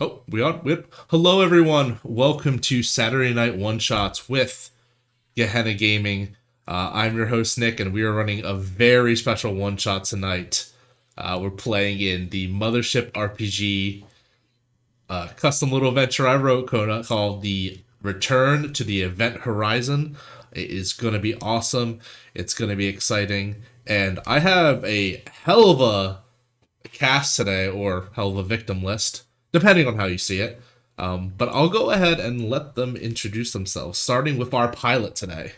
Oh, we are. Hello, everyone. Welcome to Saturday Night One Shots with Gehenna Gaming. I'm your host, Nick, and we are running a very special one shot tonight. We're playing in the Mothership RPG custom little adventure I wrote called The Return to the Event Horizon. It is going to be awesome. It's going to be exciting. And I have a hell of a cast today, or hell of a victim list, depending on how you see it. But I'll go ahead and let them introduce themselves, starting with our pilot today.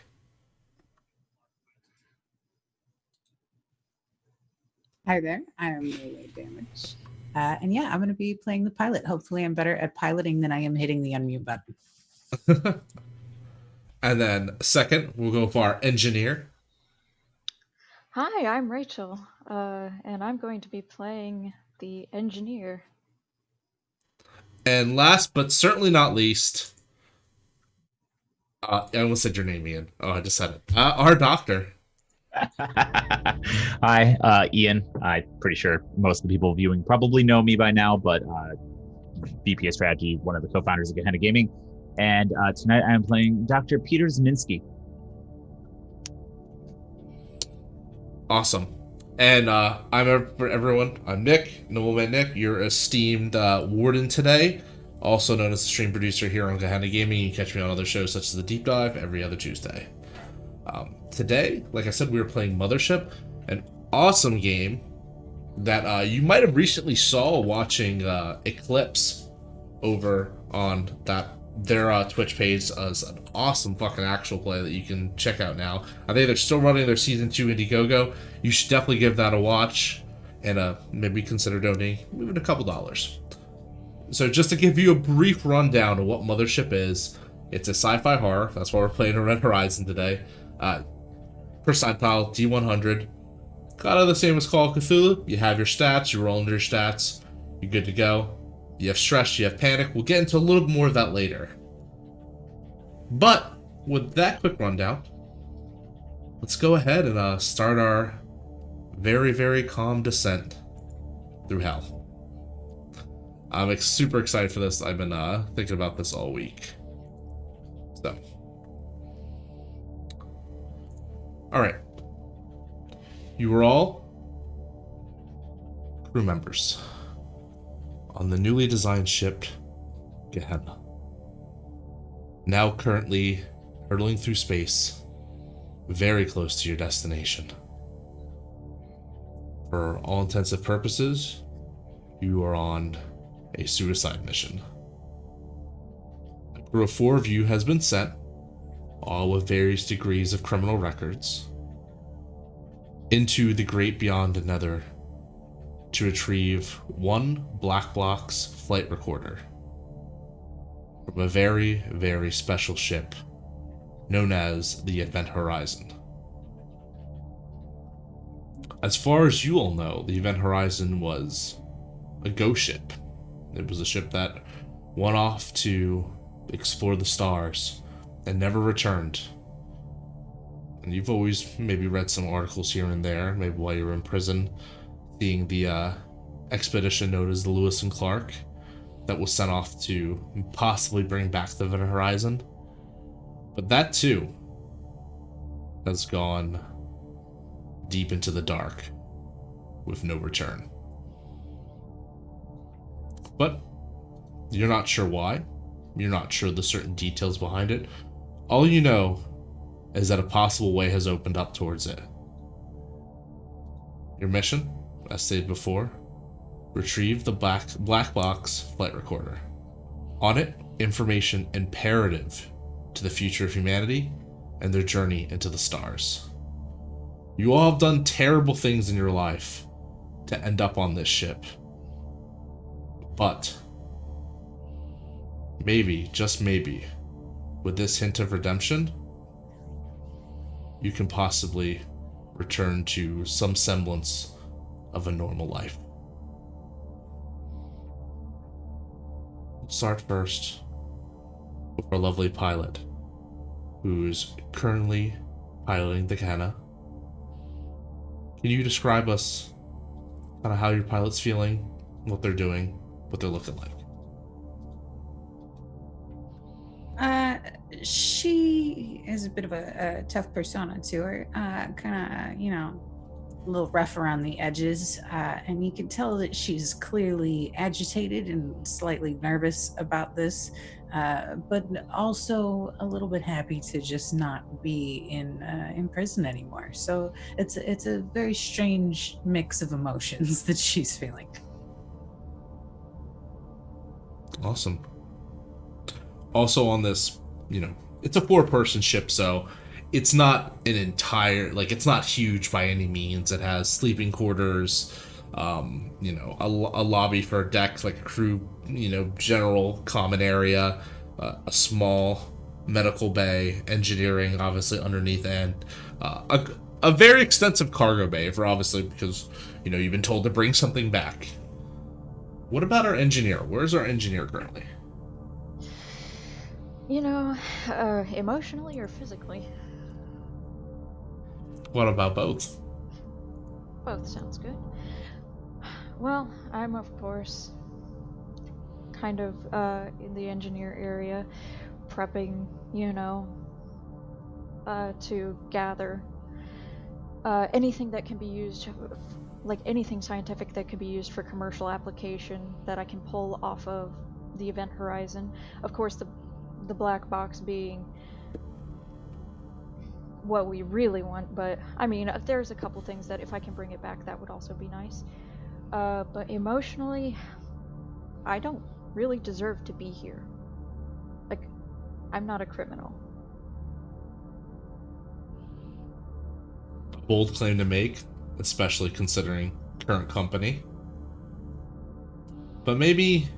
Hi there, I am melee damage. And yeah, I'm going to be playing the pilot. Hopefully, I'm better at piloting than I am hitting the unmute button. And then second, we'll go for our engineer. Hi, I'm Rachel, and I'm going to be playing the engineer. And last, but certainly not least, I almost said your name, Ian. Oh, I just said it. Our doctor. Hi, Ian. I'm pretty sure most of the people viewing probably know me by now, but VP of Strategy, one of the co-founders of Gehenna Gaming. And tonight I am playing Dr. Peter Zminski. Awesome. And for everyone, I'm Nick, Nobleman Nick, your esteemed warden today, also known as the stream producer here on Gehenna Gaming. You can catch me on other shows such as The Deep Dive every other Tuesday. Today, like I said, we were playing Mothership, an awesome game that you might have recently saw watching Eclipse over on their Twitch page as an awesome fucking actual play that you can check out now. I think they're still running their Season 2 Indiegogo. You should definitely give that a watch and maybe consider donating even a couple dollars. So just to give you a brief rundown of what Mothership is, it's a sci-fi horror. That's why we're playing Event Horizon today. Percentile D100. Kind of the same as Call of Cthulhu. You have your stats, you roll under your stats, you're good to go. You have stress, you have panic. We'll get into a little bit more of that later. But with that quick rundown, let's go ahead and start our very, very calm descent through hell. I'm super excited for this. I've been thinking about this all week. So, alright. You are all crew members on the newly designed ship Gehenna. Now currently hurtling through space, very close to your destination. For all intensive purposes, you are on a suicide mission. A crew of 4 of you has been sent, all with various degrees of criminal records, into the great beyond the nether to retrieve one black box flight recorder from a very, very special ship known as the Event Horizon. As far as you all know, the Event Horizon was a ghost ship. It was a ship that went off to explore the stars and never returned. And you've always maybe read some articles here and there, maybe while you were in prison, seeing the expedition known as the Lewis and Clark that was sent off to possibly bring back the Event Horizon. But that too has gone deep into the dark with no return. But you're not sure why. You're not sure the certain details behind it. All you know is that a possible way has opened up towards it. Your mission, as stated before, retrieve the black box flight recorder. On it, information imperative to the future of humanity and their journey into the stars. You all have done terrible things in your life to end up on this ship. But maybe, just maybe, with this hint of redemption, you can possibly return to some semblance of a normal life. Let's start first with our lovely pilot, who's currently piloting the Gehenna. Can you describe us kind of how your pilot's feeling, what they're doing, what they're looking like? she is a bit of a tough persona to her, kind of, a little rough around the edges, and you can tell that she's clearly agitated and slightly nervous about this, but also a little bit happy to just not be in prison anymore. So it's a very strange mix of emotions that she's feeling. Awesome. Also on this, it's a 4-person ship, so it's not an entire, it's not huge by any means. It has sleeping quarters, a lobby for a deck, like a crew, general common area, a small medical bay, engineering obviously underneath, and a very extensive cargo bay for obviously because, you've been told to bring something back. What about our engineer? Where's our engineer currently? Emotionally or physically? What about both? Both sounds good. Well, I'm of course kind of in the engineer area, prepping, to gather anything that can be used, like anything scientific that could be used for commercial application that I can pull off of the event horizon. Of course, the black box being what we really want, but I mean, there's a couple things that if I can bring it back, that would also be nice. But emotionally, I don't really deserve to be here. Like, I'm not a criminal. Bold claim to make, especially considering current company. But maybe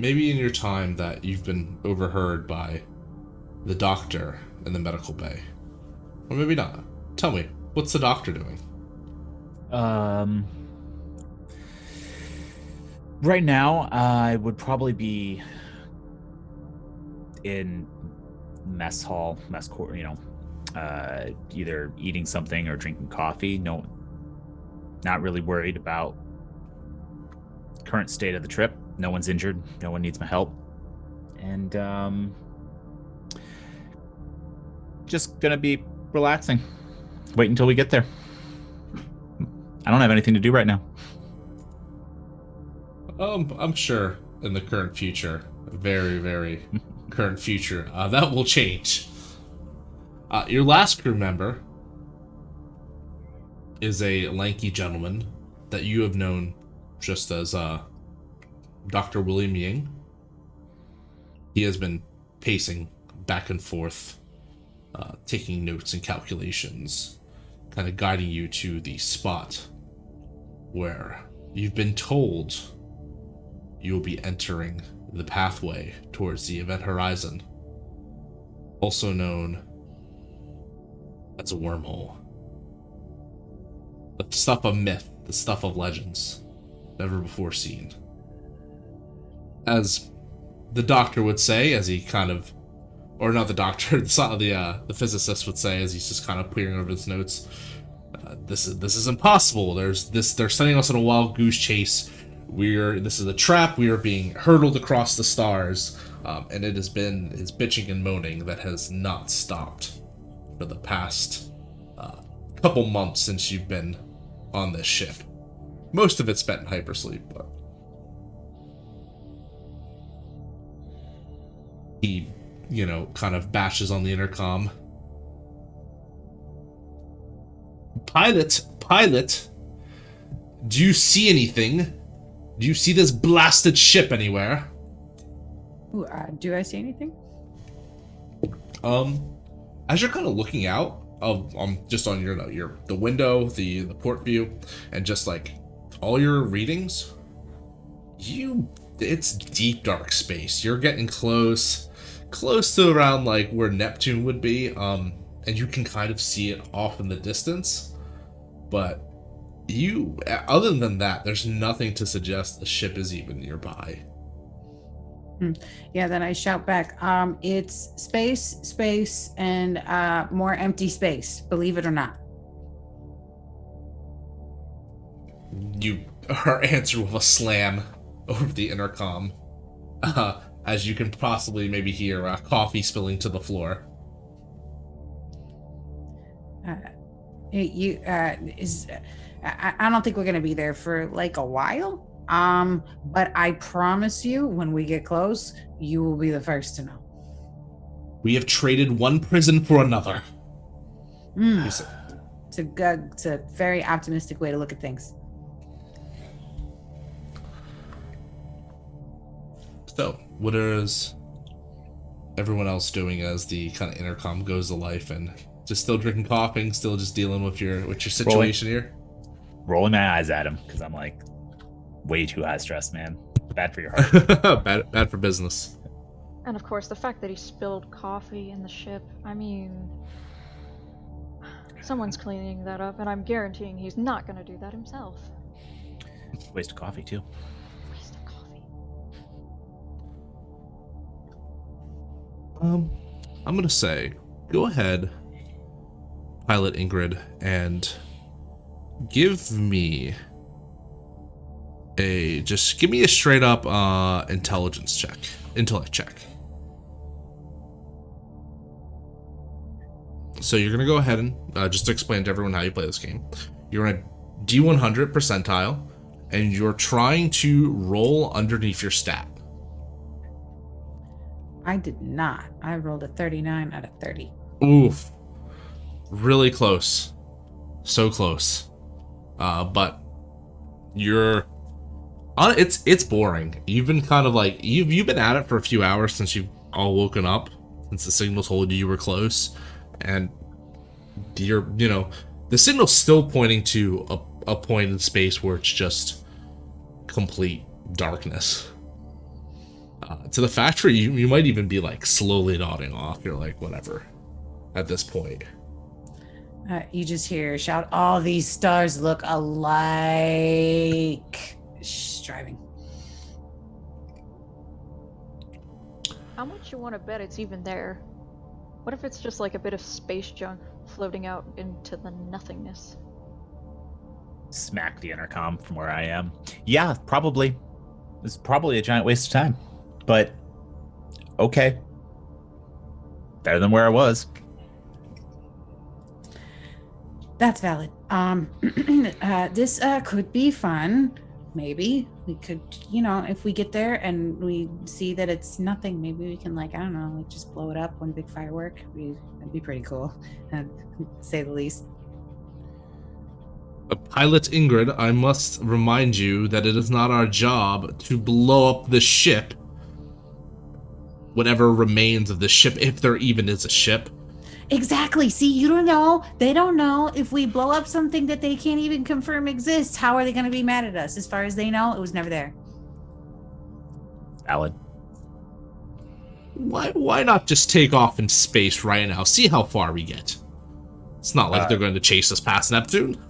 in your time that you've been overheard by the doctor in the medical bay. Or maybe not. Tell me, what's the doctor doing? Right now, I would probably be in mess court, either eating something or drinking coffee. No, not really worried about current state of the trip. No one's injured. No one needs my help. And, just gonna be relaxing. Wait until we get there. I don't have anything to do right now. I'm sure in the current future, very, very current future, that will change. Your last crew member is a lanky gentleman that you have known just as Dr. William Ying. He has been pacing back and forth, taking notes and calculations, kind of guiding you to the spot where you've been told you'll be entering the pathway towards the event horizon, also known as a wormhole. The stuff of myth, the stuff of legends, never before seen. As the doctor would say, as he kind of, or not the doctor, the physicist would say, as he's just kind of peering over his notes, this is impossible. They're sending us on a wild goose chase. This is a trap. We are being hurtled across the stars, and it has been his bitching and moaning that has not stopped for the past couple months since you've been on this ship. Most of it spent in hypersleep, but he, kind of bashes on the intercom. Pilot, do you see anything? Do you see this blasted ship anywhere? Ooh, do I see anything? As you're kind of looking out of just on the window, the port view, and just like all your readings, it's deep dark space. You're getting close to around like where Neptune would be, and you can kind of see it off in the distance, but other than that, there's nothing to suggest the ship is even nearby. Yeah, then I shout back, it's space, and more empty space, believe it or not. You are answered with a slam over the intercom. as you can possibly maybe hear coffee spilling to the floor. I don't think we're gonna be there for like a while. But I promise you, when we get close, you will be the first to know. We have traded one prison for another. It's a very optimistic way to look at things. So, what is everyone else doing as the kind of intercom goes to life, and just still drinking coffee, still just dealing with your situation here? Rolling my eyes at him because I'm like way too high stress, man. Bad for your heart. bad for business. And of course, the fact that he spilled coffee in the ship, I mean, someone's cleaning that up, and I'm guaranteeing he's not going to do that himself. Waste of coffee, too. Waste of coffee. I'm going to say, go ahead, Pilot Ingrid, and give me a straight up intellect check. So you're gonna go ahead and just to explain to everyone how you play this game. You're in a D100 percentile, and you're trying to roll underneath your stat. I did not. I rolled a 39 out of 30. Oof, really close, so close. But you're on. It's boring. You've been kind of like you've been at it for a few hours since you've all woken up, since the signal told you were close. And the signal's still pointing to a point in space where it's just complete darkness. To the factory, you might even be like slowly nodding off. You're like, whatever, at this point. You just hear a shout, all these stars look alike. Shh, driving. How much you want to bet it's even there? What if it's just like a bit of space junk floating out into the nothingness? Smack the intercom from where I am. Yeah, probably. It's probably a giant waste of time. But, okay. Better than where I was. That's valid. This could be fun. Maybe we could, if we get there and we see that it's nothing, maybe we can, just blow it up, one big firework. That'd be pretty cool, to say the least. Pilot Ingrid, I must remind you that it is not our job to blow up the ship. Whatever remains of the ship, if there even is a ship. Exactly. See, you don't know. They don't know. If we blow up something that they can't even confirm exists, how are they going to be mad at us? As far as they know, it was never there. Valid. Why not just take off in space right now? See how far we get. It's not like they're going to chase us past Neptune.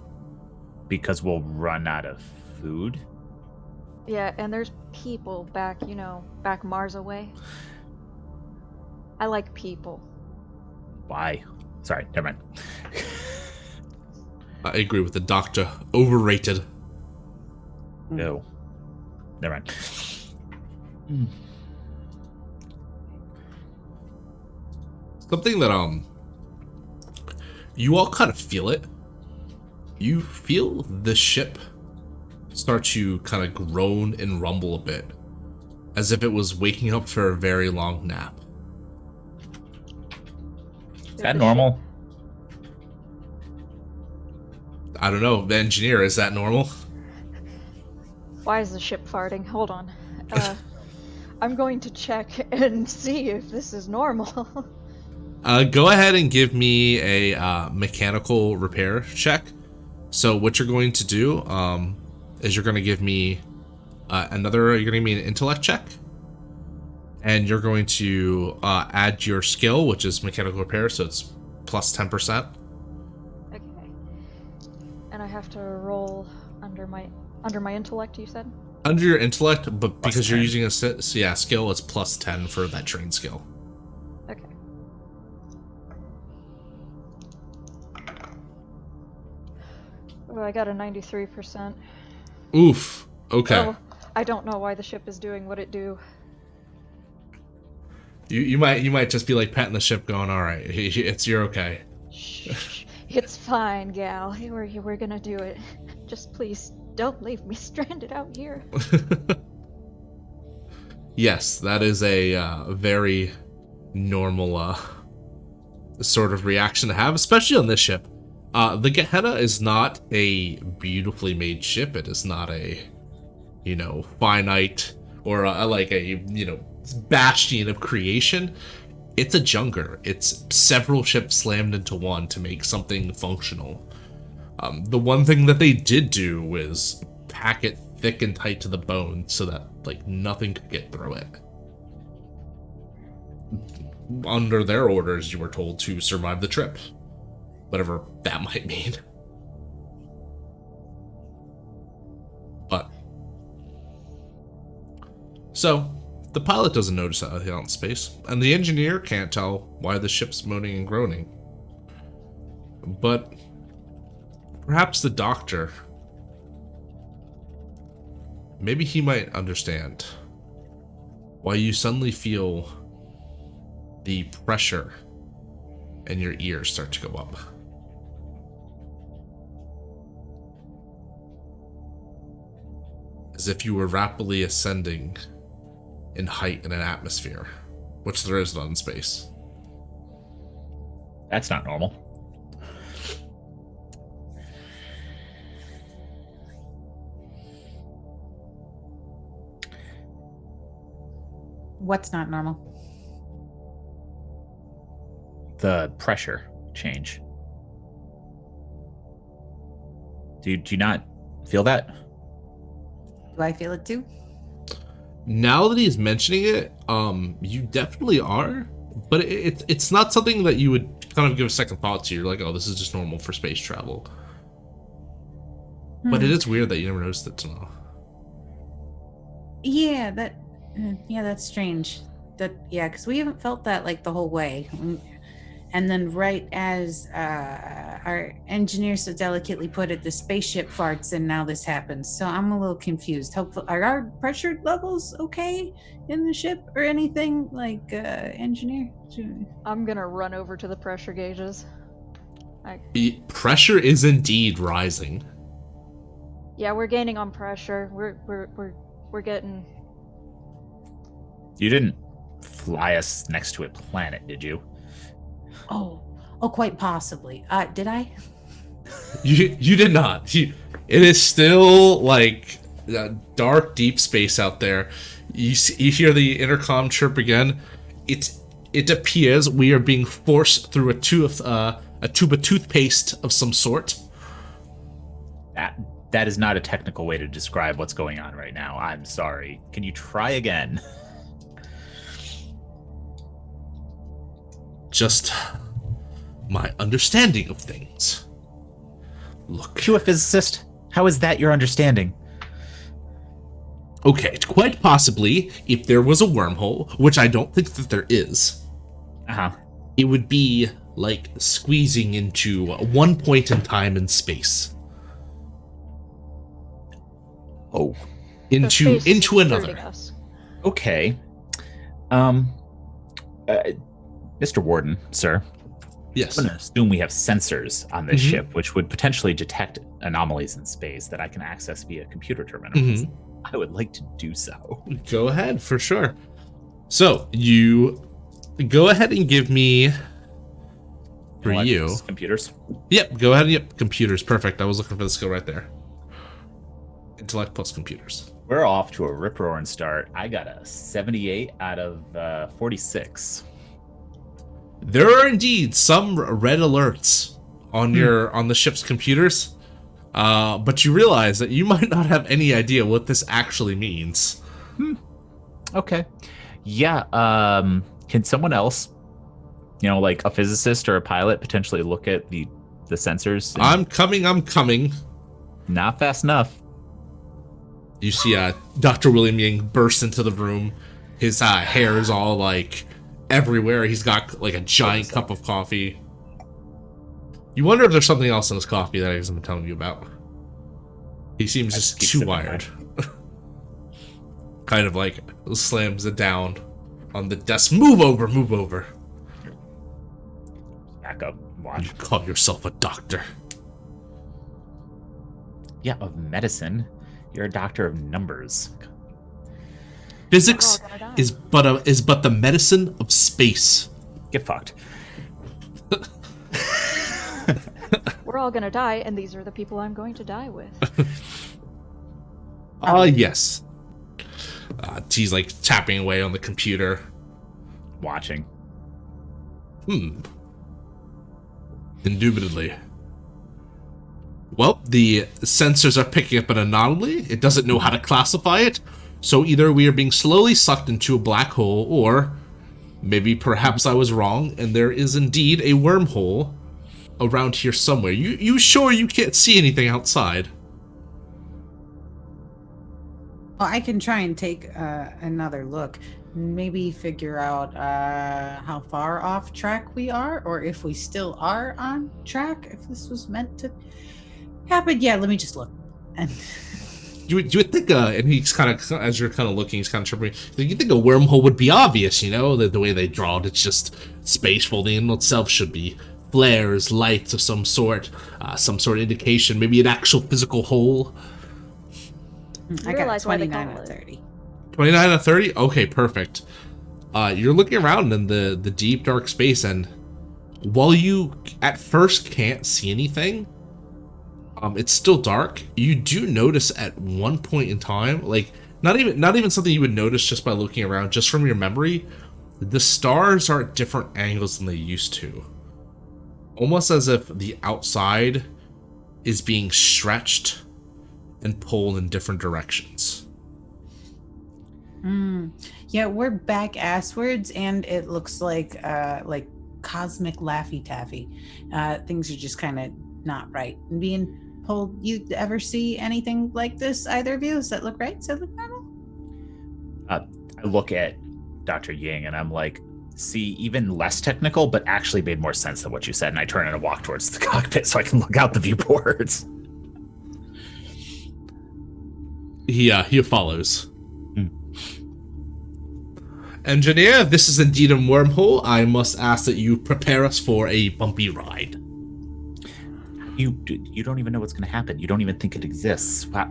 Because we'll run out of food? Yeah, and there's people back Mars away. I like people. Why? Sorry, never mind. I agree with the doctor. Overrated. No. Never mind. Something that you all kind of feel it. You feel the ship start to kind of groan and rumble a bit, as if it was waking up for a very long nap. Is that normal? I don't know. The engineer, is that normal? Why is the ship farting? Hold on. I'm going to check and see if this is normal. Go ahead and give me a mechanical repair check. So what you're going to do is you're going to give me you're going to give me an intellect check. And you're going to add your skill, which is mechanical repair, so it's plus 10%. Okay. And I have to roll under my intellect, you said? Under your intellect, but Plus because you're 10. using a skill, it's plus 10 for that trained skill. Okay. Oh, I got a 93%. Oof. Okay. Oh, I don't know why the ship is doing what it do. You might just be like patting the ship, going, "All right, you're okay." Shh, it's fine, gal. We're gonna do it. Just please don't leave me stranded out here. Yes, that is a very normal sort of reaction to have, especially on this ship. The Gehenna is not a beautifully made ship. It is not a, finite or like a, bastion of creation. It's a junker. It's several ships slammed into one to make something functional. The one thing that they did do was pack it thick and tight to the bone so that nothing could get through it. Under their orders, you were told to survive the trip, whatever that might mean. But so the pilot doesn't notice anything out in space, and the engineer can't tell why the ship's moaning and groaning. But perhaps the doctor, maybe he might understand why you suddenly feel the pressure in your ears start to go up. As if you were rapidly ascending in height in an atmosphere, which there is none in space. That's not normal. What's not normal? The pressure change. Do you not feel that? Do I feel it too? Now that he's mentioning it, you definitely are, but it's not something that you would kind of give a second thought to. You're like, oh, this is just normal for space travel. But it is weird that you never noticed it till now. Yeah, that's strange. Because we haven't felt that the whole way. And then right as our engineer so delicately put it, the spaceship farts, and now this happens. So I'm a little confused. Hopefully, are our pressure levels okay in the ship or anything, engineer? I'm gonna run over to the pressure gauges. Pressure is indeed rising. Yeah, we're gaining on pressure. We're getting. You didn't fly us next to a planet, did you? Oh, quite possibly. Did I? You did not. It is still dark, deep space out there. You hear the intercom chirp again. It appears we are being forced through a tube of toothpaste of some sort. That is not a technical way to describe what's going on right now. I'm sorry. Can you try again? Just my understanding of things. Look. You a physicist? How is that your understanding? Okay, quite possibly, if there was a wormhole, which I don't think that there is, it would be like squeezing into one point in time and space. Oh. Into another. Okay. Mr. Warden, sir. Yes. I'm going to assume we have sensors on this ship, which would potentially detect anomalies in space that I can access via computer terminals. I would like to do so. Go ahead, for sure. So, you go ahead and give me... For you... Computers? Yep, go ahead. Yep, computers. Perfect. I was looking for the skill right there. Intellect plus computers. We're off to a rip-roaring start. I got a 78 out of 46. There are indeed some red alerts on on the ship's computers, but you realize that you might not have any idea what this actually means. Okay. Yeah. Can someone else, like a physicist or a pilot, potentially look at the sensors? I'm coming. Not fast enough. You see Dr. William Ying burst into the room. His hair is all everywhere. He's got a giant cup of coffee. You wonder if there's something else in his coffee that I haven't been telling you about. He seems just too wired. Kind of slams it down on the desk. Move over, move over. Back up, watch. You call yourself a doctor. Yeah, of medicine. You're a doctor of numbers. Physics is but the medicine of space. Get fucked. We're all gonna die, and these are the people I'm going to die with. Yes. He's like tapping away on the computer. Watching. Indubitably. Well, the sensors are picking up an anomaly. It doesn't know how to classify it. So either we are being slowly sucked into a black hole, or maybe perhaps I was wrong, and there is indeed a wormhole around here somewhere. You sure you can't see anything outside? Well, I can try and take another look. Maybe figure out how far off track we are, or if we still are on track, if this was meant to happen. Yeah, let me just look. And you would think, and he's kind of, as you're kind of looking, he's kind of tripping. You think a wormhole would be obvious, you know, the way they draw it. It's just space folding in itself should be flares, lights of some sort of indication, maybe an actual physical hole. I got 29 out of 30. 29 out of 30? Okay, perfect. You're looking around in the deep, dark space, and while you at first can't see anything, it's still dark. You do notice at one point in time, like not even something you would notice just by looking around, just from your memory, the stars are at different angles than they used to. Almost as if the outside is being stretched and pulled in different directions. Yeah, we're back asswards, and it looks like cosmic Laffy Taffy. Things are just kind of not right. And being pulled, you ever see anything like this, either of you? Does that look right? Does that look normal? I look at Dr. Ying and I'm like, see, even less technical, but actually made more sense than what you said. And I turn and walk towards the cockpit so I can look out the viewports. He follows. Engineer, this is indeed a wormhole. I must ask that you prepare us for a bumpy ride. You don't even know what's going to happen. You don't even think it exists. Well,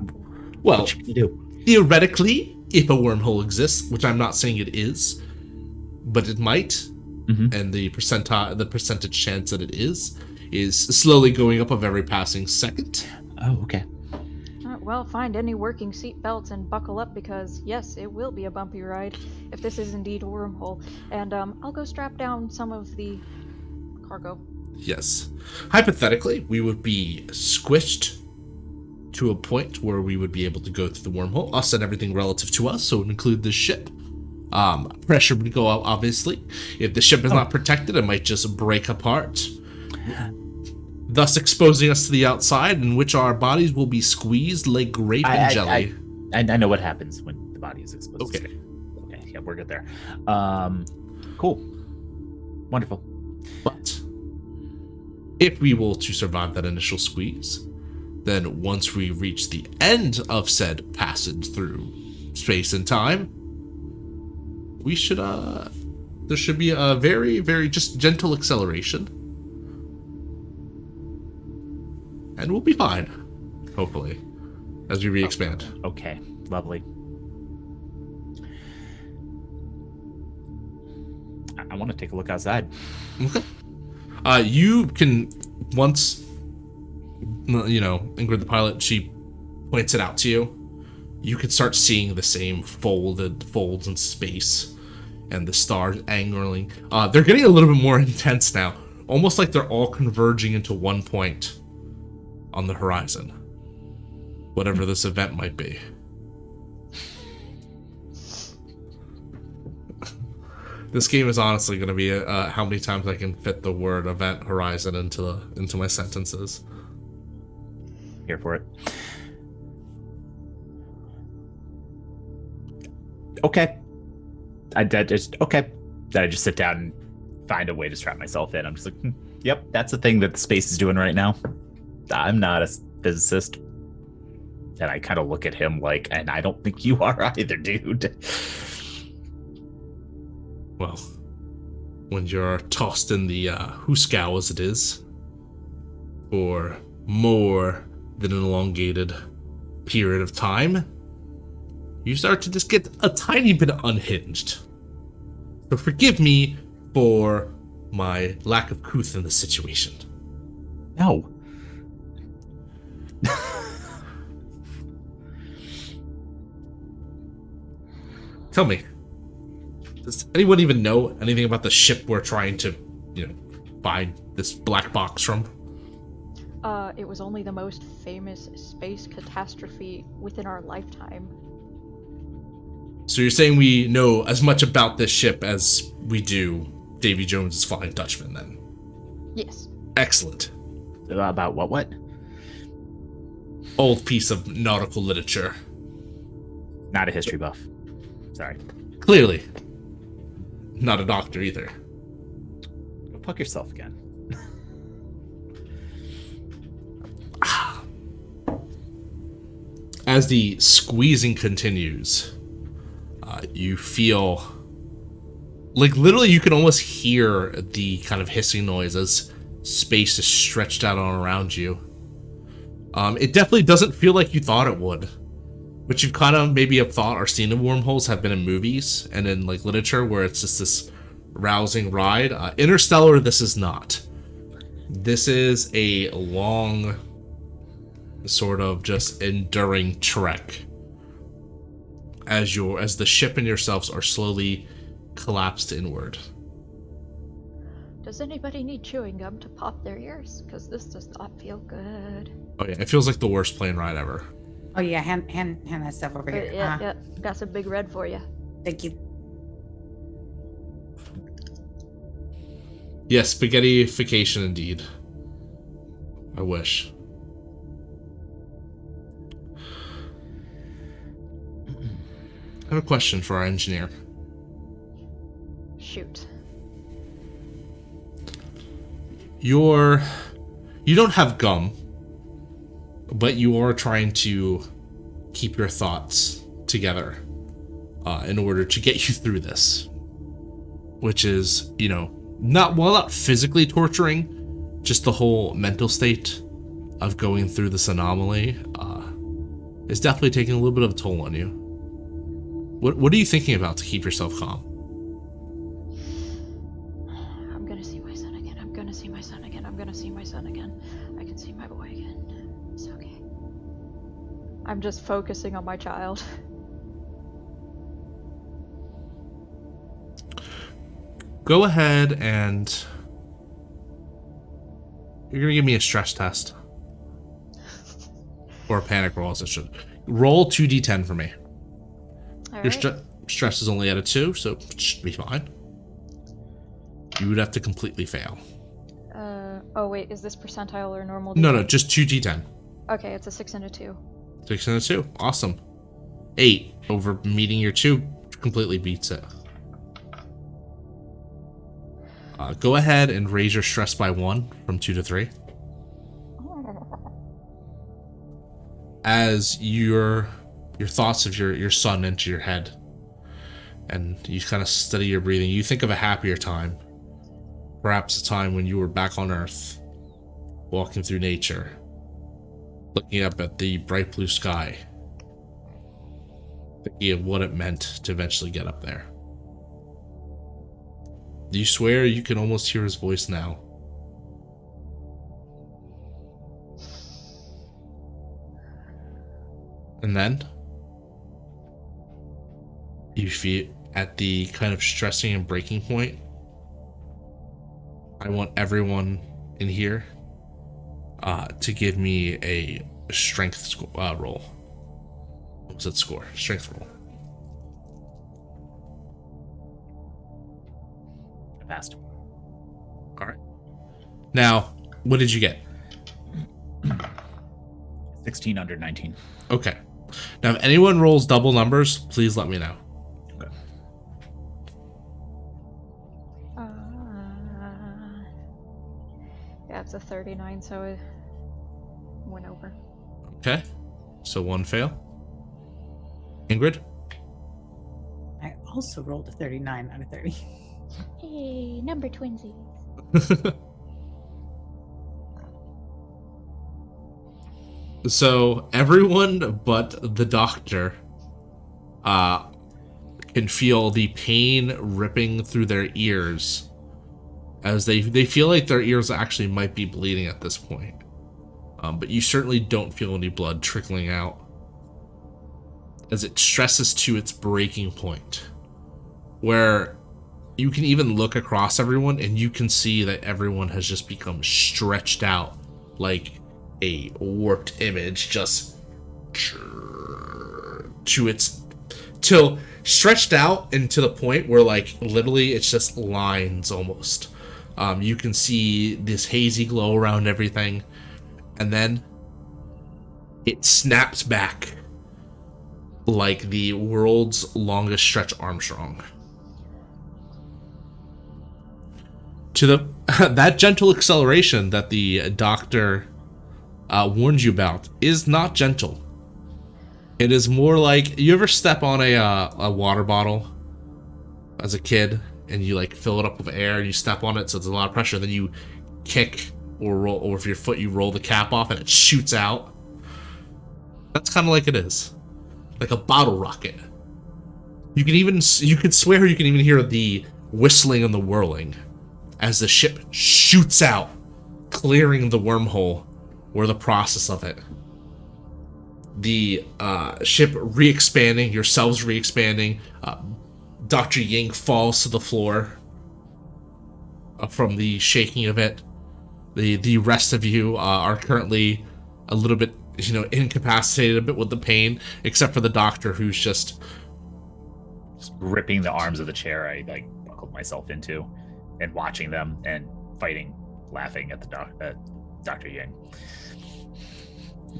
what you can do? Theoretically, if a wormhole exists, which I'm not saying it is, but it might, and the percentage chance that it is slowly going up of every passing second. Oh, okay. Well, find any working seat belts and buckle up, because yes, it will be a bumpy ride if this is indeed a wormhole. And I'll go strap down some of the cargo. Yes. Hypothetically, we would be squished to a point where we would be able to go through the wormhole, us and everything relative to us, so it would include the ship. Pressure would go out, obviously. If the ship is not protected, it might just break apart, thus exposing us to the outside, in which our bodies will be squeezed like grape and jelly. I know what happens when the body is exposed. Okay. Okay, yeah, we're good there. Cool. Wonderful. But if we will to survive that initial squeeze, then once we reach the end of said passage through space and time, we should, there should be a very, very just gentle acceleration. And we'll be fine, hopefully, as we re-expand. Okay, lovely. I want to take a look outside. Okay. You can, once, Ingrid the pilot, she points it out to you, you can start seeing the same folds in space and the stars angling. They're getting a little bit more intense now, almost like they're all converging into one point on the horizon, whatever this event might be. This game is honestly going to be how many times I can fit the word event horizon into my sentences. Here for it. Okay. I just sit down and find a way to strap myself in. I'm just like, yep, that's the thing that the space is doing right now. I'm not a physicist. And I kind of look at him like, and I don't think you are either, dude. Well, when you're tossed in the Huskow as it is, for more than an elongated period of time, you start to just get a tiny bit unhinged. So forgive me for my lack of couth in this situation. No. Tell me, does anyone even know anything about the ship we're trying to, find this black box from? It was only the most famous space catastrophe within our lifetime. So you're saying we know as much about this ship as we do Davy Jones's Flying Dutchman, then? Yes. Excellent. About what? Old piece of nautical literature. Not a history buff. Sorry. Clearly. Not a doctor either. Go fuck yourself again. As the squeezing continues, you feel like literally you can almost hear the kind of hissing noise as space is stretched out on around you. It definitely doesn't feel like you thought it would, which you've kind of maybe have thought or seen of wormholes have been in movies and in like literature where it's just this rousing ride. Interstellar, this is not. This is a long, sort of just enduring trek as the ship and yourselves are slowly collapsed inward. Does anybody need chewing gum to pop their ears? Because this does not feel good. Oh yeah, it feels like the worst plane ride ever. Oh yeah, hand that stuff over here. Yeah, got some big red for you. Thank you. Yes, spaghettification indeed. I wish. I have a question for our engineer. Shoot. You don't have gum, but you are trying to keep your thoughts together in order to get you through this, which is, not physically torturing, just the whole mental state of going through this anomaly is definitely taking a little bit of a toll on you. What are you thinking about to keep yourself calm? I'm gonna see my son again. I'm gonna see my son again. I'm gonna see my son again. I can see my boy again. It's okay. I'm just focusing on my child. Go ahead and you're gonna give me a stress test. Or a panic roll, as it should. Roll 2d10 for me. Your stress is only at a 2, so it should be fine. You would have to completely fail. Oh wait, is this percentile or normal? No, just 2d10. Okay, it's a 6 and a 2. 6 and a 2, awesome. 8 over meeting your 2 completely beats it. Go ahead and raise your stress by 1 from 2 to 3. As your thoughts of your son enter your head, and you kind of study your breathing, you think of a happier time, perhaps a time when you were back on Earth, walking through nature, looking up at the bright blue sky, thinking of what it meant to eventually get up there. You swear you can almost hear his voice now. And then you feel at the kind of stressing and breaking point. I want everyone in here to give me a strength roll. What was that score? Strength roll. I passed. All right. Now, what did you get? 16 under 19. Okay. Now, if anyone rolls double numbers, please let me know. Okay. Yeah, it's a 39, so it went over. Okay. So 1 fail. Ingrid? I also rolled a 39 out of 30. Hey, number twinsies. So everyone but the doctor can feel the pain ripping through their ears as they feel like their ears actually might be bleeding at this point. But you certainly don't feel any blood trickling out as it stresses to its breaking point, where you can even look across everyone and you can see that everyone has just become stretched out like a warped image, just to its till stretched out and to the point where like literally it's just lines almost. You can see this hazy glow around everything, and then it snaps back like the world's longest Stretch Armstrong. To the that gentle acceleration that the doctor warned you about is not gentle. It is more like, you ever step on a water bottle as a kid and you like fill it up with air and you step on it so there's a lot of pressure, then you kick or roll, or with your foot you roll the cap off and it shoots out? That's kind of like it is. Like a bottle rocket. You can swear you can even hear the whistling and the whirling as the ship shoots out, clearing the wormhole or the process of it. The ship re-expanding, yourselves re-expanding. Dr. Ying falls to the floor from the shaking of it. The rest of you are currently a little bit, incapacitated a bit with the pain, except for the doctor, who's just gripping the arms of the chair I like buckled myself into, and watching them and fighting, laughing at the Dr. Ying.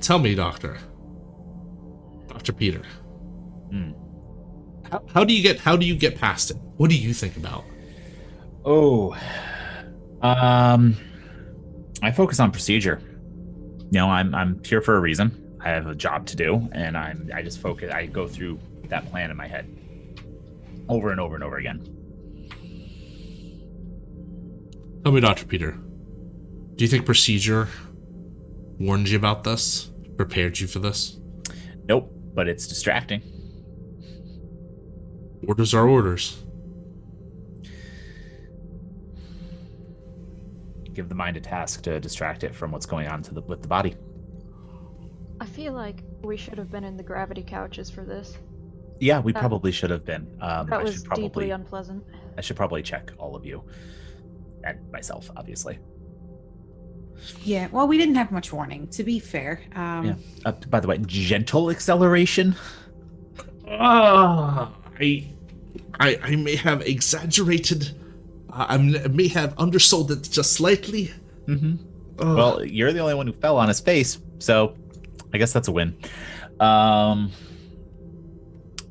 Tell me, Dr. Peter. How do you get past it? What do you think about? I focus on procedure. I'm here for a reason. I have a job to do, and I just focus. I go through that plan in my head over and over and over again. Tell me, Dr. Peter, do you think procedure warned you about this? Prepared you for this? Nope, but it's distracting. Orders are orders. Give the mind a task to distract it from what's going on with the body. I feel like we should have been in the gravity couches for this. Yeah, we probably should have been. That was deeply unpleasant. I should probably check all of you. And myself, obviously. Yeah, well, we didn't have much warning, to be fair. By the way, gentle acceleration? I may have exaggerated. I may have undersold it just slightly. Mm-hmm. Well, you're the only one who fell on his face, so I guess that's a win.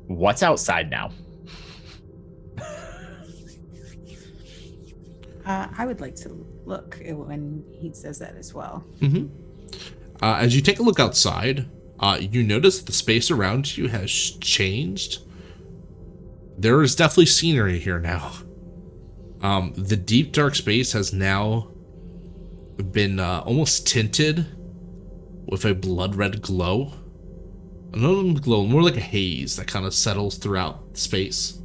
What's outside now? I would like to look when he says that as well. Mm-hmm. As you take a look outside, you notice the space around you has changed. There is definitely scenery here now. The deep dark space has now been almost tinted with a blood red glow. Another glow, more like a haze that kind of settles throughout space.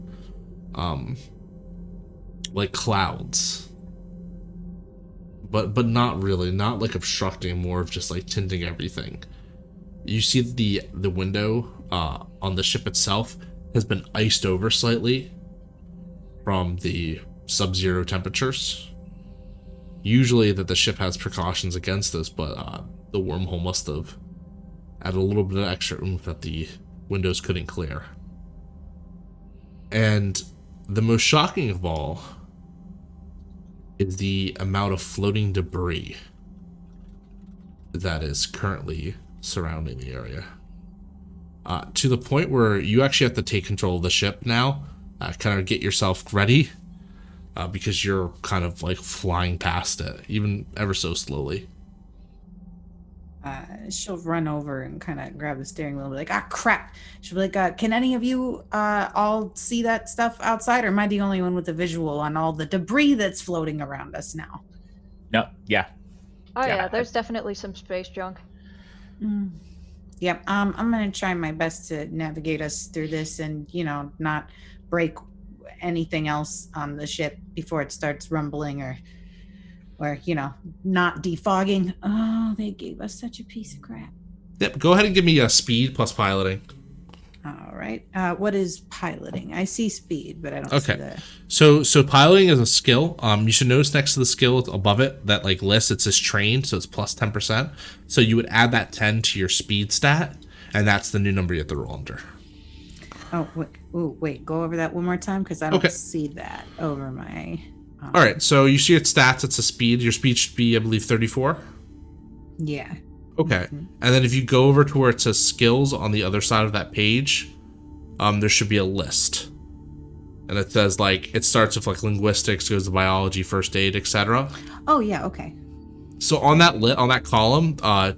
Like clouds. But not really, not like obstructing, more of just like tinting everything. You see the window on the ship itself has been iced over slightly from the sub-zero temperatures. Usually that the ship has precautions against this, but the wormhole must have added a little bit of extra oomph that the windows couldn't clear. And the most shocking of all is the amount of floating debris that is currently surrounding the area. To the point where you actually have to take control of the ship now, kind of get yourself ready, because you're kind of like flying past it, even ever so slowly. she'll run over and kind of grab the steering wheel and be like, ah, crap. She'll be like, can any of you all see that stuff outside, or am I the only one with the visual on all the debris that's floating around us now? No, yeah. Oh Yeah. yeah, there's definitely some space junk. Yep. I'm gonna try my best to navigate us through this and, not break anything else on the ship before it starts rumbling or not defogging. Oh, they gave us such a piece of crap. Yep, go ahead and give me a speed plus piloting. All right. What is piloting? I see speed, but I don't see that. So piloting is a skill. You should notice next to the skill above it that like lists, it says trained, so it's plus 10%. So you would add that 10 to your speed stat, and that's the new number you have to roll under. Oh, wait. Go over that one more time because I don't see that over my. All right, so you see its stats. It's a speed. Your speed should be, I believe, 34. Yeah. Okay, and then if you go over to where it says skills on the other side of that page, there should be a list, and it says like it starts with like linguistics, goes to biology, first aid, etc. Oh yeah, okay. So on that column, kind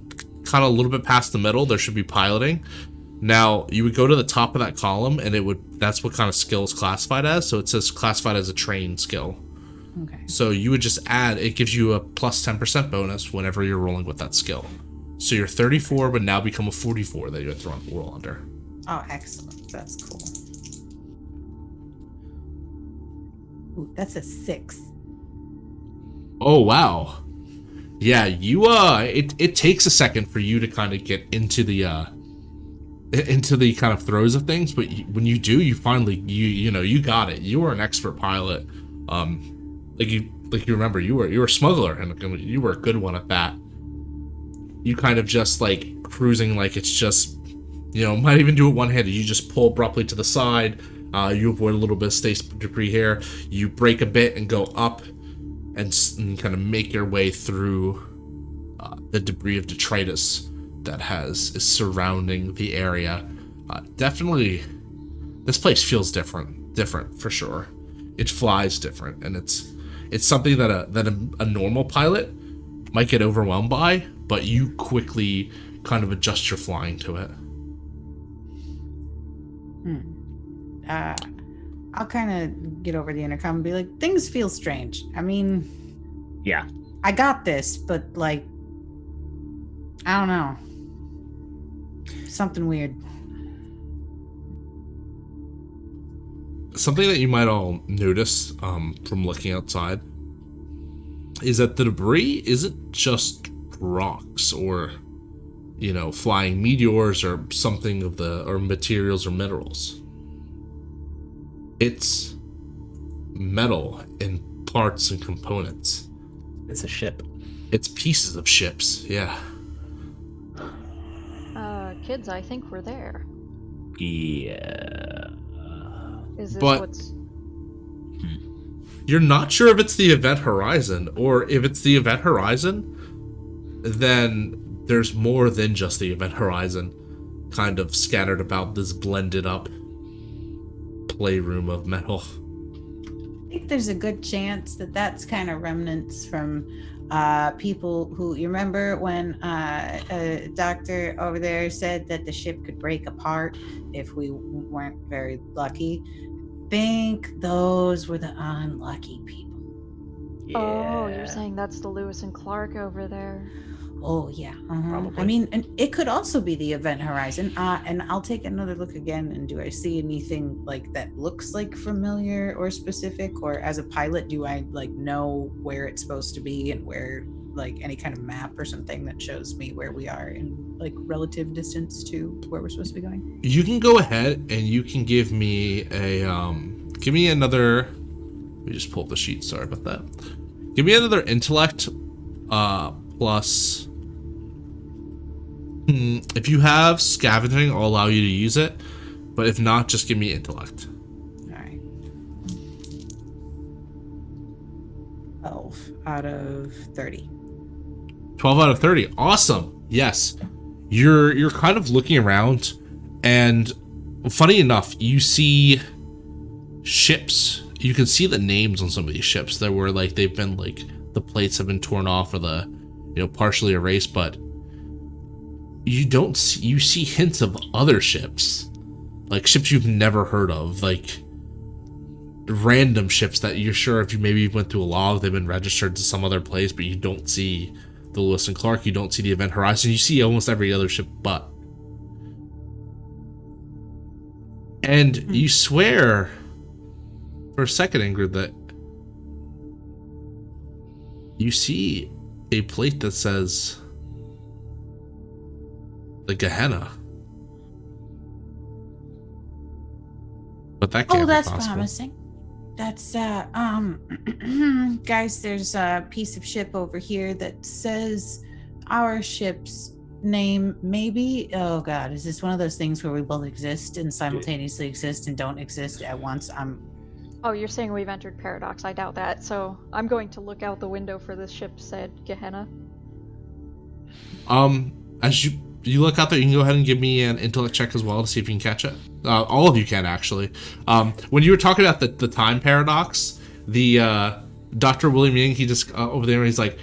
of a little bit past the middle, there should be piloting. Now you would go to the top of that column, and that's what kind of skill is classified as. So it says classified as a trained skill. Okay. So you would just add, it gives you a plus 10% bonus whenever you're rolling with that skill. So your 34 would now become a 44 that you would roll under. Oh, excellent. That's cool. Ooh, that's a 6. Oh, wow. Yeah, you, it takes a second for you to kind of get into the kind of throes of things, but when you do, you finally, you got it. You were an expert pilot. Like you remember, you were a smuggler, and you were a good one at that. You kind of just like cruising like it's just, might even do it one-handed. You just pull abruptly to the side. You avoid a little bit of space debris here. You brake a bit and go up and kind of make your way through the debris of detritus that is surrounding the area. Definitely, this place feels different for sure. It flies different, and it's something that a normal pilot might get overwhelmed by, but you quickly kind of adjust your flying to it. I'll kind of get over the intercom and be like, things feel strange. I mean, Yeah. I got this, but like, I don't know. Something weird. Something that you might all notice from looking outside is that the debris isn't just rocks or, flying meteors or something or materials or minerals. It's metal in parts and components. It's a ship. It's pieces of ships, yeah. Kids, I think we're there. Yeah. Is this But- what's... You're not sure if it's the event horizon, or if it's the event horizon, then there's more than just the event horizon kind of scattered about this blended up playroom of metal. I think there's a good chance that that's kind of remnants from people who, you remember when a doctor over there said that the ship could break apart if we weren't very lucky. Think those were the unlucky people. Yeah. Oh, you're saying that's the Lewis and Clark over there. Oh yeah, Probably. I mean, and it could also be the event horizon. And I'll take another look again. And do I see anything like that looks like familiar or specific? Or as a pilot, do I like know where it's supposed to be and where, like, any kind of map or something that shows me where we are in like relative distance to where we're supposed to be going? You can go ahead and you can give me another. Let me just pull up the sheet. Sorry about that. Give me another intellect plus. If you have scavenging, I'll allow you to use it, but if not, just give me intellect. All right. 12 out of 30. 12 out of 30. Awesome. Yes. You're kind of looking around, and funny enough, you see ships. You can see the names on some of these ships that were like, they've been like, the plates have been torn off or the, partially erased, but you don't see, you see hints of other ships, like ships you've never heard of, like random ships that you're sure if you maybe went through a log, they've been registered to some other place, but you don't see the Lewis and Clark, you don't see the Event Horizon, you see almost every other ship but. And you swear for a second, Ingrid, that you see a plate that says the Gehenna. But that can't be that's possible. promising. That's guys, there's a piece of ship over here that says our ship's name. Maybe, oh god, is this one of those things where we both exist and simultaneously exist and don't exist at once? Oh, you're saying we've entered Paradox. I doubt that. So I'm going to look out the window for this ship said Gehenna. As you look out there, you can go ahead and give me an intellect check as well to see if you can catch it. All of you can, actually. When you were talking about the time paradox, the Dr. William Ying, he just over there, he's like,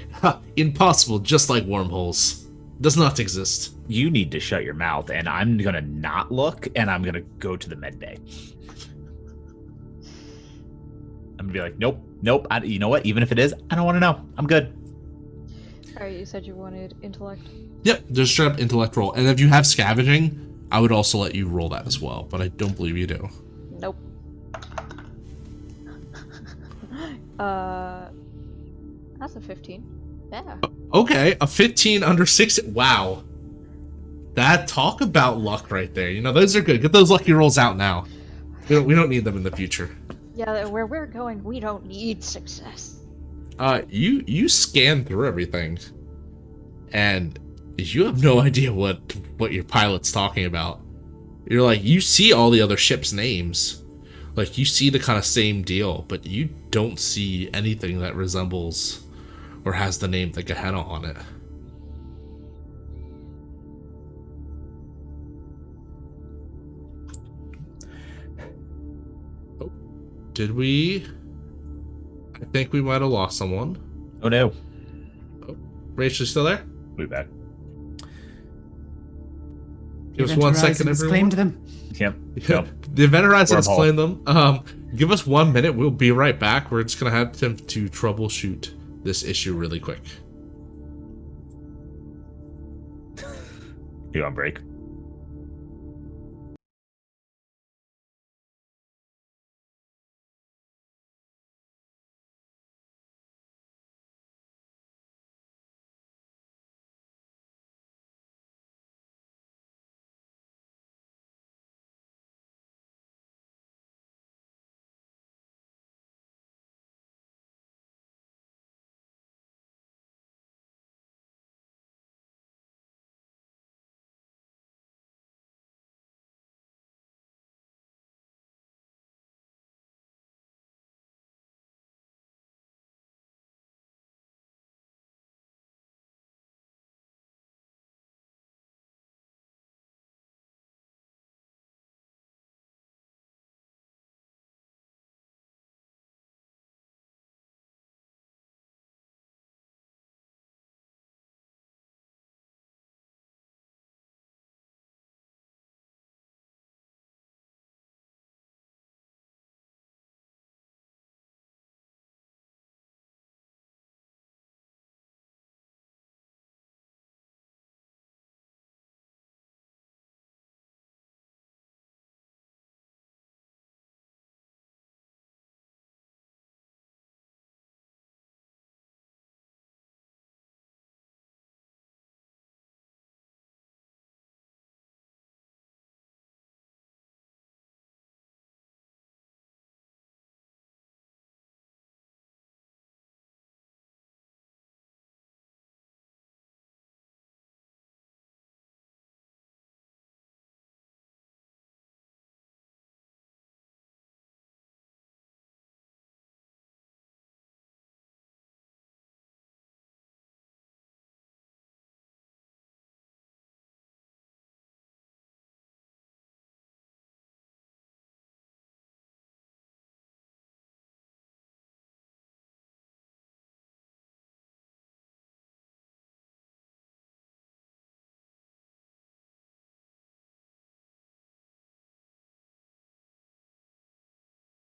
impossible, just like wormholes. Does not exist. You need to shut your mouth, and I'm gonna not look, and I'm gonna go to the med bay. I'm gonna be like, nope. You know what? Even if it is, I don't want to know. I'm good. Alright, you said you wanted intellect. Yep, just straight up intellect roll. And if you have scavenging, I would also let you roll that as well, but I don't believe you do. Nope. That's a 15. Yeah. Okay, a 15 under 6. Wow. That, talk about luck right there. You know, those are good. Get those lucky rolls out now. We don't need them in the future. Yeah, where we're going, we don't need success. You scan through everything, and you have no idea what your pilot's talking about. You're like, you see all the other ships' names, like you see the kind of same deal, but you don't see anything that resembles or has the name the Gehenna on it. Oh, did we? I think we might have lost someone. Oh no. Oh, Rachel, still there? We'll be back. Give us 1 second, everyone. Claimed them. Yep. The Event Horizon has Wormhole. claimed them. Give us 1 minute. We'll be right back. We're just going to have to troubleshoot this issue really quick. You on break?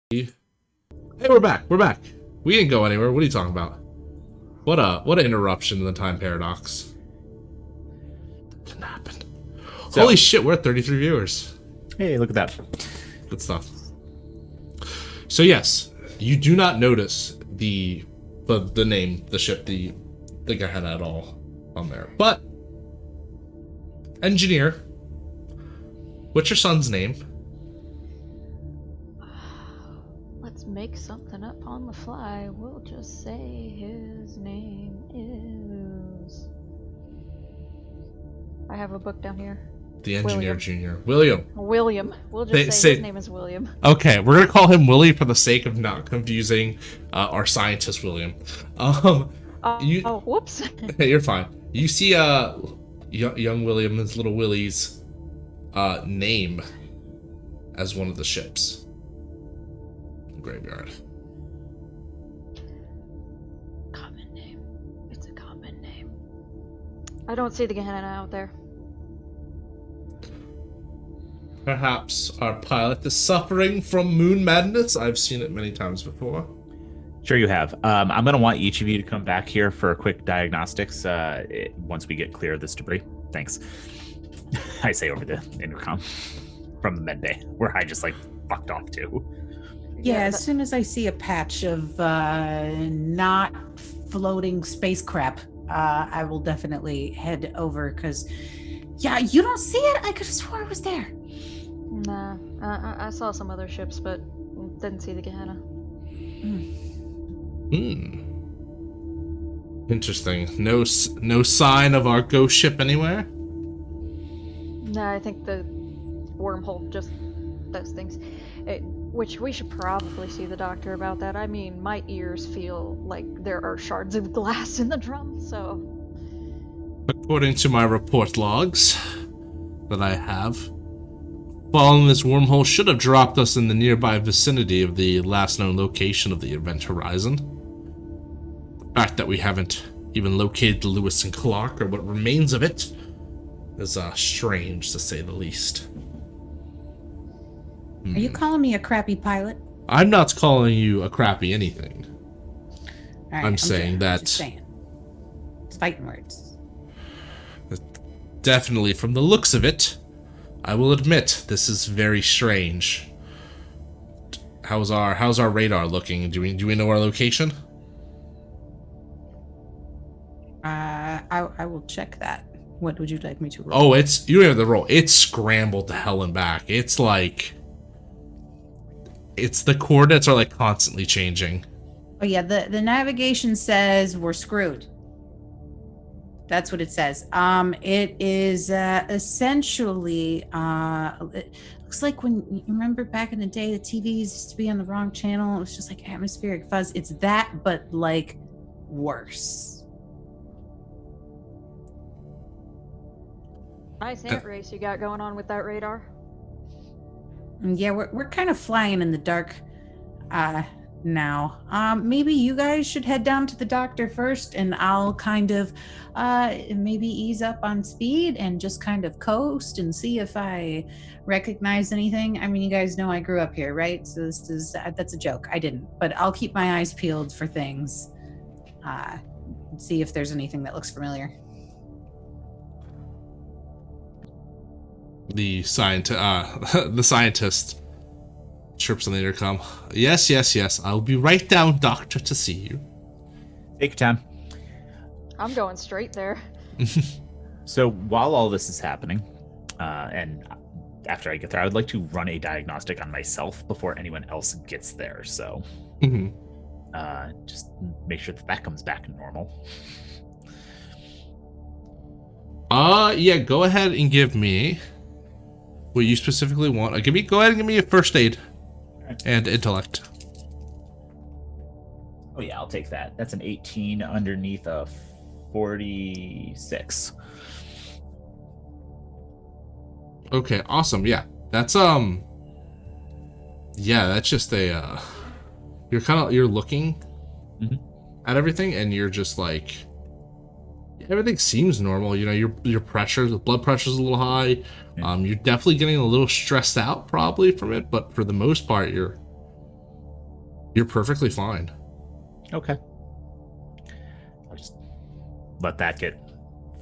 Hey, we're back. We're back. We didn't go anywhere. What are you talking about? What an interruption in the time paradox. That didn't happen. So, holy shit, we're at 33 viewers. Hey, look at that. Good stuff. So yes, you do not notice the name, the ship, the Gehenna at all on there. But engineer, what's your son's name? Let's make something up on the fly. We'll just say his name is... I have a book down here. The engineer William. junior. William. William. We'll just say his name is William. Okay, we're gonna call him Willie for the sake of not confusing our scientist William. Whoops. You're fine. You see young William, his little Willie's name as one of the ships. Graveyard. Common name. It's a common name. I don't see the Gehenna out there. Perhaps our pilot is suffering from moon madness. I've seen it many times before. Sure you have. I'm going to want each of you to come back here for a quick diagnostics once we get clear of this debris. Thanks. I say over the intercom from the med bay, where I just, fucked off to. Yeah, as soon as I see a patch of not floating space crap, I will definitely head over, because, yeah, you don't see it? I could have swore it was there. Nah, I saw some other ships, but didn't see the Gehenna. Interesting. No sign of our ghost ship anywhere? Nah, I think the wormhole just does things. Which we should probably see the doctor about that. I mean, my ears feel like there are shards of glass in the drum, so... According to my report logs that I have, following this wormhole should have dropped us in the nearby vicinity of the last known location of the event horizon. The fact that we haven't even located the Lewis and Clark, or what remains of it, is strange, to say the least. Are you calling me a crappy pilot? I'm not calling you a crappy anything. All right, I'm saying that... Just saying. It's fighting words. Definitely, from the looks of it, I will admit this is very strange. How's our radar looking? Do we know our location? I will check that. What would you like me to roll? Oh, you don't have to roll. It's scrambled to hell and back. It's the coordinates are constantly changing. Oh yeah, the navigation says we're screwed. That's what it says. It is essentially it looks like when you remember back in the day the TVs used to be on the wrong channel. It was just like atmospheric fuzz. It's that, but worse. Nice ant race you got going on with that radar. Yeah, we're kind of flying in the dark now. Maybe you guys should head down to the doctor first, and I'll kind of maybe ease up on speed and just kind of coast and see if I recognize anything. I mean, you guys know I grew up here, right? So that's a joke. I didn't, but I'll keep my eyes peeled for things. See if there's anything that looks familiar. The scientist chirps on the intercom. Yes. I'll be right down, doctor, to see you. Take your time. I'm going straight there. So while all this is happening, and after I get there, I would like to run a diagnostic on myself before anyone else gets there. So just make sure that comes back normal. Yeah, go ahead and give me what you specifically want. Go ahead and give me a first aid and intellect. Oh yeah, I'll take that. That's an 18 underneath a 46. Okay, awesome. Yeah, that's that's just a you're looking at everything, and you're just everything seems normal. You know, your pressure, the blood pressure's a little high. You're definitely getting a little stressed out probably from it, but for the most part, you're You're perfectly fine. Okay. I'll just let that get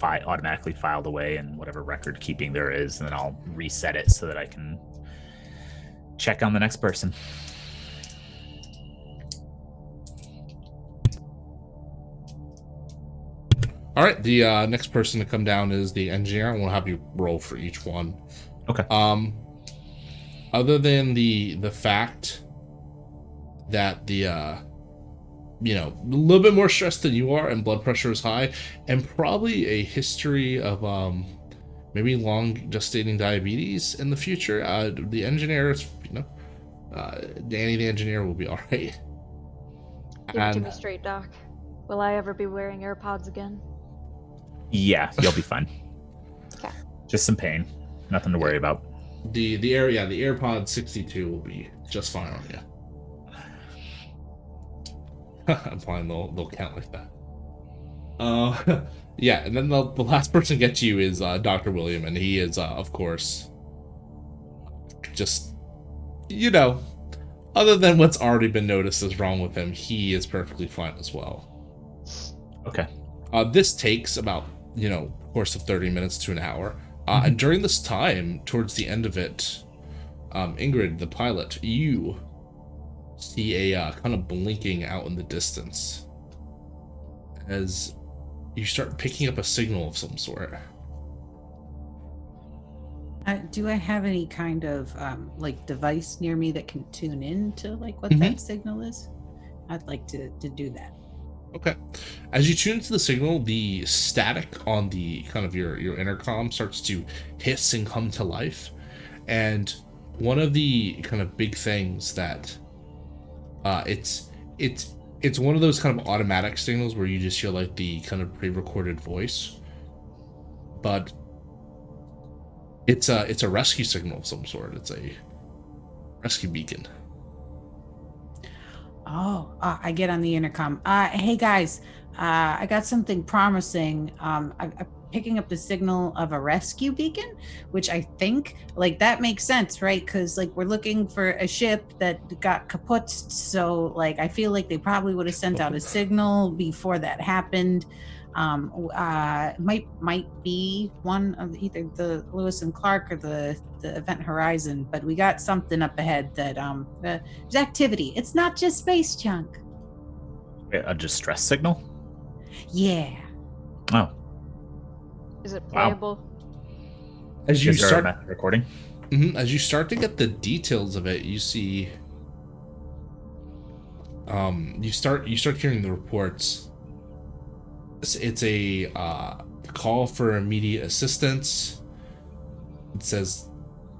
automatically filed away in whatever record keeping there is, and then I'll reset it so that I can check on the next person. All right, the next person to come down is the engineer. I want to have you roll for each one. Okay. Other than the fact that the a little bit more stressed than you are and blood pressure is high, and probably a history of maybe long gestating diabetes in the future, the engineer is, Danny the engineer will be all right. Give it to me straight, Doc. Will I ever be wearing AirPods again? Yeah, you'll be fine. Okay. Just some pain. Nothing to worry about. The AirPod 62 will be just fine on you. I'm fine, they'll count like that. Yeah, and then the last person to get you is Dr. William, and he is, of course, just, other than what's already been noticed is wrong with him, he is perfectly fine as well. Okay. This takes about, course of 30 minutes to an hour. And during this time, towards the end of it, Ingrid, the pilot, you see a kind of blinking out in the distance as you start picking up a signal of some sort. Do I have any kind of device near me that can tune in to what that signal is? I'd like to do that. Okay. As you tune into the signal, the static on the kind of your intercom starts to hiss and come to life. And one of the kind of big things that it's one of those kind of automatic signals where you just hear the kind of pre-recorded voice, but it's a rescue signal of some sort. It's a rescue beacon. I get on the intercom. Hey guys, I got something promising. I'm picking up the signal of a rescue beacon, which I think that makes sense, right? Because we're looking for a ship that got kaputzed, so I feel like they probably would have sent out a signal before that happened. Might be one of either the Lewis and Clark or the Event Horizon, but we got something up ahead that there's activity. It's not just space junk. A distress signal? Yeah. Oh. Is it playable? Wow. As you start recording, as you start to get the details of it, you see, you start hearing the reports. It's a call for immediate assistance. It says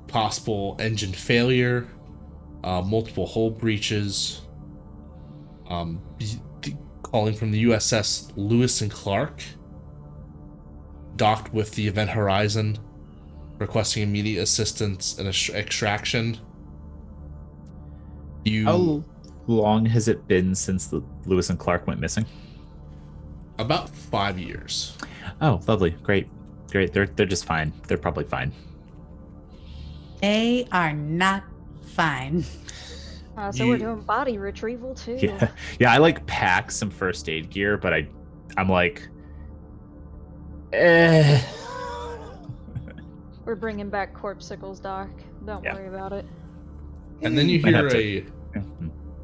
possible engine failure, multiple hull breaches. Calling from the USS Lewis and Clark, docked with the Event Horizon, requesting immediate assistance and extraction. How long has it been since the Lewis and Clark went missing? About 5 years. Oh, lovely. Great. They're just fine. They're probably fine. They are not fine. So we're doing body retrieval too. Yeah. I pack some first aid gear, but I'm We're bringing back corpsicles, Doc. Don't worry about it. And then you hear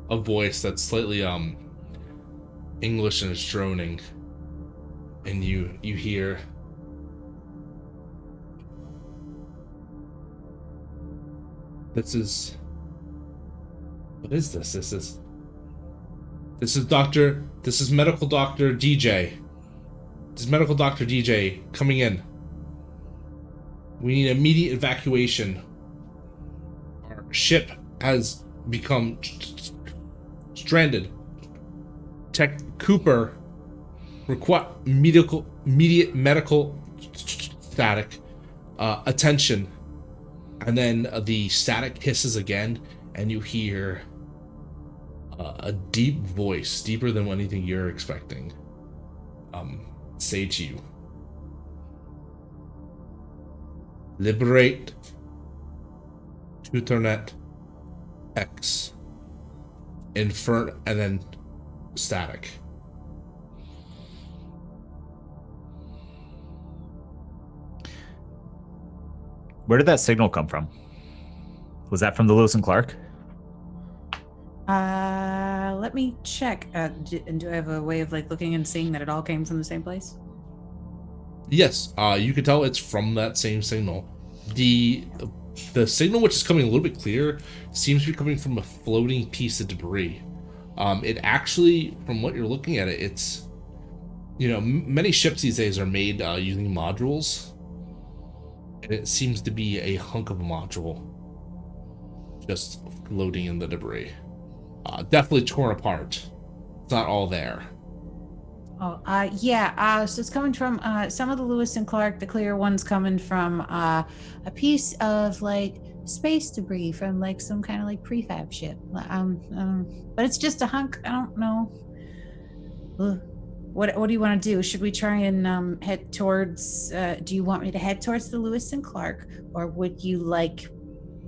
a voice that's slightly English and it's droning, and you hear, what is this? This is medical doctor DJ. This is medical doctor DJ coming in. We need immediate evacuation. Our ship has become stranded. Tech Cooper require immediate medical static attention. And then the static hisses again, and you hear a deep voice, deeper than anything you're expecting, say to you, liberate Tutornet X. and then static. Where did that signal come from? Was that from the Lewis and Clark? Let me check. Do I have a way of like looking and seeing that it all came from the same place? Yes, you can tell it's from that same signal. The signal, which is coming a little bit clearer, seems to be coming from a floating piece of debris. It actually, from what you're looking at it's, many ships these days are made using modules, and it seems to be a hunk of a module just floating in the debris. Definitely torn apart. It's not all there. Oh, yeah. So it's coming from some of the Lewis and Clark. The clear one's coming from a piece of like space debris from like some kind of like prefab ship. But it's just a hunk. I don't know. Ugh. What do you want to do? Should we try and head towards? Do you want me to head towards the Lewis and Clark, or would you like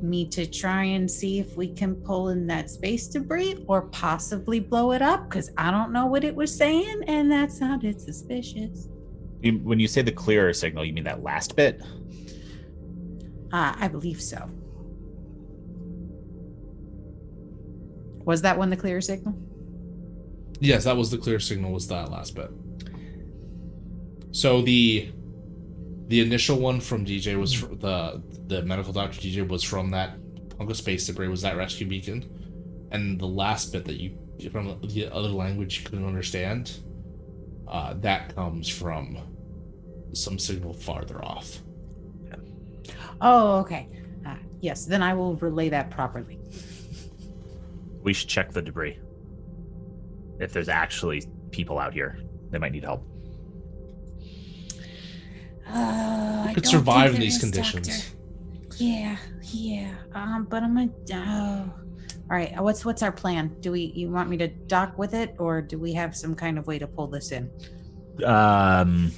me to try and see if we can pull in that space debris or possibly blow it up? Because I don't know what it was saying, and that sounded suspicious. When you say the clearer signal, you mean that last bit? I believe so. Was that one the clear signal? Yes, that was the clear signal, was that last bit. So the initial one from DJ was the medical doctor DJ was from that hunk of space debris, was that rescue beacon. And the last bit that you, from the other language you couldn't understand, that comes from some signal farther off. Yeah. Oh, okay. Yes, then I will relay that properly. We should check the debris. If there's actually people out here, they might need help. You could survive in these conditions. Doctor. Yeah. But I'm gonna. All right. What's our plan? You want me to dock with it, or do we have some kind of way to pull this in? Do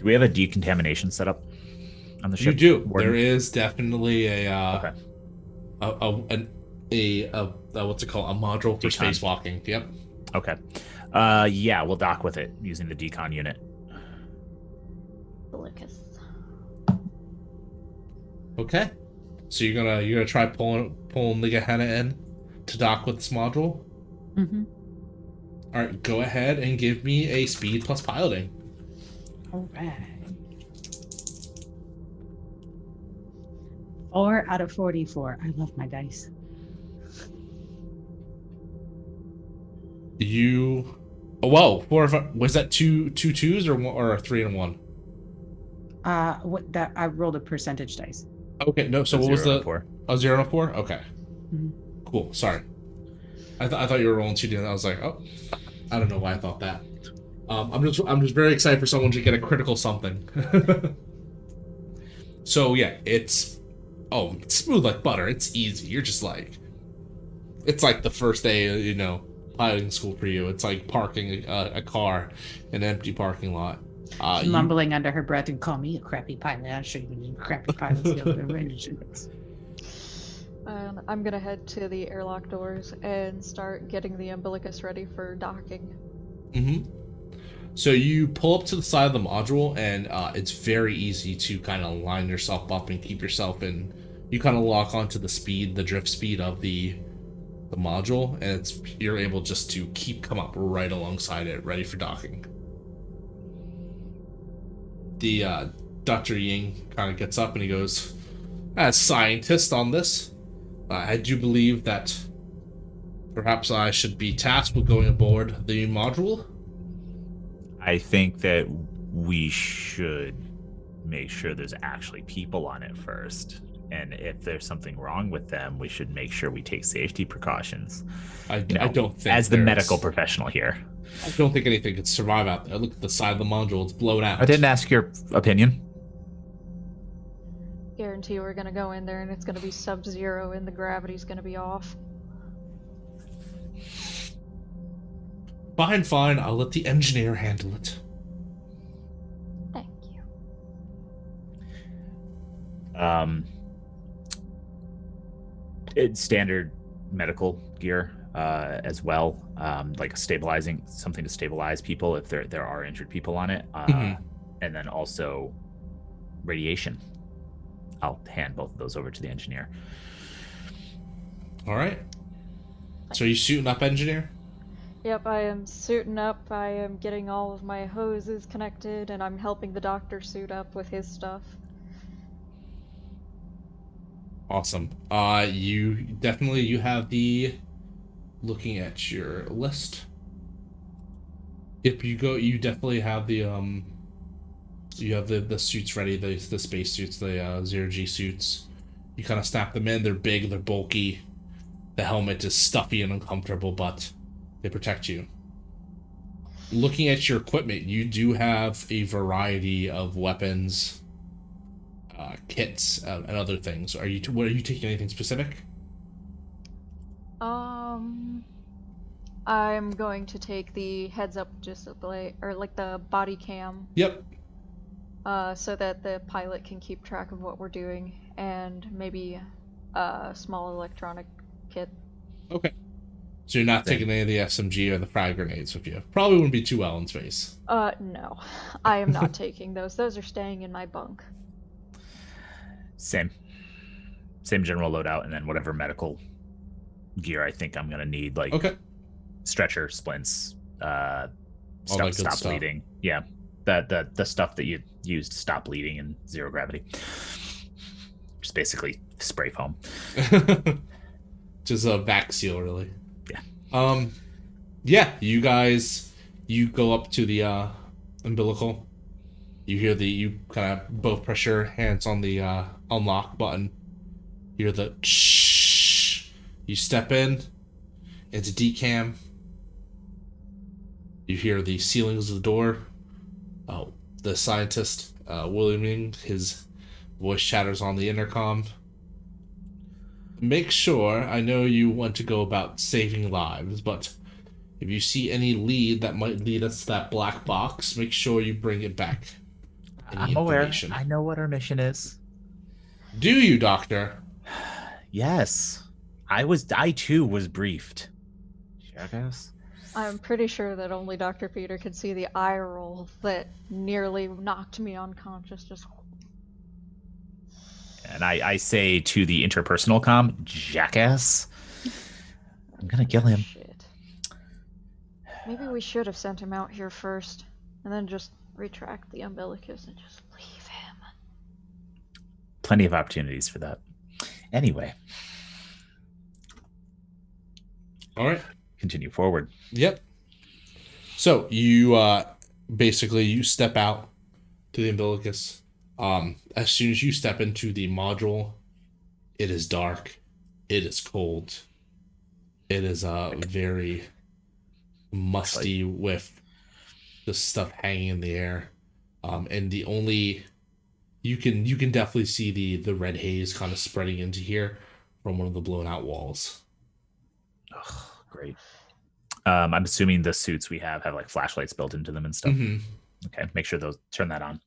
we have a decontamination setup on the ship? You do. Warden? There is definitely okay. What's it called? A module for spacewalking. Yep. Okay. Yeah, we'll dock with it using the decon unit. Okay. So you're gonna try pulling the Gehenna in to dock with this module? Mm-hmm. All right, go ahead and give me a speed plus piloting. All right. 4 out of 44. I love my dice. Was that two twos or a 3 and 1? I rolled a percentage dice. Okay, no. So what was the 4? Oh, 0 and 4? Okay. Mm-hmm. Cool. Sorry. I thought you were rolling 2D, and I was like, oh, I don't know why I thought that. I'm just very excited for someone to get a critical something. So yeah, it's smooth like butter. It's easy. You're just like, it's like the first day, piloting school for you. It's like parking a car in an empty parking lot. Mumbling under her breath, and call me a crappy pilot. I'll show you crappy pilots. I'm gonna head to the airlock doors and start getting the umbilicus ready for docking. Mm-hmm. So you pull up to the side of the module, and it's very easy to kind of line yourself up and keep yourself in. You kind of lock onto the drift speed of the module, and you're able just to come up right alongside it, ready for docking. The Dr. Ying kind of gets up and he goes, as scientist on this, I do believe that perhaps I should be tasked with going aboard the module. I think that we should make sure there's actually people on it first. And if there's something wrong with them, we should make sure we take safety precautions. I don't think, as the medical professional here, I don't think anything could survive out there. Look at the side of the module; it's blown out. I didn't ask your opinion. Guarantee we're gonna go in there and it's gonna be sub-zero and the gravity's gonna be off. Fine. I'll let the engineer handle it. Thank you. It's standard medical gear. as well, like something to stabilize people if there are injured people on it, and then also radiation. I'll hand both of those over to the engineer. All right. So are you suiting up, engineer? Yep, I am suiting up. I am getting all of my hoses connected, and I'm helping the doctor suit up with his stuff. Awesome. You have looking at your list. If you go, you definitely have the suits ready, the space suits, the zero-G suits. You kind of snap them in. They're big, they're bulky. The helmet is stuffy and uncomfortable, but they protect you. Looking at your equipment, you do have a variety of weapons, kits, and other things. Are you taking anything specific? I'm going to take the heads-up display, or like the body cam. Yep. So that the pilot can keep track of what we're doing, and maybe a small electronic kit. Okay. So you're not taking any of the SMG or the frag grenades with you? Probably wouldn't be too well in space. No. I am not taking those. Those are staying in my bunk. Same general loadout, and then whatever medical gear I think I'm gonna need, like stretcher, splints, stuff to stop bleeding. Yeah, the stuff that you use to stop bleeding in zero gravity. Just basically spray foam. Just a vac seal, really. Yeah. Yeah. You go up to the umbilical. You kind of both press your hands on the unlock button. You hear the shh. You step into decam. You hear the ceilings of the door. Oh, the scientist, Williaming, his voice chatters on the intercom. Make sure, I know you want to go about saving lives, but if you see any lead that might lead us to that black box, make sure you bring it back. I'm aware. I know what our mission is. Do you, Doctor? Yes. I too was briefed. Jackass. I'm pretty sure that only Dr. Peter could see the eye roll that nearly knocked me unconscious. Just. And I say to the interpersonal comm, jackass. I'm gonna kill him. Shit. Maybe we should have sent him out here first, and then just retract the umbilicus and just leave him. Plenty of opportunities for that. Anyway. All right. Continue forward. Yep. So you basically you step out to the umbilicus. As soon as you step into the module, it is dark. It is cold. It is very musty with the stuff hanging in the air. And the only you can definitely see the red haze kind of spreading into here from one of the blown out walls. Oh, great. I'm assuming the suits we have like flashlights built into them and stuff. Mm-hmm. Okay, make sure turn that on.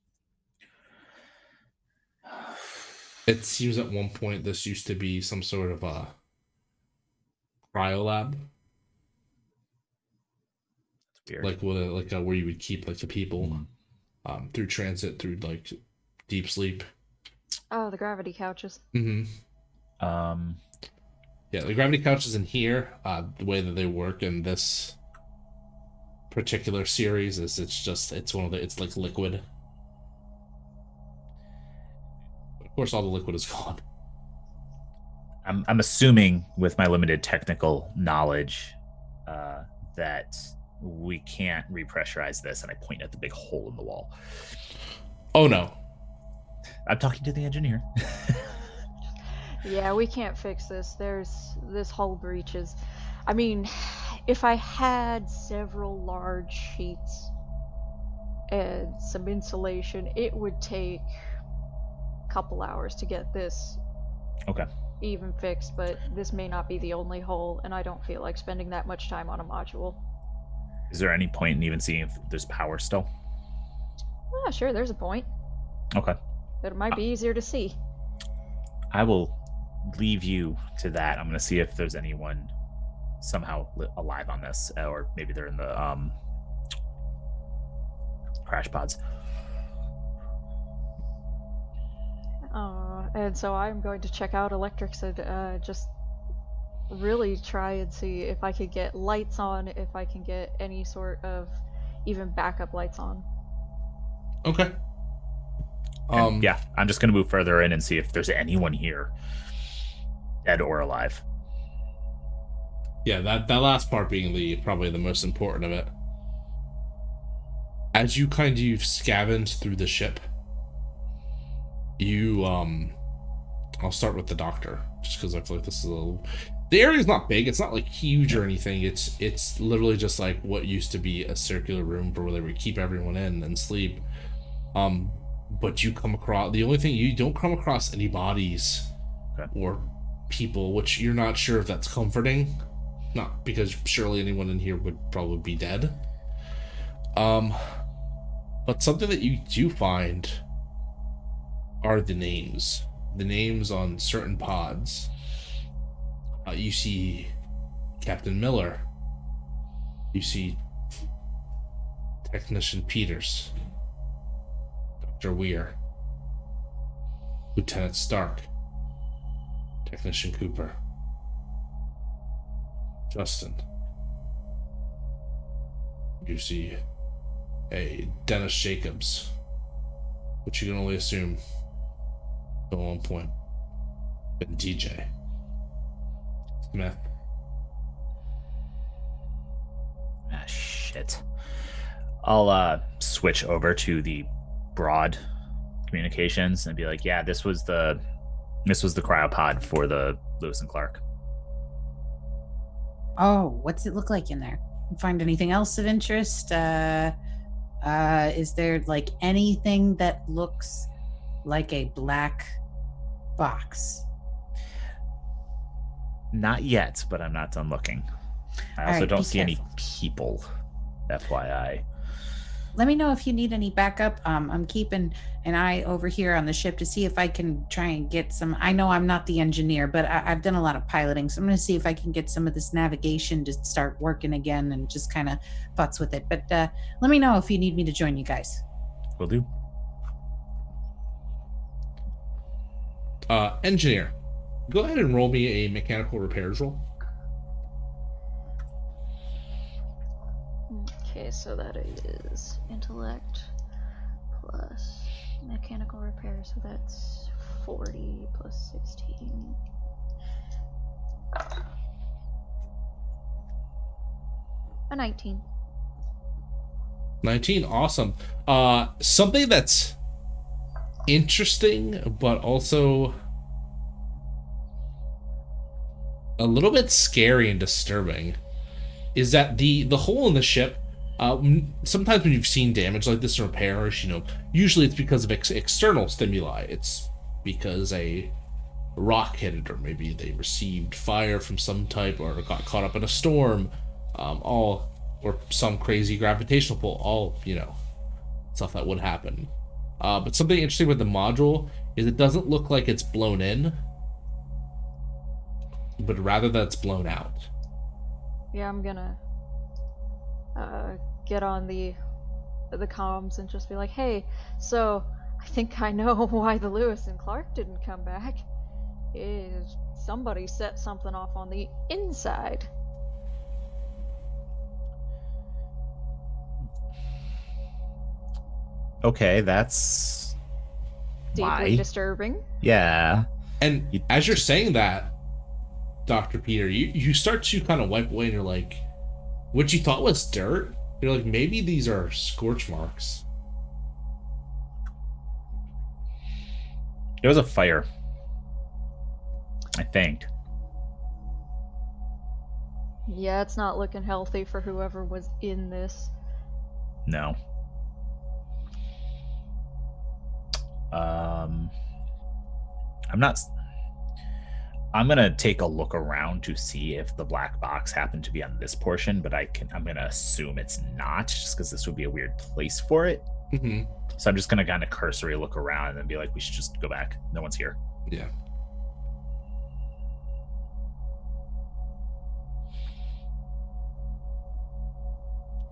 It seems at one point this used to be some sort of a cryo lab. That's weird. Like where you would keep like the people through transit, through like deep sleep. Oh, the gravity couches. Mm-hmm. Yeah, the gravity couches in here, the way that they work in this particular series is it's like liquid. Of course, all the liquid is gone. I'm assuming with my limited technical knowledge that we can't repressurize this, and I point at the big hole in the wall. Oh no. I'm talking to the engineer. Yeah, we can't fix this. This hull breaches. I mean, if I had several large sheets and some insulation, it would take a couple hours to get this even fixed, but this may not be the only hole, and I don't feel like spending that much time on a module. Is there any point in even seeing if there's power still? Yeah, sure, there's a point. Okay. But it might be easier to see. I will leave you to that. I'm going to see if there's anyone somehow alive on this, or maybe they're in the crash pods. And so I'm going to check out electrics and just really try and see if I could get lights on, if I can get any sort of even backup lights on. Okay. Yeah, I'm just gonna move further in and see if there's anyone here, dead or alive. Yeah, that last part being probably the most important of it. As you kind of scavenge through the ship, you I'll start with the doctor, just because I feel like this is a little. The area's not big. It's not like huge or anything. It's literally just like what used to be a circular room for where they would keep everyone in and sleep. But you come across, the only thing, you don't come across any bodies or people, which you're not sure if that's comforting. Not because surely anyone in here would probably be dead. But something that you do find are the names. The names on certain pods. You see Captain Muller. You see Technician Peters. Dr. Weir. Lieutenant Stark. Technician Cooper. Justin. You see a Dennis Jacobs, which you can only assume at one point, and DJ Smith. Shit. I'll switch over to the broad communications and be like, yeah, this was the cryopod for the Lewis and Clark. Oh, what's it look like in there? Find anything else of interest? Is there like anything that looks like a black box? Not yet, but I'm not done looking. I also don't see any people, FYI. Let me know if you need any backup. I'm keeping an eye over here on the ship to see if I can try and get some. I know I'm not the engineer, but I've done a lot of piloting, so I'm going to see if I can get some of this navigation to start working again and just kind of futz with it. But let me know if you need me to join you guys. Will do. Engineer, go ahead and roll me a mechanical repairs roll. Okay, so that is intellect plus mechanical repair, so that's 40 plus 16. A 19. 19, awesome. Something that's interesting, but also a little bit scary and disturbing, is that the hole in the ship, sometimes when you've seen damage like this in repairs, usually it's because of external stimuli. It's because a rock hit it, or maybe they received fire from some type, or got caught up in a storm, or some crazy gravitational pull, all, stuff that would happen. But something interesting with the module is it doesn't look like it's blown in, but rather that it's blown out. Yeah, I'm gonna get on the comms and just be like, hey, so I think I know why the Lewis and Clark didn't come back. Is somebody set something off on the inside. Okay, that's Deeply disturbing. Yeah. And as you're saying that, Dr. Peter, you start to kind of wipe away, and you're like, what you thought was dirt, you're like, maybe these are scorch marks. It was a fire, I think. Yeah, it's not looking healthy for whoever was in this. No. I'm gonna take a look around to see if the black box happened to be on this portion, but I'm gonna assume it's not, just because this would be a weird place for it. Mm-hmm. So I'm just gonna kind of cursory look around and then be like, we should just go back. No one's here. Yeah.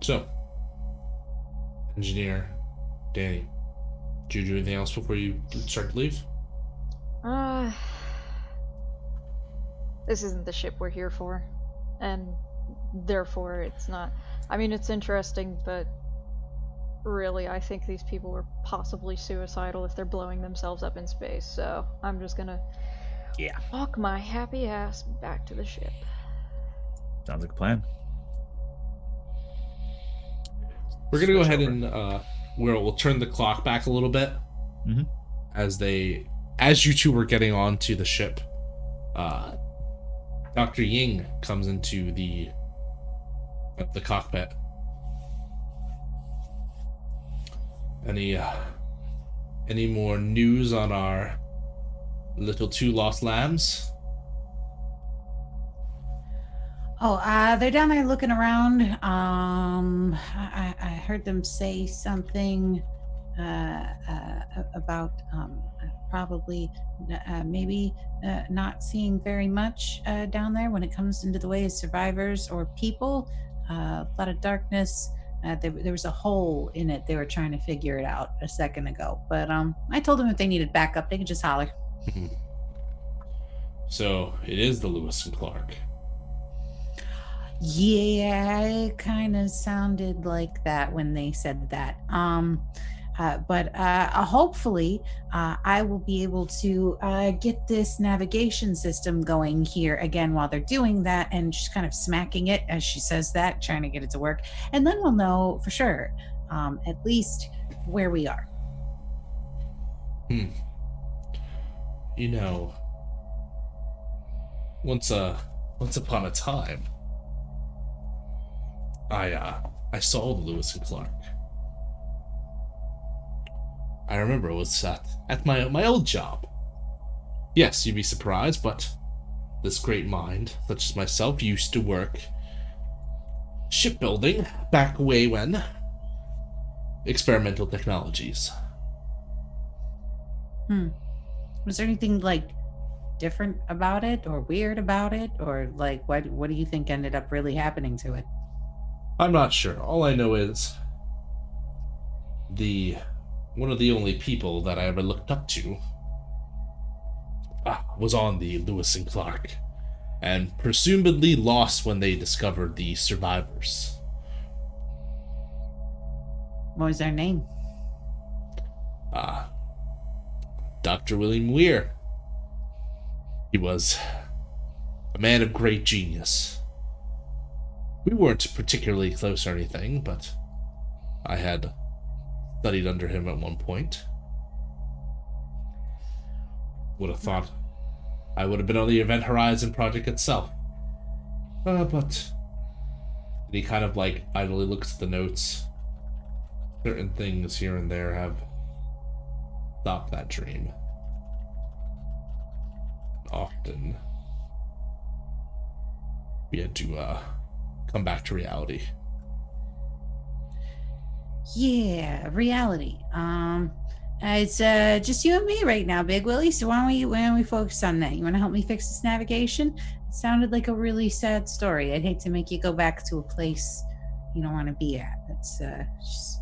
So, engineer Danny, did you do anything else before you start to leave? This isn't the ship we're here for, and therefore it's not. I mean, it's interesting, but really, I think these people are possibly suicidal if they're blowing themselves up in space, so I'm just gonna walk my happy ass back to the ship. Sounds like a plan. We're gonna go ahead and we'll turn the clock back a little bit. Mm-hmm. As you two were getting onto the ship, Dr. Ying comes into the cockpit. Any more news on our little two lost lambs? Oh, they're down there looking around. I heard them say something about probably maybe not seeing very much down there when it comes into the way of survivors or people. A lot of darkness. There was a hole in it. They were trying to figure it out a second ago. But I told them if they needed backup, they could just holler. So it is the Lewis and Clark. Yeah, it kind of sounded like that when they said that. But hopefully I will be able to get this navigation system going here again while they're doing that, and just kind of smacking it as she says that, trying to get it to work. And then we'll know for sure, at least where we are. You know, once upon a time, I saw the Lewis and Clark. I remember it was at my old job. Yes, you'd be surprised, but this great mind, such as myself, used to work shipbuilding back way when. Experimental technologies. Was there anything like different about it or weird about it, or like what do you think ended up really happening to it? I'm not sure. All I know is one of the only people that I ever looked up to was on the Lewis and Clark, and presumably lost when they discovered the survivors. What was their name? Dr. William Weir. He was a man of great genius. We weren't particularly close or anything, but I had studied under him at one point. Would have thought I would have been on the Event Horizon project itself. But he kind of like idly looks at the notes. Certain things here and there have stopped that dream. Often we had to come back to reality. Yeah, reality. It's just you and me right now, Big Willie. So why don't we focus on that? You want to help me fix this navigation? It sounded like a really sad story. I'd hate to make you go back to a place you don't want to be at. Let's just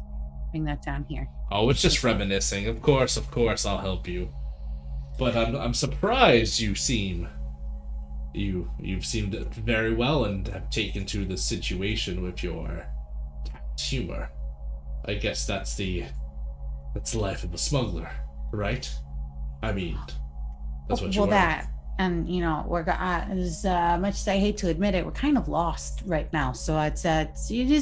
bring that down here. Oh, it's just reminiscing. Of course, I'll help you. But I'm surprised you've seemed very well and have taken to the situation with your humor. I guess that's the life of a smuggler, right? I mean, that's what you are. Well, that, and you know, we're as much as I hate to admit it, we're kind of lost right now. So it's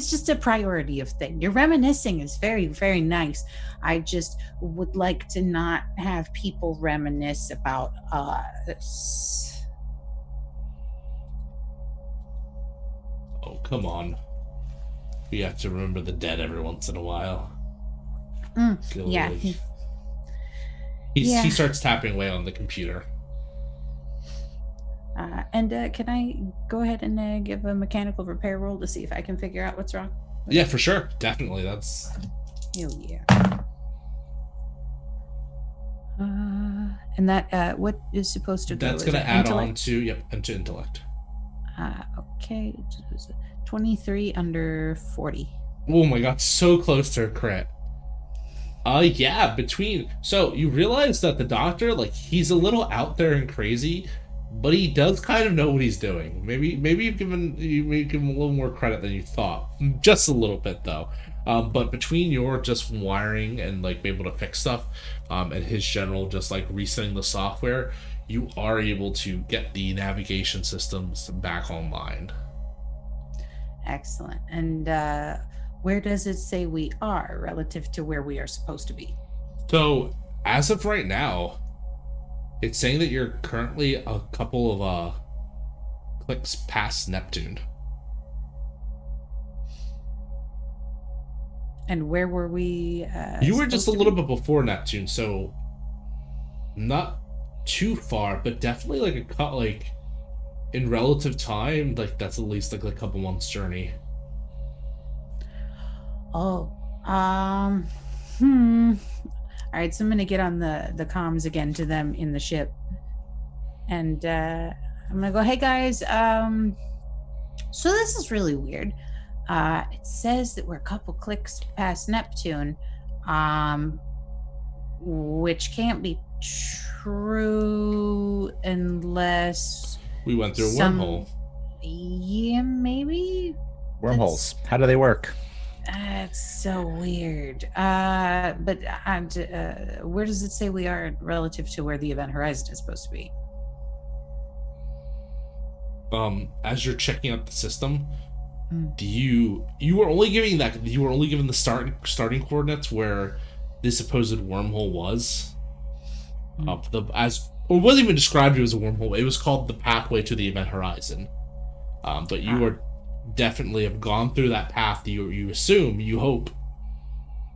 just a priority of thing. Your reminiscing is very, very nice. I just would like to not have people reminisce about us. Oh, come on. We have to remember the dead every once in a while. Yeah. He starts tapping away on the computer. And can I go ahead and give a mechanical repair roll to see if I can figure out what's wrong? Yeah, for sure. Definitely. That's... Hell yeah. And that, what is supposed to go? That's going to add on to, into intellect. Okay. 23 under 40. Oh my god, so close to a crit. Yeah, so you realize that the doctor, like, he's a little out there and crazy, but he does kind of know what he's doing. Maybe you may give him a little more credit than you thought. Just a little bit though. But between your just wiring and like being able to fix stuff, and his general just like resetting the software, you are able to get the navigation systems back online. Excellent. And where does it say we are relative to where we are supposed to be? So, as of right now, it's saying that you're currently a couple of clicks past Neptune. And where were we? You were just a little bit before Neptune, so not too far, but definitely like like in relative time, like that's at least like a couple months journey. Oh, all right, so I'm gonna get on the comms again to them in the ship, and I'm gonna go, hey guys, so this is really weird. It says that we're a couple clicks past Neptune, which can't be true unless we went through a wormhole. Yeah, maybe Wormholes. How do they work? It's so weird. But where does it say we are relative to where the event horizon is supposed to be? As you're checking out the system, you were only given the starting coordinates where the supposed wormhole was. It wasn't even described as a wormhole. It was called the pathway to the event horizon. But you are definitely have gone through that path. You assume, you hope,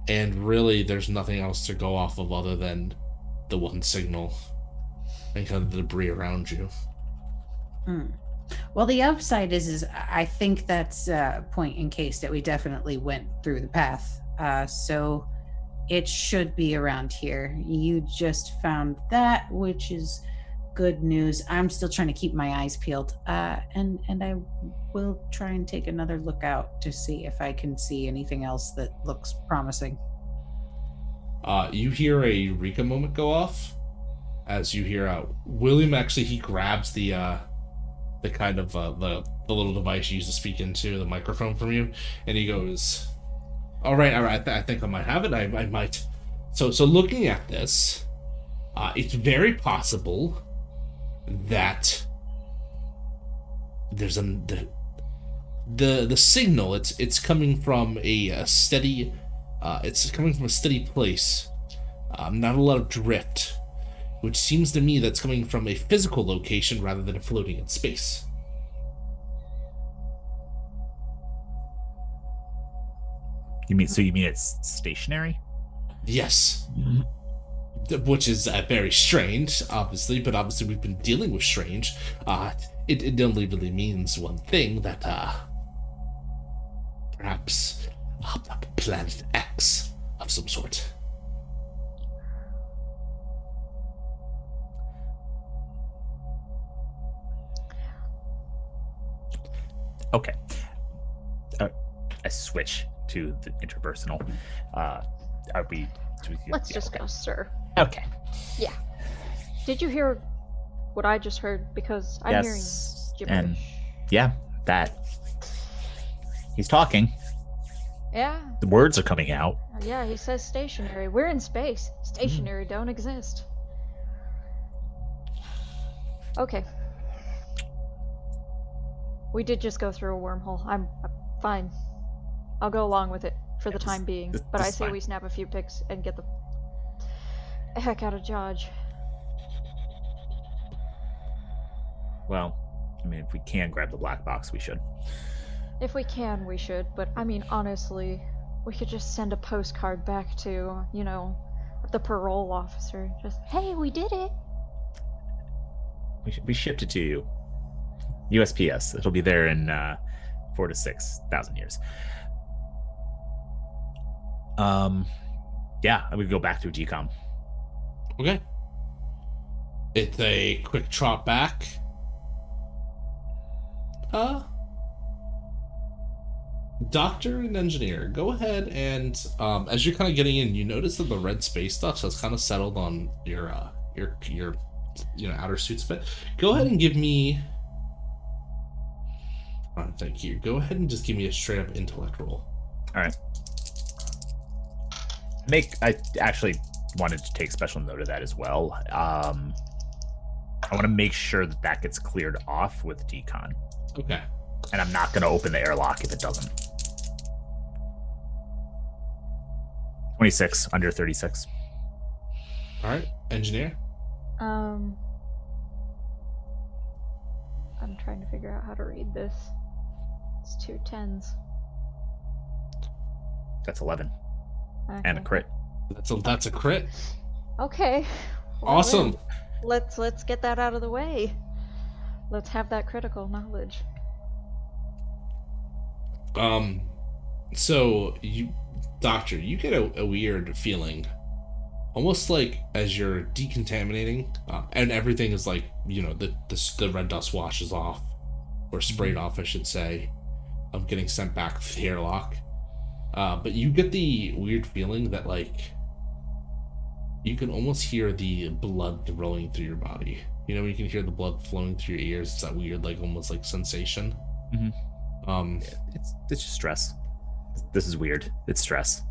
and really there's nothing else to go off of other than the one signal and kind of the debris around you. Well, the upside is I think that's a point in case that we definitely went through the path, so it should be around here. You just found that, which is good news. I'm still trying to keep my eyes peeled, and I will try and take another look out to see if I can see anything else that looks promising. You hear a Eureka moment go off as you hear William. Actually, he grabs the kind of the little device you use to speak into the microphone from you, and he goes, all right, I think I might have it. I might. So looking at this, it's very possible that there's the signal. It's coming from a steady. It's coming from a steady place. Not a lot of drift, which seems to me that's coming from a physical location rather than floating in space. You mean it's stationary? Yes. Which is very strange, obviously, but obviously we've been dealing with strange. It only really means one thing, that perhaps planet X of some sort. Okay. I switch to the interpersonal. Are we? Let's discuss, sir. Okay. Yeah. Did you hear what I just heard? Because I'm hearing gibberish. And yeah, that he's talking. Yeah. The words are coming out. Yeah, he says stationary. We're in space. Stationary don't exist. Okay. We did just go through a wormhole. I'm fine. I'll go along with it for the time being. But I say we snap a few pics and get the heck out of Dodge. Well, I mean, if we can grab the black box, we should. If we can, we should. But I mean, honestly, we could just send a postcard back to, the parole officer. Just, hey, we did it. We shipped it to you. USPS. It'll be there in 4,000 to 6,000 years. Yeah, I would go back to a decom. Okay. It's a quick trot back. Doctor and engineer, go ahead and as you're kind of getting in, you notice that the red space dust has kind of settled on your outer suits a bit. Go ahead and give me. Thank you. Go ahead and just give me a straight up intellect roll. All right. I actually wanted to take special note of that as well. I want to make sure that gets cleared off with decon. Okay. And I'm not going to open the airlock if it doesn't. 26 under 36. All right, engineer. I'm trying to figure out how to read this. It's 2 10s. That's 11. Okay. And a crit. That's a crit. Okay. Well, Awesome. then, let's get that out of the way. Let's have that critical knowledge. So Doctor, you get a weird feeling, almost like as you're decontaminating, and everything is like, the red dust washes off, or sprayed off, I should say. I'm getting sent back to the airlock. But you get the weird feeling that, like, you can almost hear the blood rolling through your body. You can hear the blood flowing through your ears. It's that weird, like, almost like sensation. Mm-hmm. It's just stress. This is weird. It's stress.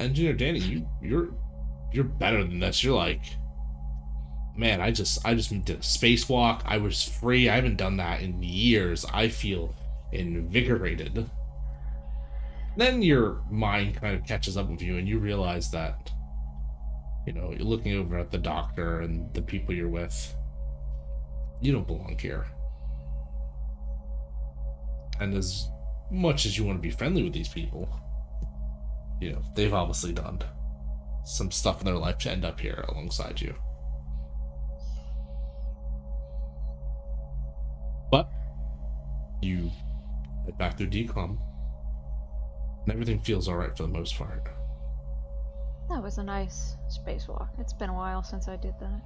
Engineer Danny, you're better than this. You're like, man, I just did a spacewalk. I was free. I haven't done that in years. I feel invigorated. Then your mind kind of catches up with you, and you realize that, you're looking over at the doctor and the people you're with. You don't belong here. And as much as you want to be friendly with these people, they've obviously done some stuff in their life to end up here alongside you. But you head back through decom, and everything feels alright for the most part. That was a nice spacewalk. It's been a while since I did that.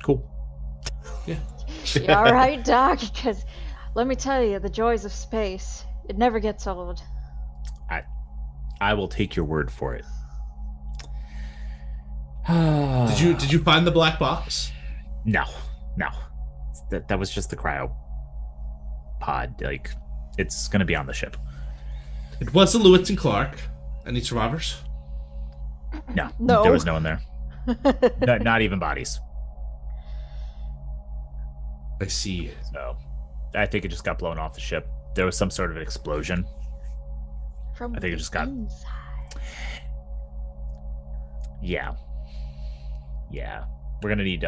Cool. Yeah. You alright, Doc? Because let me tell you, the joys of space, it never gets old. I will take your word for it. Did you find the black box? No. That was just the cryo pod. Like, it's gonna be on the ship. It was the Lewis and Clark. Any survivors? No. No. There was no one there. Not even bodies. I see. So I think it just got blown off the ship. There was some sort of explosion. From I think it just got inside. Yeah. We're gonna need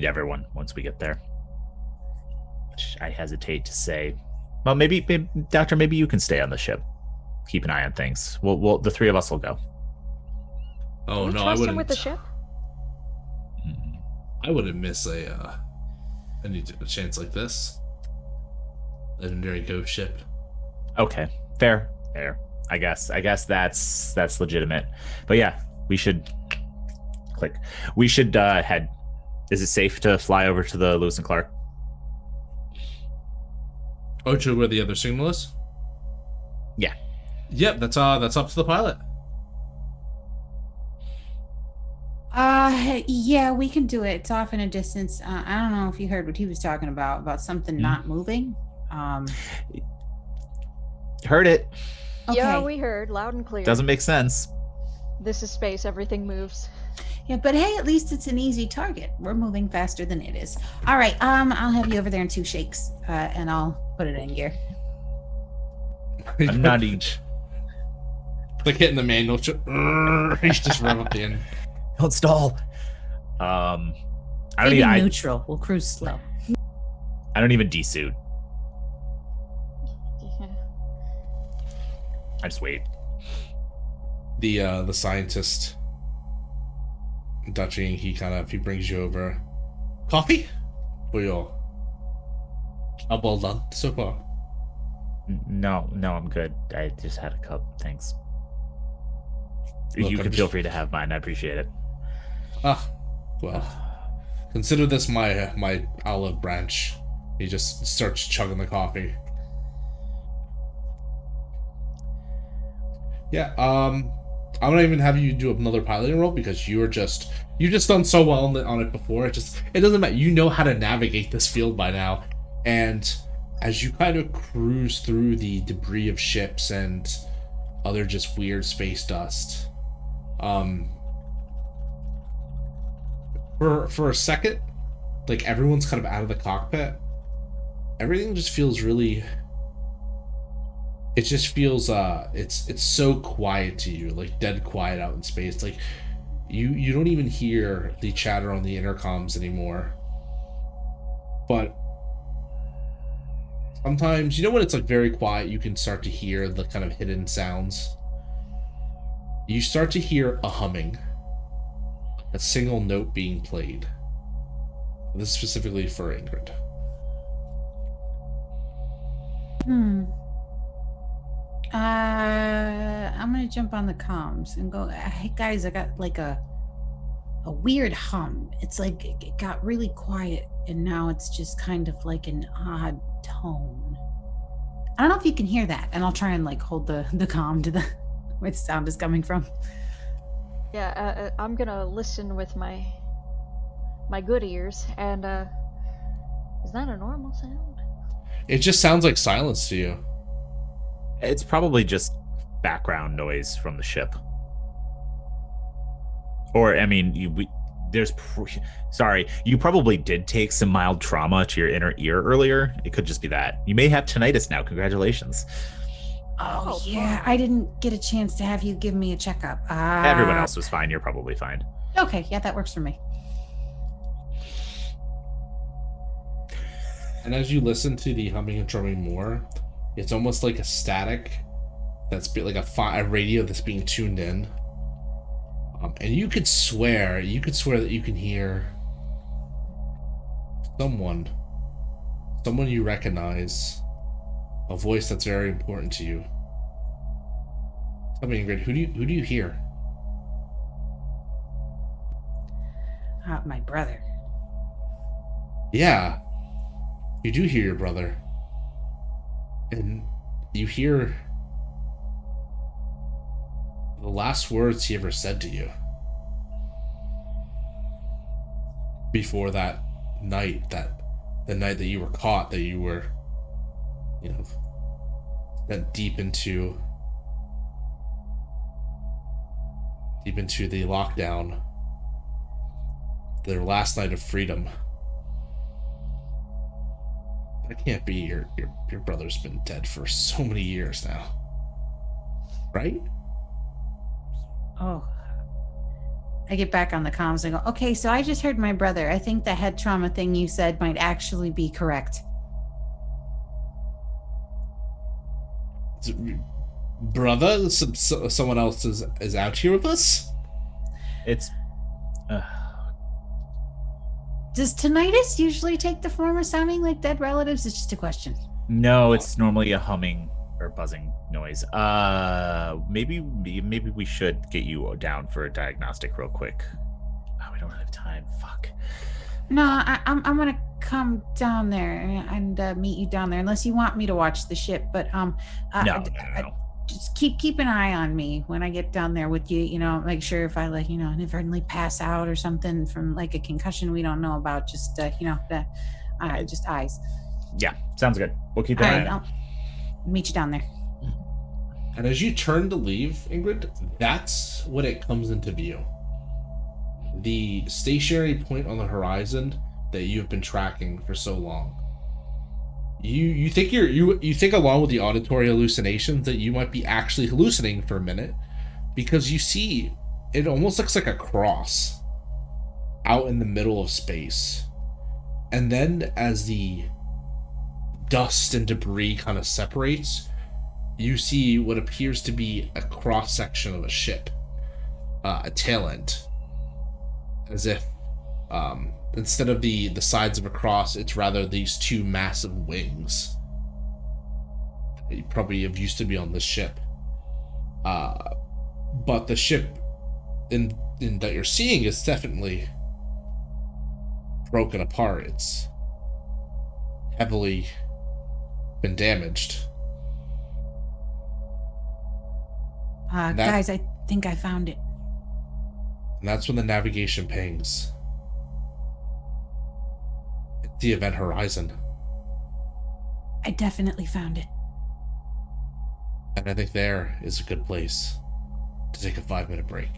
everyone once we get there. Which I hesitate to say. Well, maybe Doctor, maybe you can stay on the ship. Keep an eye on things. We'll the three of us will go. Oh Can we no, I trust him wouldn't. with the ship? I wouldn't miss a chance like this. Legendary ghost ship. Okay, fair. I guess that's legitimate. But yeah, we should click. We should head. Is it safe to fly over to the Lewis and Clark? Oh, to where the other signal is? Yeah. Yep, that's up to the pilot. Yeah, we can do it. It's off in a distance. I don't know if you heard what he was talking about something not moving. Heard it. Okay. Yeah, we heard loud and clear. Doesn't make sense. This is space. Everything moves. Yeah, but hey, at least it's an easy target. We're moving faster than it is. All right, I'll have you over there in 2 shakes, and I'll put it in gear. I'm not each. Like hitting the manual. He's just rev up the end. Don't stall. I don't Maybe even. neutral. We'll cruise slow. I don't even desuit. I just wait. The scientist, Dutching, he brings you over. Coffee? For you. I'm well done so far. No, I'm good. I just had a cup. Thanks. Look, You I'm can feel just- free to have mine. I appreciate it. Ah, well, consider this my olive branch. He just starts chugging the coffee. Yeah, I'm gonna even have you do another piloting roll because you've just done so well on it before. It doesn't matter. You know how to navigate this field by now, and as you kind of cruise through the debris of ships and other just weird space dust, for a second, like everyone's kind of out of the cockpit. Everything just feels really. It just feels it's so quiet to you, like dead quiet out in space. Like you don't even hear the chatter on the intercoms anymore. But sometimes, you know, when it's like very quiet, you can start to hear the kind of hidden sounds. You start to hear a humming, a single note being played. This is specifically for Ingrid. I'm gonna jump on the comms and go, hey guys, I got like a weird hum. It's like it got really quiet and now it's just kind of like an odd tone. I don't know if you can hear that, and I'll try and like hold the comm to the where the sound is coming from. Yeah, I'm gonna listen with my good ears, and is that a normal sound? It just sounds like silence to you. It's probably just background noise from the ship. Or, I mean, you probably did take some mild trauma to your inner ear earlier. It could just be that. You may have tinnitus now. Congratulations. Oh yeah, I didn't get a chance to have you give me a checkup. Everyone else was fine. You're probably fine. Okay, yeah, that works for me. And as you listen to the humming and drumming more, it's almost like a static that's like a radio that's being tuned in. And you could swear that you can hear someone you recognize, a voice that's very important to you. Tell me, Ingrid, who do you hear? My brother. Yeah, you do hear your brother. And you hear the last words he ever said to you before that night, the night that you were caught, that you were, you know, sent deep into the lockdown, their last night of freedom. That can't be. Your brother's been dead for so many years now, right? Oh, I get back on the comms and go, okay, so I just heard my brother. I think the head trauma thing you said might actually be correct. Brother, someone else is out here with us? It's Does tinnitus usually take the form of sounding like dead relatives? It's just a question. no, it's normally a humming or buzzing noise. Maybe we should get you down for a diagnostic real quick. Oh, we don't have time. Fuck. No, I'm gonna come down there and meet you down there, unless you want me to watch the ship. But No. just keep an eye on me when I get down there with you. You know, make sure if I like, you know, inadvertently pass out or something from like a concussion we don't know about. Just just eyes. Yeah, sounds good. We'll keep All an right, eye on it. I'll meet you down there. And as you turn to leave, Ingrid, that's when it comes into view. The stationary point on the horizon that you've been tracking for so long. You think along with the auditory hallucinations that you might be actually hallucinating for a minute, because you see it almost looks like a cross out in the middle of space. And then as the dust and debris kind of separates, you see what appears to be a cross section of a ship, a tail end, as if instead of the sides of a cross, it's rather these two massive wings that you probably have used to be on this ship. But the ship, in that you're seeing is definitely broken apart. It's heavily been damaged. Guys, I think I found it. And that's when the navigation pings. It's the event horizon. I definitely found it. And I think there is a good place to take a 5-minute break.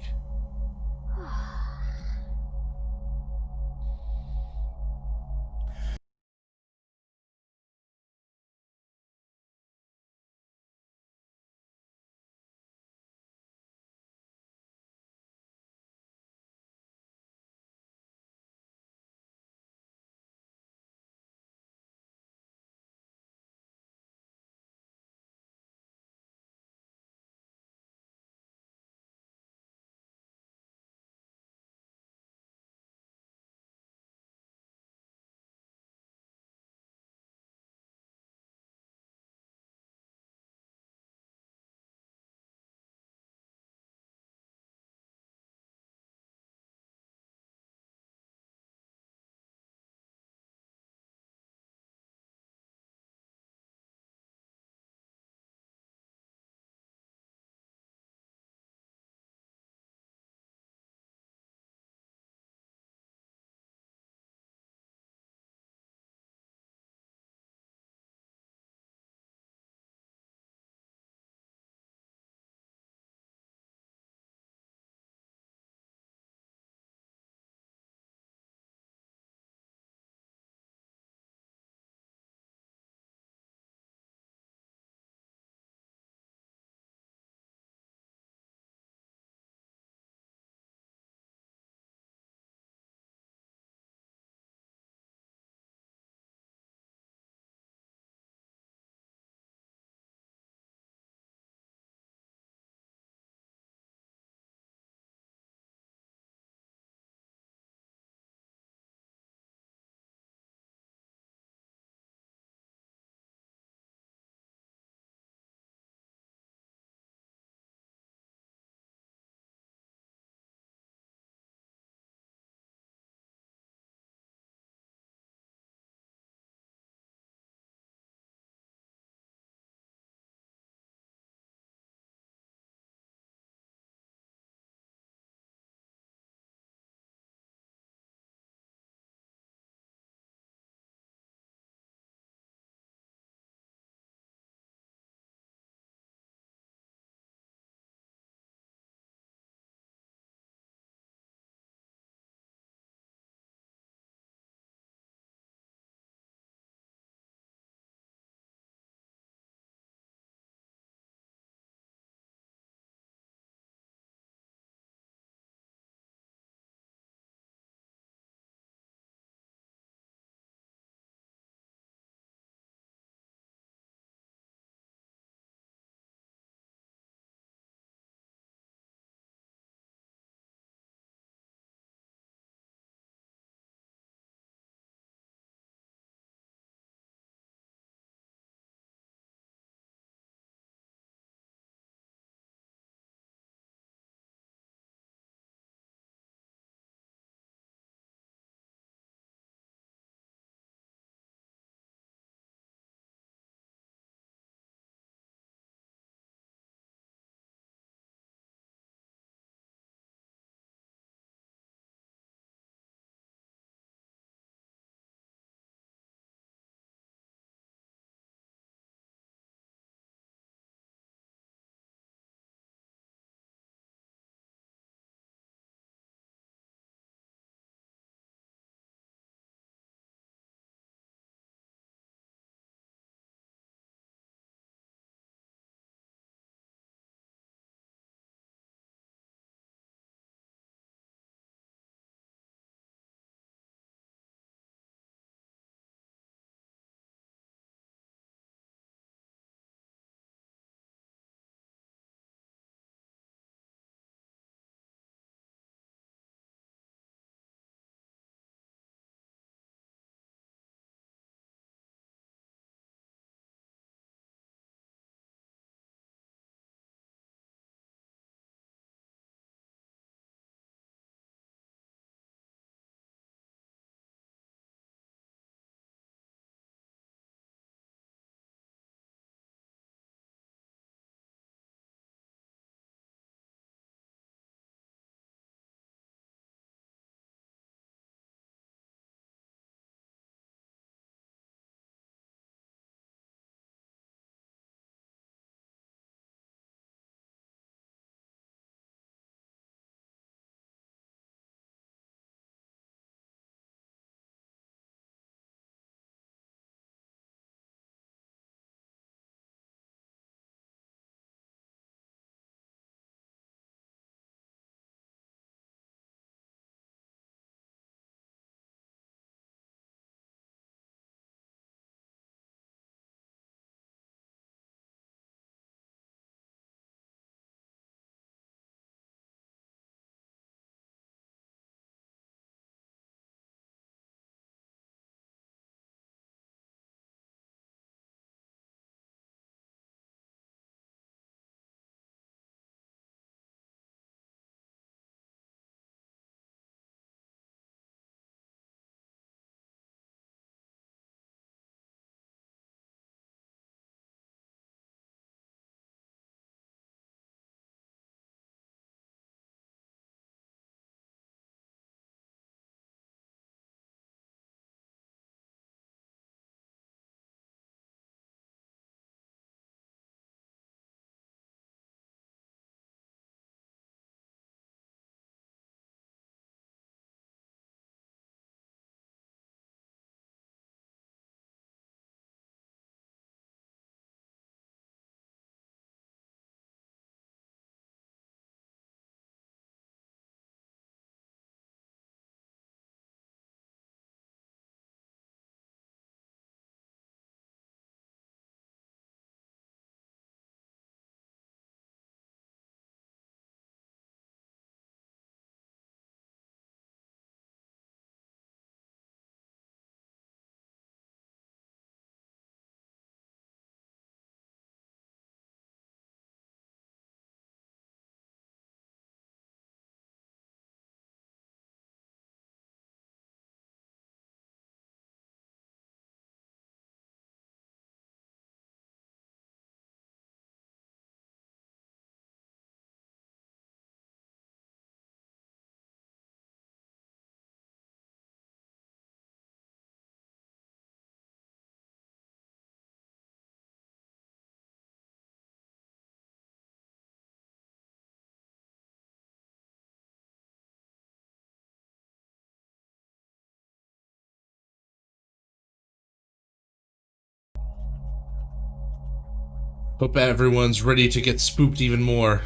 Hope everyone's ready to get spooked even more.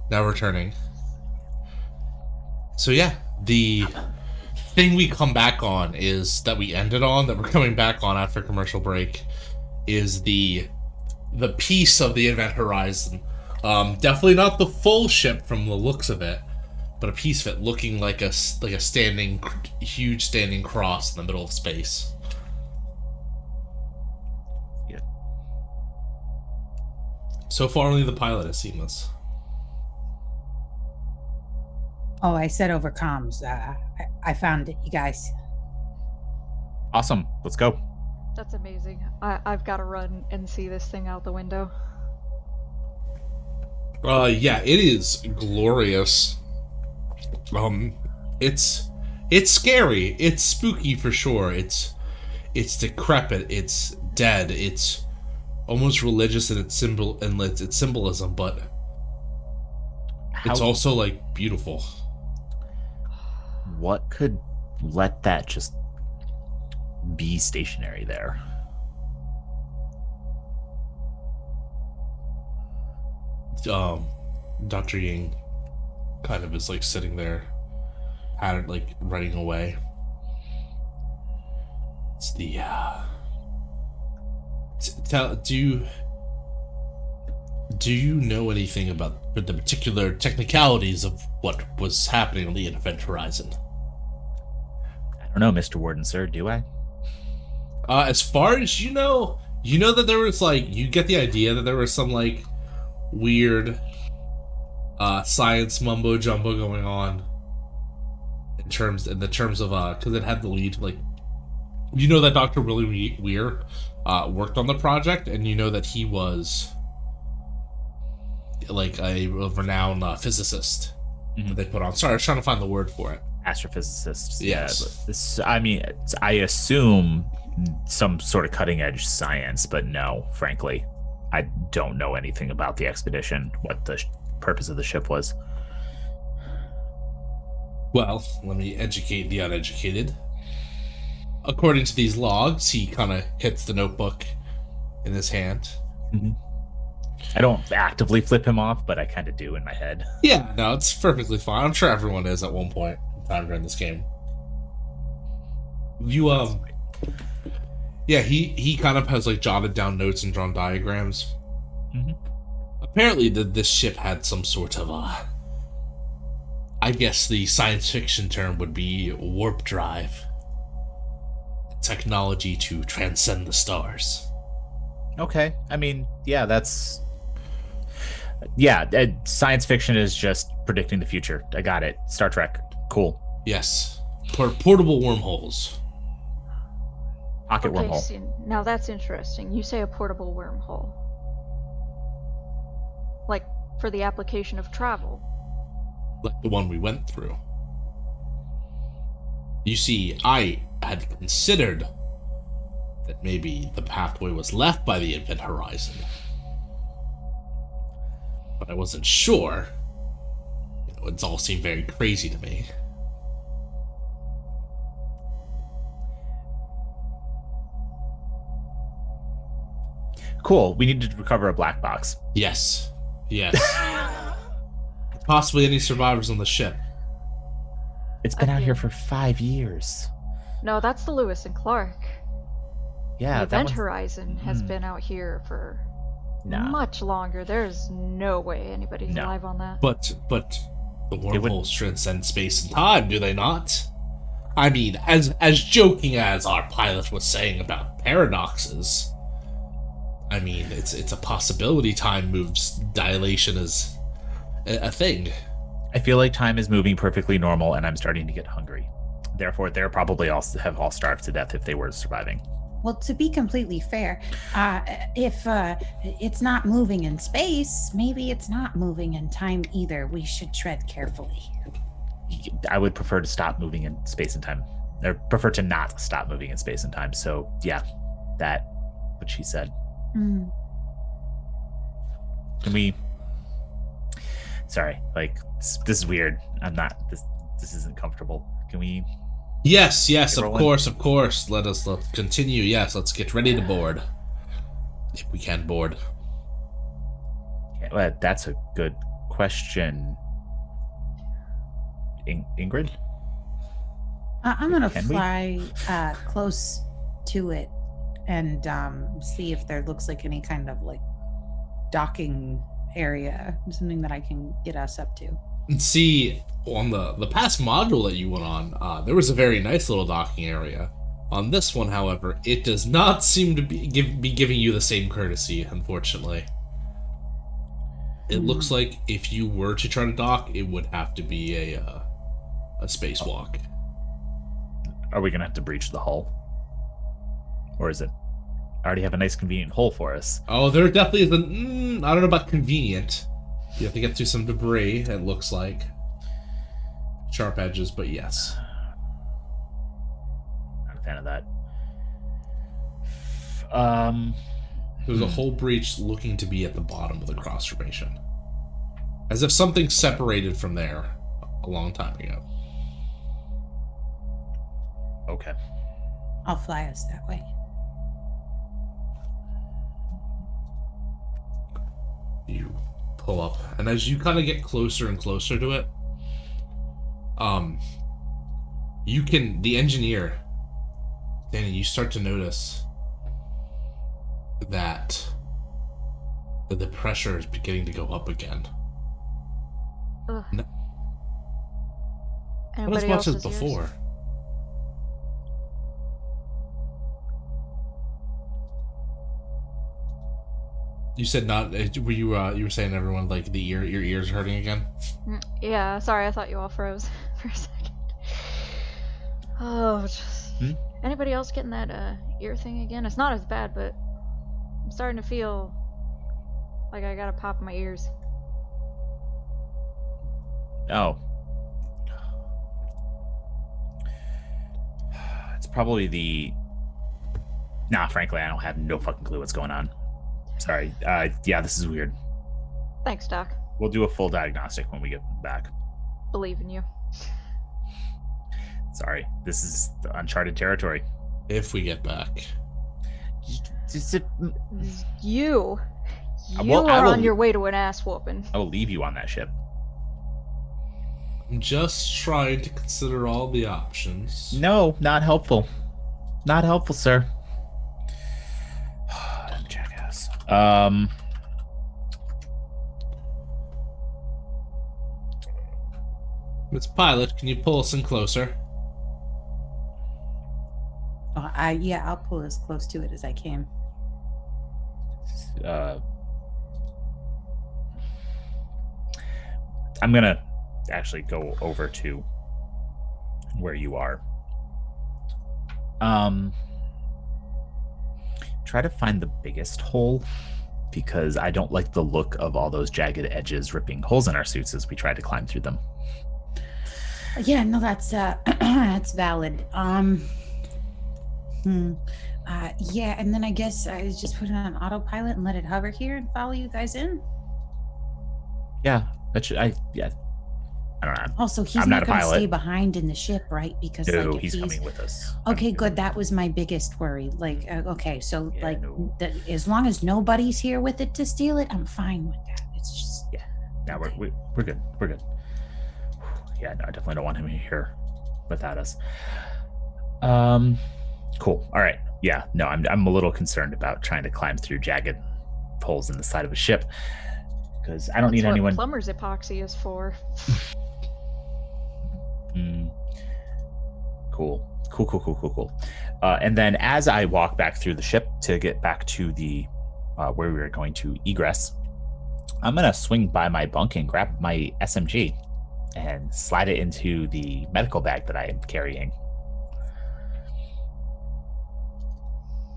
Now returning. So yeah, the thing we come back on is that we ended on, that we're coming back on after commercial break, is the piece of the Event Horizon. Definitely not the full ship from the looks of it, but a piece of it looking like a huge standing cross in the middle of space. Yeah. So far, only the pilot has seen this. Oh, I said over comms. I found it, you guys. Awesome. Let's go. That's amazing. I've got to run and see this thing out the window. Yeah, it is glorious. It's scary. It's spooky for sure. It's decrepit. It's dead. It's almost religious in its symbolism, but it's also like beautiful. What could let that just be stationary there? Dr. Ying kind of is like sitting there, had it like running away. It's the do you know anything about the particular technicalities of what was happening on the Event Horizon? I don't know, Mr. Warden, sir. Do I? As far as you know that there was like, you get the idea that there was some like weird science mumbo jumbo going on in terms of because it had the lead, like, you know that Dr. Willie Weir worked on the project, and you know that he was like a renowned physicist that they put on. Sorry, I was trying to find the word for it. Astrophysicists. Yes. Yeah, I mean, I assume some sort of cutting edge science, but no, frankly, I don't know anything about the expedition, what the purpose of the ship was. Well, let me educate the uneducated. According to these logs, he kind of hits the notebook in his hand. Mm-hmm. I don't actively flip him off, but I kind of do in my head. Yeah, no, it's perfectly fine. I'm sure everyone is at one point in time during this game. Yeah, he kind of has like jotted down notes and drawn diagrams. Mm-hmm. Apparently, this ship had some sort of I guess the science fiction term would be warp drive. Technology to transcend the stars. Okay, I mean, yeah, that's... science fiction is just predicting the future. I got it. Star Trek. Cool. Yes. Portable wormholes. Pocket Okay, wormhole. see, now that's interesting. You say a portable wormhole. Like, for the application of travel. Like the one we went through. You see, I had considered that maybe the pathway was left by the Event Horizon. But I wasn't sure. You know, it all seemed very crazy to me. Cool. We need to recover a black box. Yes. Yes. Possibly any survivors on the ship. It's been out Okay. here for 5 years. No, that's the Lewis and Clark. Yeah, The that Event one's... Horizon has been out here for Nah. much longer. There's no way anybody's No. alive on that. But the wormholes transcend space and time, do they not? I mean, as joking as our pilot was saying about paradoxes, I mean, it's a possibility time moves. Dilation is a thing. I feel like time is moving perfectly normal, and I'm starting to get hungry. Therefore, they're probably all starved to death if they were surviving. Well, to be completely fair, if it's not moving in space, maybe it's not moving in time either. We should tread carefully. I would prefer to stop moving in space and time. Or prefer to not stop moving in space and time. So, yeah, that, what she said. Mm. Can we... Sorry, like, this is weird. This isn't comfortable. Can we... Yes, of rolling? course. Let's continue. Yes, let's get ready to board. If we can board. Well, that's a good question. Ingrid? I'm gonna Can we? fly close to it and see if there looks like any kind of like docking area, something that I can get us up to. And see, on the past module that you went on, there was a very nice little docking area. On this one, however, it does not seem to be giving you the same courtesy, unfortunately. It looks like if you were to try to dock, it would have to be a spacewalk. Are we gonna have to breach the hull? Or is it already have a nice convenient hole for us? Oh, there definitely is I don't know about convenient. You have to get through some debris, it looks like. Sharp edges, but yes. Not a fan of that. There's a whole breach looking to be at the bottom of the cross formation. As if something separated from there a long time ago. Okay. I'll fly us that way. You pull up, and as you kind of get closer and closer to it, the engineer, Danny, you start to notice that the pressure is beginning to go up again. Ugh. Not as Anybody much as else's ears? before. You said not. Were you were saying everyone like your ears hurting again? Yeah, sorry, I thought you all froze for a second. Oh, just... Anybody else getting that ear thing again? It's not as bad, but I'm starting to feel like I gotta pop my ears. Oh. It's probably the... Nah, frankly, I don't have no fucking clue what's going on. Sorry. Yeah, this is weird. Thanks, Doc. We'll do a full diagnostic when we get back. Believe in you. Sorry. This is the uncharted territory. If we get back. You Well, I are will- on your way to an ass whooping. I will leave you on that ship. I'm just trying to consider all the options. No, not helpful. Not helpful, sir. Jackass. Miss Pilot, can you pull us in closer? Yeah, I'll pull as close to it as I can. I'm gonna actually go over to where you are. Try to find the biggest hole, because I don't like the look of all those jagged edges ripping holes in our suits as we try to climb through them. Yeah, no, that's that's valid. Yeah, and then I guess I just put it on autopilot and let it hover here and follow you guys in. Yeah, that should. Yeah, I don't know. Also, he's I'm not not a going to pilot. stay behind in the ship, right? Because No, like, if he's coming with us. Okay, good. That was my biggest worry. Like, okay, so Yeah, like, no. as long as nobody's here with it to steal it, I'm fine with that. It's just Yeah, we're good. We're good. Yeah, no, I definitely don't want him here without us. Cool. All right. Yeah, no, I'm a little concerned about trying to climb through jagged holes in the side of a ship, because I don't That's need what anyone. plumber's epoxy is for. Cool. And then as I walk back through the ship to get back to the where we were going to egress, I'm gonna swing by my bunk and grab my SMG and slide it into the medical bag that I am carrying.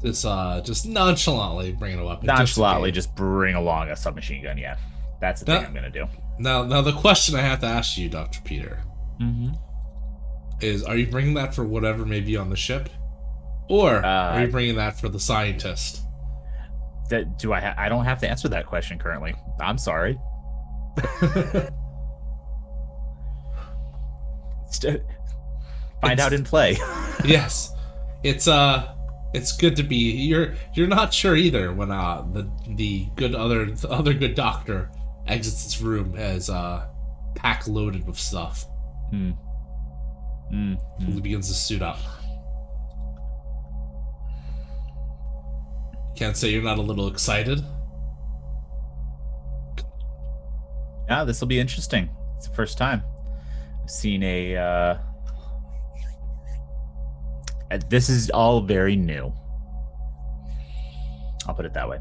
Just nonchalantly bringing a weapon. Nonchalantly, just bring along a submachine gun. Yeah, that's the thing I'm gonna do. Now the question I have to ask you, Dr. Peter, is: are you bringing that for whatever may be on the ship, or are you bringing that for the scientist? Do I? I don't have to answer that question currently. I'm sorry. Find out in play. Yes, it's good to be. You're not sure either when the good other good doctor exits this room as pack loaded with stuff. He begins to suit up. Can't say you're not a little excited. Yeah, this will be interesting. It's the first time I've seen a. This is all very new. I'll put it that way.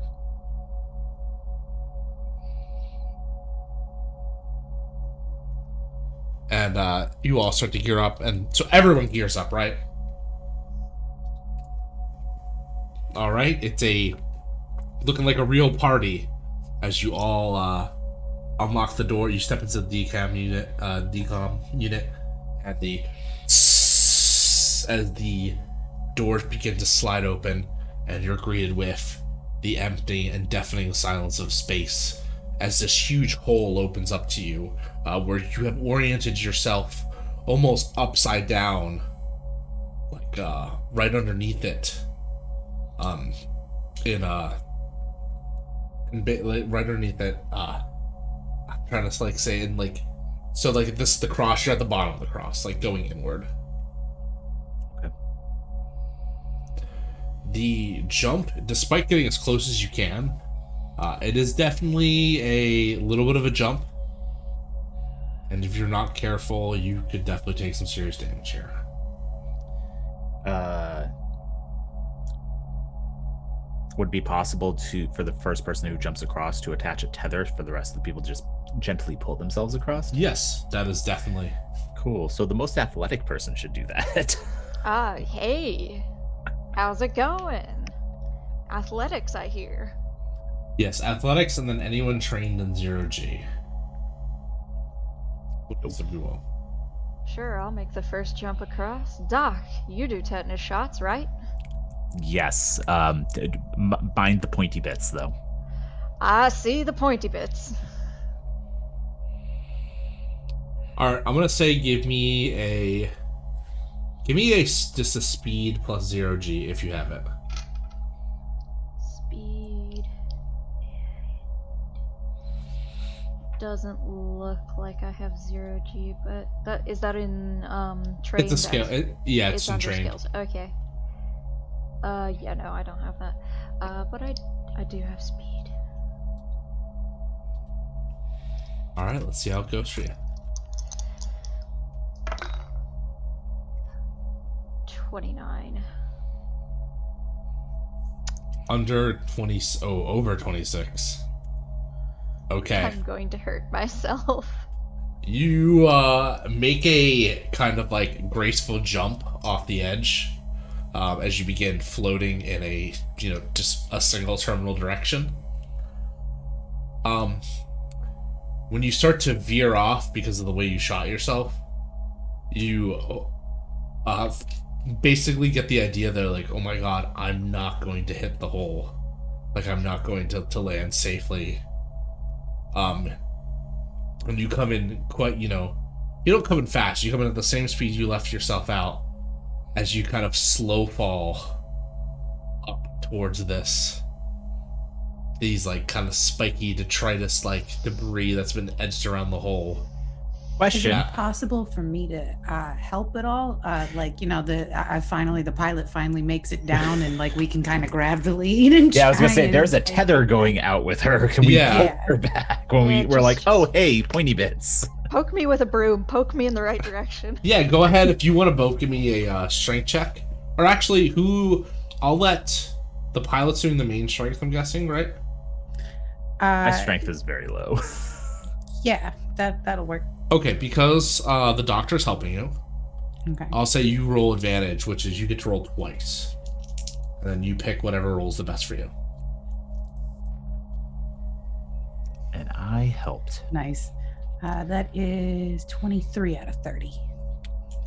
And you all start to gear up, and so everyone gears up, right? All right, it's looking like a real party as you all unlock the door. You step into the decom unit, and as the doors begin to slide open, and you're greeted with the empty and deafening silence of space as this huge hole opens up to you, where you have oriented yourself almost upside down, like right underneath it, right underneath it. I'm trying to like say in like, so like this is the cross. You're at the bottom of the cross, like going inward. Okay. The jump, despite getting as close as you can, it is definitely a little bit of a jump, and if you're not careful, you could definitely take some serious damage here. Would it be possible for the first person who jumps across to attach a tether for the rest of the people to just gently pull themselves across? Yes, that is definitely Cool. So the most athletic person should do that. Hey. How's it going? Athletics, I hear. yes. Athletics, and then anyone trained in 0G. Simply will. Sure, I'll make the first jump across. Doc, you do tetanus shots, right? Yes. Mind the pointy bits, though. I see the pointy bits. All right, I'm gonna say give me just a speed plus 0G if you have it. Speed. Doesn't look like I have 0G, but is that in trade? It's a scale. It's in under train. skills. Okay. Yeah, no, I don't have that. But I do have speed. All right, let's see how it goes for you. 29. Under 20. Oh, over 26. Okay. I'm going to hurt myself. You make a kind of like graceful jump off the edge as you begin floating in a just a single terminal direction. When you start to veer off because of the way you shot yourself, you basically get the idea that like, oh my god, I'm not going to hit the hole. Like I'm not going to land safely. And you come in quite, you don't come in fast. You come in at the same speed you left yourself out as you kind of slow fall up towards these like kind of spiky detritus like debris that's been edged around the hole. Question. Is it possible for me to help at all? The pilot finally makes it down, and like we can kind of grab the lead. And Yeah, I was gonna try say and, there's a tether going out with her. Can we pull her back when Yeah, we're like, just- oh hey, pointy bits? Poke me with a broom. Poke me in the right direction. Yeah, go ahead if you want to both give me a strength check. Or actually, I'll let the pilot's doing the main strength, I'm guessing, right? My strength is very low. Yeah, that'll work. Okay, because the doctor's helping you, Okay. I'll say you roll advantage, which is you get to roll twice. And then you pick whatever rolls the best for you. And I helped. Nice. That is 23 out of 30.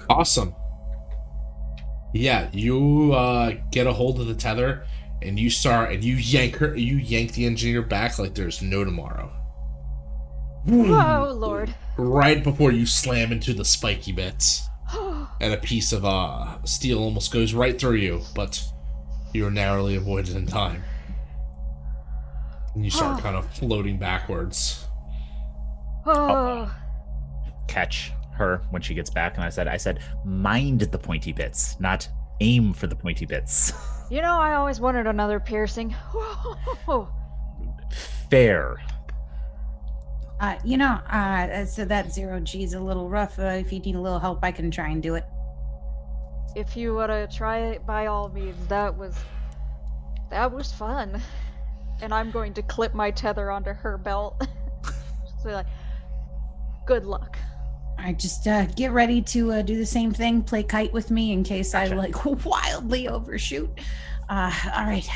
Awesome. Yeah, you get a hold of the tether, and you yank the engineer back like there's no tomorrow. Oh, Lord. Right before you slam into the spiky bits, and a piece of steel almost goes right through you, but you're narrowly avoided in time. And you start kind of floating backwards. Oh, Catch her when she gets back, and I said, mind the pointy bits, not aim for the pointy bits. you know, I always wanted another piercing. Fair. So that 0G is a little rough. If you need a little help, I can try and do it. If you want to try it, by all means. That was fun. And I'm going to clip my tether onto her belt. So like, good luck. All right, just get ready to do the same thing. Play kite with me in case I wildly overshoot. All right,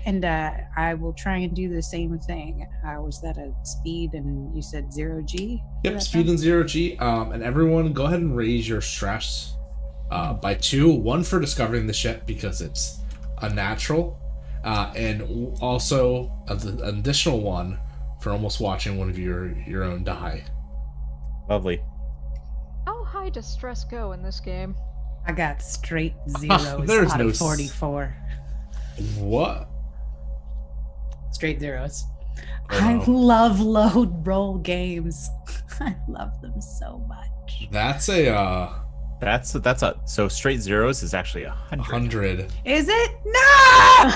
and I will try and do the same thing. Was that a speed? And you said 0G? Yep, speed and 0G. And everyone, go ahead and raise your stress by 2. 1 for discovering the ship because it's unnatural, and also an additional 1 for almost watching one of your own die. Lovely. How high does stress go in this game? I got straight zeros There's out no of 44. What? Straight zeros. Oh. I love load roll games. I love them so much. That's a so straight zeros is actually 100. 100. Is it? No!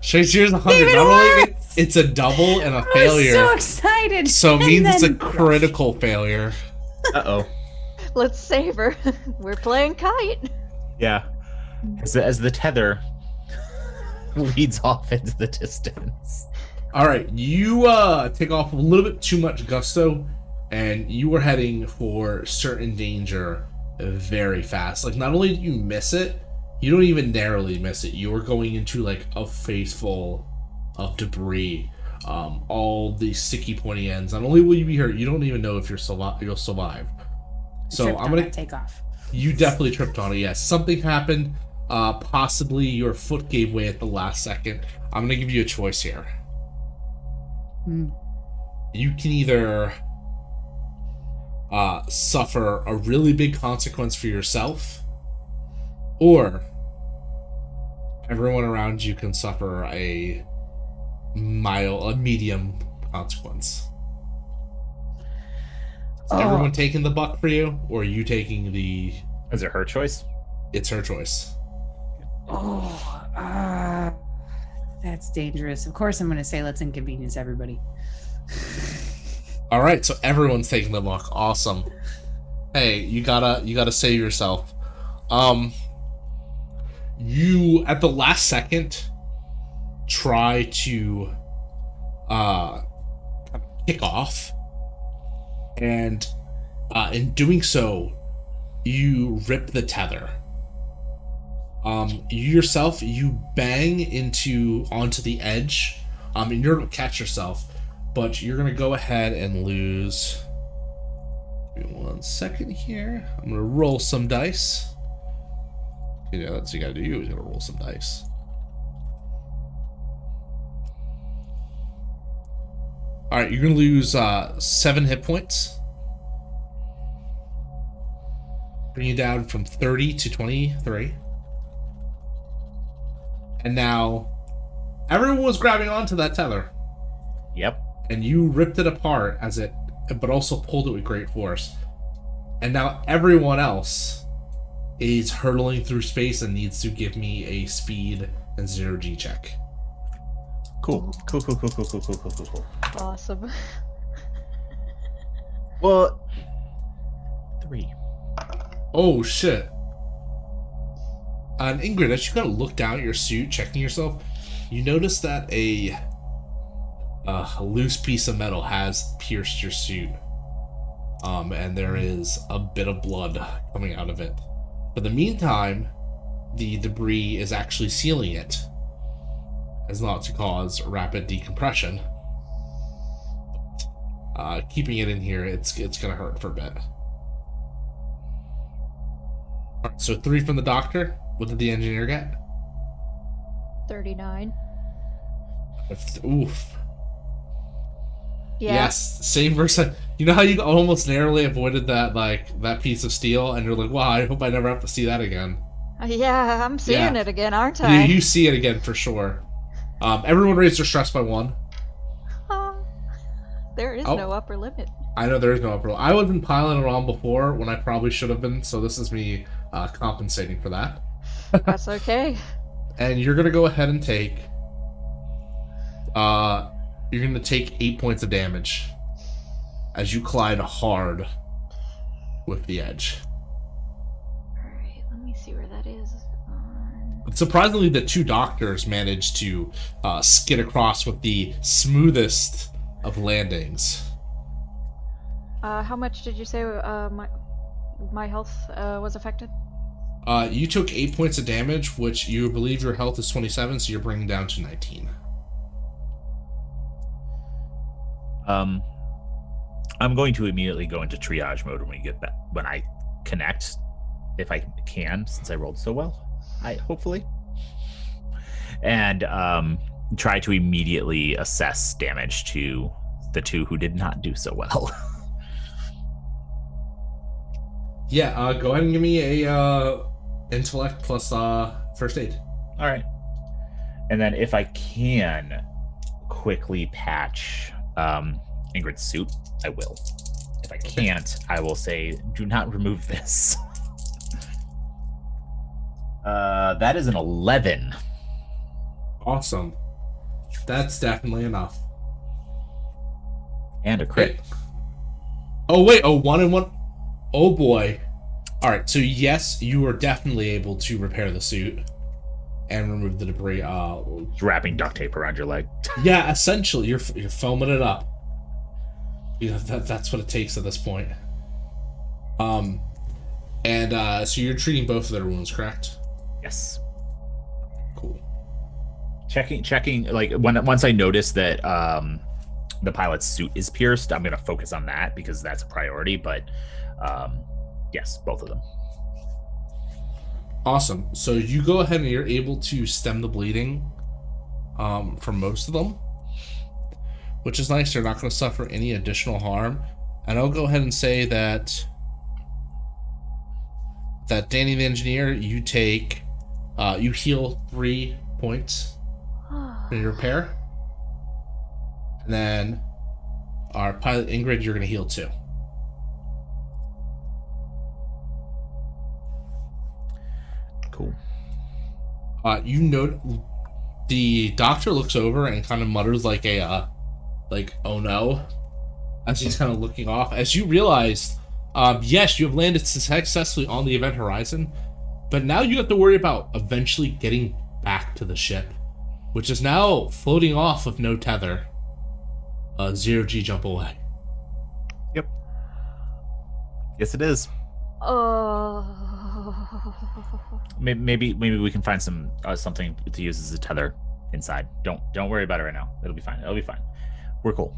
Straight zeros 100. Even Not only worse! it's a double and a I was failure. so excited. So it And means it's a then- critical failure. Uh-oh. Let's save her. We're playing kite. Yeah. As the tether leads off into the distance. All right, you take off a little bit too much gusto, and you are heading for certain danger very fast. Like, not only do you miss it, you don't even narrowly miss it. You are going into like a face full of debris. All these sticky pointy ends. Not only will you be hurt, you don't even know if you'll survive. So Tripped I'm on gonna that takeoff. You definitely tripped on it. Yes, something happened. Possibly your foot gave way at the last second. I'm gonna give you a choice here. You can either suffer a really big consequence for yourself, or everyone around you can suffer a medium consequence. Is everyone taking the buck for you, or are you taking the... Is it her choice? It's her choice. That's dangerous. Of course I'm going to say let's inconvenience everybody. All right, so everyone's taking the buck. Awesome. Hey, you gotta save yourself. You at the last second try to kick off, and in doing so, you rip the tether. You bang onto the edge. And you're gonna catch yourself, but you're gonna go ahead and lose. Give me 1 second here. I'm gonna roll some dice. Yeah, that's what you gotta do. You gotta roll some dice. All right, you're gonna lose 7 hit points. Bring you down from 30 to 23. And now, everyone was grabbing onto that tether. Yep. And you ripped it apart but also pulled it with great force. And now everyone else is hurtling through space and needs to give me a speed and 0G check. Cool. Awesome. Well, 3. Oh shit. And Ingrid, as you gotta look down at your suit, checking yourself, you notice that a loose piece of metal has pierced your suit. And there is a bit of blood coming out of it. For the meantime, the debris is actually sealing it, as not to cause rapid decompression. Keeping it in here, it's gonna hurt for a bit. Alright, so 3 from the doctor. What did the engineer get? 39. Oof. Yeah. Yes, same person. You know how you almost narrowly avoided that piece of steel, and you're like, wow, I hope I never have to see that again. Yeah, I'm seeing it again, aren't You, I? you see it again for sure. Everyone raised their stress by 1. There is Oh. no upper limit. I know there is no upper limit. I would have been piling around before when I probably should have been, so this is me compensating for that. That's okay. And you're gonna go ahead and take. You're gonna take 8 points of damage as you collide hard with the edge. Alright, let me see where that is. Surprisingly, the two doctors managed to skid across with the smoothest of landings. How much did you say my health was affected? You took 8 points of damage, which you believe your health is 27, so you're bringing down to 19. I'm going to immediately go into triage mode when we get back. When I connect, if I can, since I rolled so well. Hopefully. And try to immediately assess damage to the two who did not do so well. Yeah, go ahead and give me a intellect plus first aid. All right. And then if I can quickly patch Ingrid's suit, I will. If I can't, I will say, do not remove this. That is an 11. Awesome. That's definitely enough. And a crit. Oh, wait. Oh, 1 and 1. Oh, boy. All right. So, yes, you are definitely able to repair the suit and remove the debris. Wrapping duct tape around your leg. Yeah, essentially, you're foaming it up. You know, that's what it takes at this point. So you're treating both of their wounds, correct? Yes. Cool. Checking. Like once I notice that the pilot's suit is pierced, I'm gonna focus on that because that's a priority. But yes, both of them. Awesome. So you go ahead and you're able to stem the bleeding for most of them, which is nice. They're not going to suffer any additional harm. And I'll go ahead and say that Danny the engineer, you take you heal 3 points for your repair, and then our pilot Ingrid, you're going to heal 2. Cool. You know, the doctor looks over and kind of mutters like a oh no, as he's kind of looking off. As you realize, yes, you have landed successfully on the event horizon, but now you have to worry about eventually getting back to the ship, which is now floating off with no tether. 0G jump away. Yep. Yes, it is. Maybe we can find some something to use as a tether inside. Don't worry about it right now. It'll be fine. We're cool.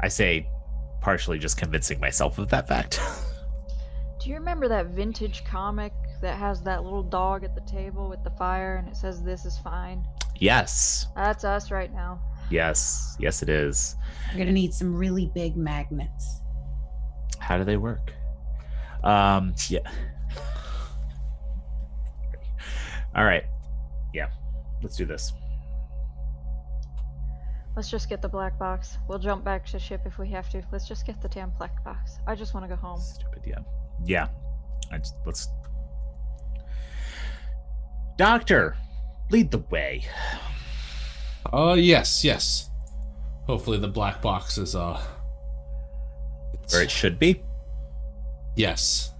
I say, partially just convincing myself of that fact. Do you remember that vintage comic that has that little dog at the table with the fire and it says "This is fine"? Yes. That's us right now. Yes, it is. We're gonna need some really big magnets. How do they work? Yeah. All right. Yeah. Let's do this. Let's just get the black box. We'll jump back to ship if we have to. Let's just get the damn black box. I just want to go home. Stupid, yeah. Yeah. Let's... Doctor, lead the way. Yes. Hopefully the black box is where it should be. Yes.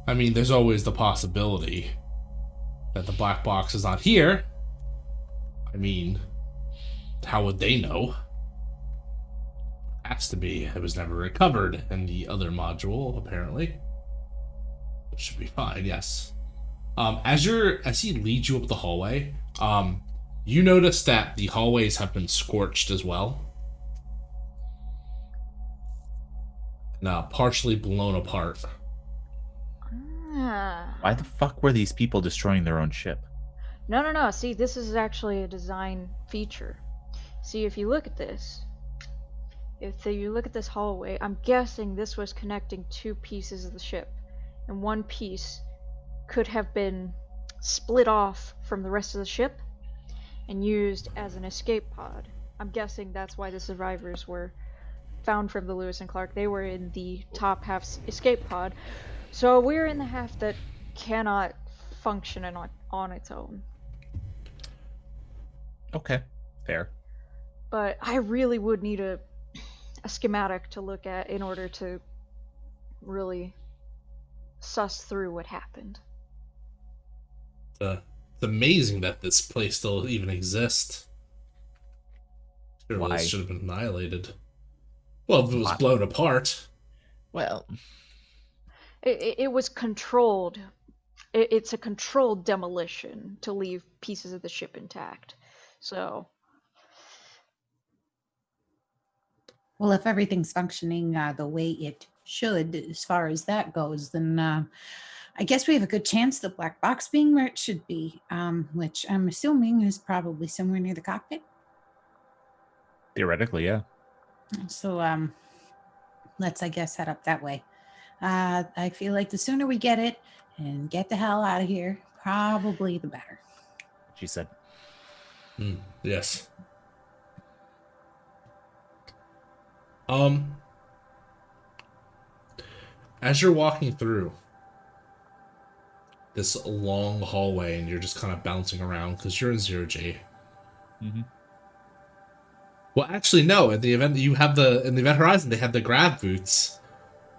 I mean, there's always the possibility that the black box is not here. I mean, how would they know? Has to be. It was never recovered in the other module, apparently. It should be fine, yes. As he leads you up the hallway, you notice that the hallways have been scorched as well. And partially blown apart. Why the fuck were these people destroying their own ship? No. See, this is actually a design feature. See, if you look at this, hallway, I'm guessing this was connecting 2 pieces of the ship, and one piece could have been split off from the rest of the ship, and used as an escape pod. I'm guessing that's why the survivors were found from the Lewis and Clark. They were in the top half escape pod, so we're in the half that cannot function on its own. Okay, fair. But I really would need a schematic to look at in order to really suss through what happened. It's amazing that this place still even exists. Surely Why? it should have been annihilated. Well, if it was blown apart. Well, It was controlled. It's a controlled demolition to leave pieces of the ship intact. So, Well, if everything's functioning the way it should, as far as that goes, then I guess we have a good chance the black box being where it should be, which I'm assuming is probably somewhere near the cockpit. theoretically, yeah. So let's, I guess, head up that way. I feel like the sooner we get it and get the hell out of here, probably the better. She said. Yes. As you're walking through this long hallway and you're just kind of bouncing around because you're in 0G. Mm-hmm. Well, actually, no. At the event, in the Event Horizon, they had the grab boots.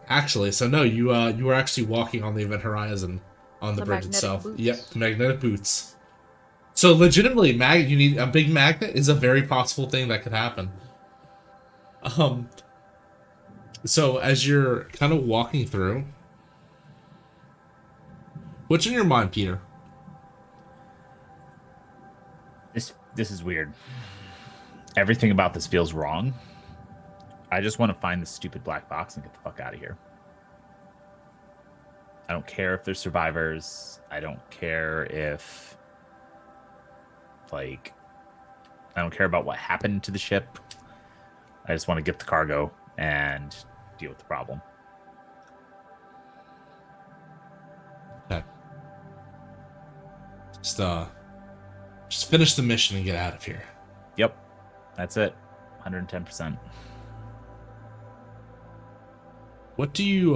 Actually, so no, you were actually walking on the Event Horizon on the bridge magnetic itself. boots? Yep, the magnetic boots. So legitimately, you need a big magnet is a very possible thing that could happen. So as you're kind of walking through, what's in your mind, Peter? This is weird. Everything about this feels wrong. I just want to find this stupid black box and get the fuck out of here. I don't care if there's survivors. I don't care if, I don't care about what happened to the ship. I just want to get the cargo and deal with the problem. Okay. Just finish the mission and get out of here. Yep. That's it. 110%. What do you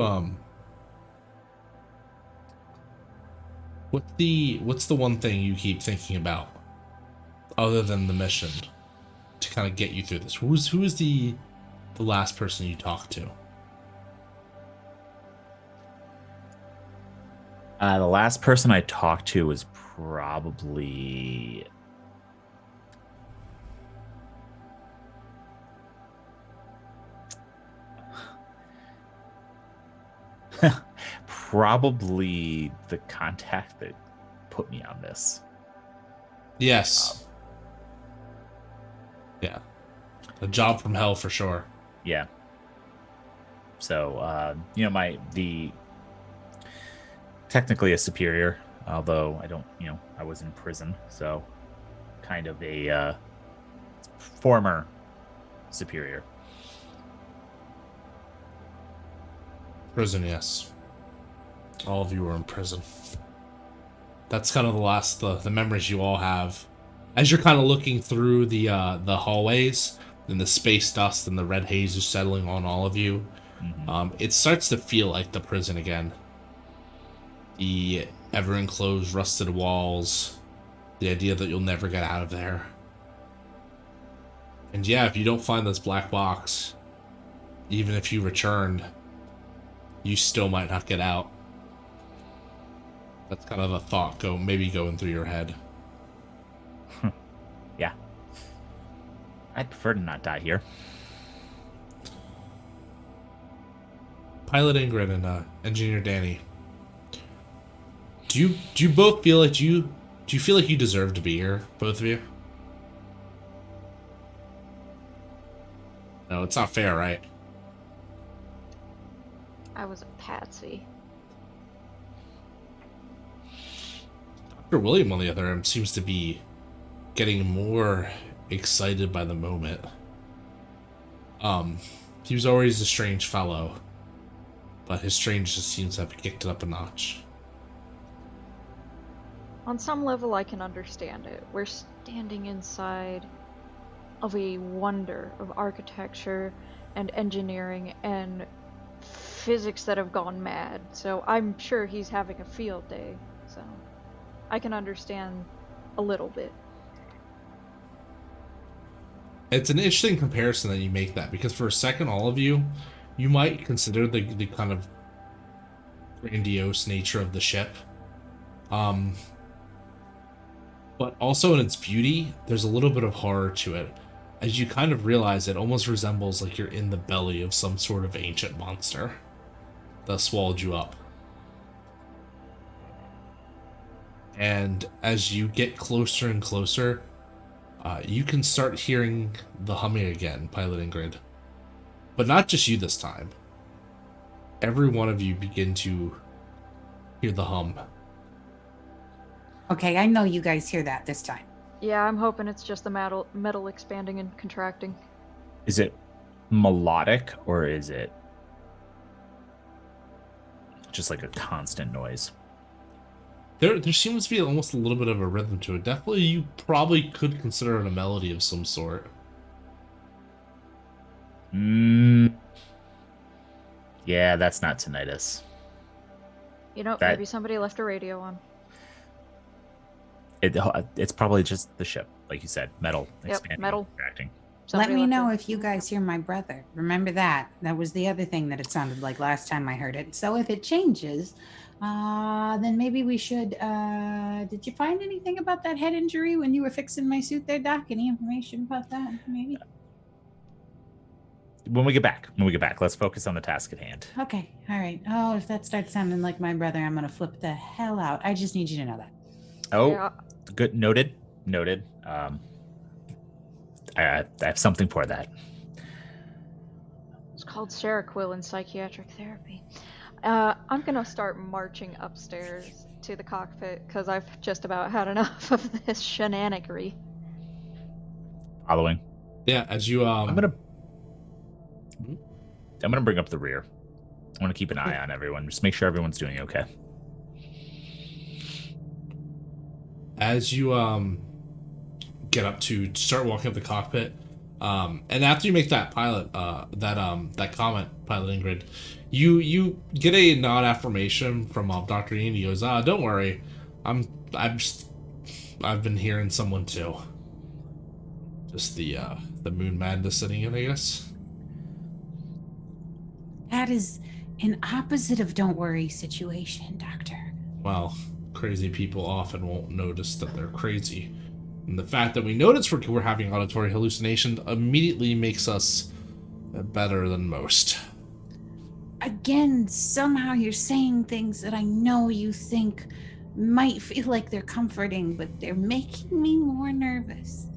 what's the one thing you keep thinking about other than the mission to kind of get you through this? Who is the last person you talked to? The last person I talked to was probably probably the contact that put me on this. Yes. Yeah. A job from hell for sure. Yeah. So, technically a superior, although I don't, I was in prison, so kind of a former superior. Prison, yes. All of you were in prison. That's kind of the memories you all have. As you're kind of looking through the hallways and the space dust and the red haze is settling on all of you, it starts to feel like the prison again. The ever-enclosed, rusted walls, the idea that you'll never get out of there. And yeah, if you don't find this black box, even if you returned, you still might not get out. That's kind of a thought maybe going through your head. Yeah. I'd prefer to not die here. Pilot Ingrid and Engineer Danny. Do you both feel like do you feel like you deserve to be here, both of you? No, it's not fair, right? I was a patsy. Dr. William, on the other hand, seems to be getting more excited by the moment. He was always a strange fellow, but his strangeness seems to have kicked it up a notch. On some level, I can understand it. We're standing inside of a wonder of architecture and engineering and physics that have gone mad. So I'm sure he's having a field day. So I can understand a little bit. It's an interesting comparison that you make that, because for a second, all of you might consider the kind of grandiose nature of the ship. But also in its beauty, there's a little bit of horror to it, as you kind of realize it almost resembles like you're in the belly of some sort of ancient monster that swallowed you up. And as you get closer and closer, you can start hearing the humming again, Pilot Ingrid. But not just you this time. Every one of you begin to hear the hum. Okay, I know you guys hear that this time. Yeah, I'm hoping it's just the metal expanding and contracting. Is it melodic, or is it just like a constant noise? There seems to be almost a little bit of a rhythm to it. Definitely, you probably could consider it a melody of some sort. Yeah, that's not tinnitus. You know, maybe somebody left a radio on. It's probably just the ship, like you said, metal expanding, metal. contracting. Let me know if you guys hear my brother. Remember that. That was the other thing that it sounded like last time I heard it. So if it changes, then maybe we should... did you find anything about that head injury when you were fixing my suit there, Doc? Any information about that, maybe? When we get back, let's focus on the task at hand. Okay, all right. Oh, if that starts sounding like my brother, I'm going to flip the hell out. I just need you to know that. Oh, Yeah. Good. Noted. I have something for that. It's called Seroquel in psychiatric therapy. I'm gonna start marching upstairs to the cockpit because I've just about had enough of this shenanigery. Following. Yeah, as you I'm gonna bring up the rear. I want to keep an eye on everyone. Just make sure everyone's doing okay. As you get up to start walking up the cockpit, and after you make that pilot that comment, Pilot Ingrid, you get a nod affirmation from Dr. Ian. He goes, don't worry, I've been hearing someone too. Just the moon madness sitting in, I guess. That is an opposite of don't worry situation, Doctor. Well, crazy people often won't notice that they're crazy. And the fact that we notice we're having auditory hallucinations immediately makes us better than most. Again, somehow you're saying things that I know you think might feel like they're comforting, but they're making me more nervous.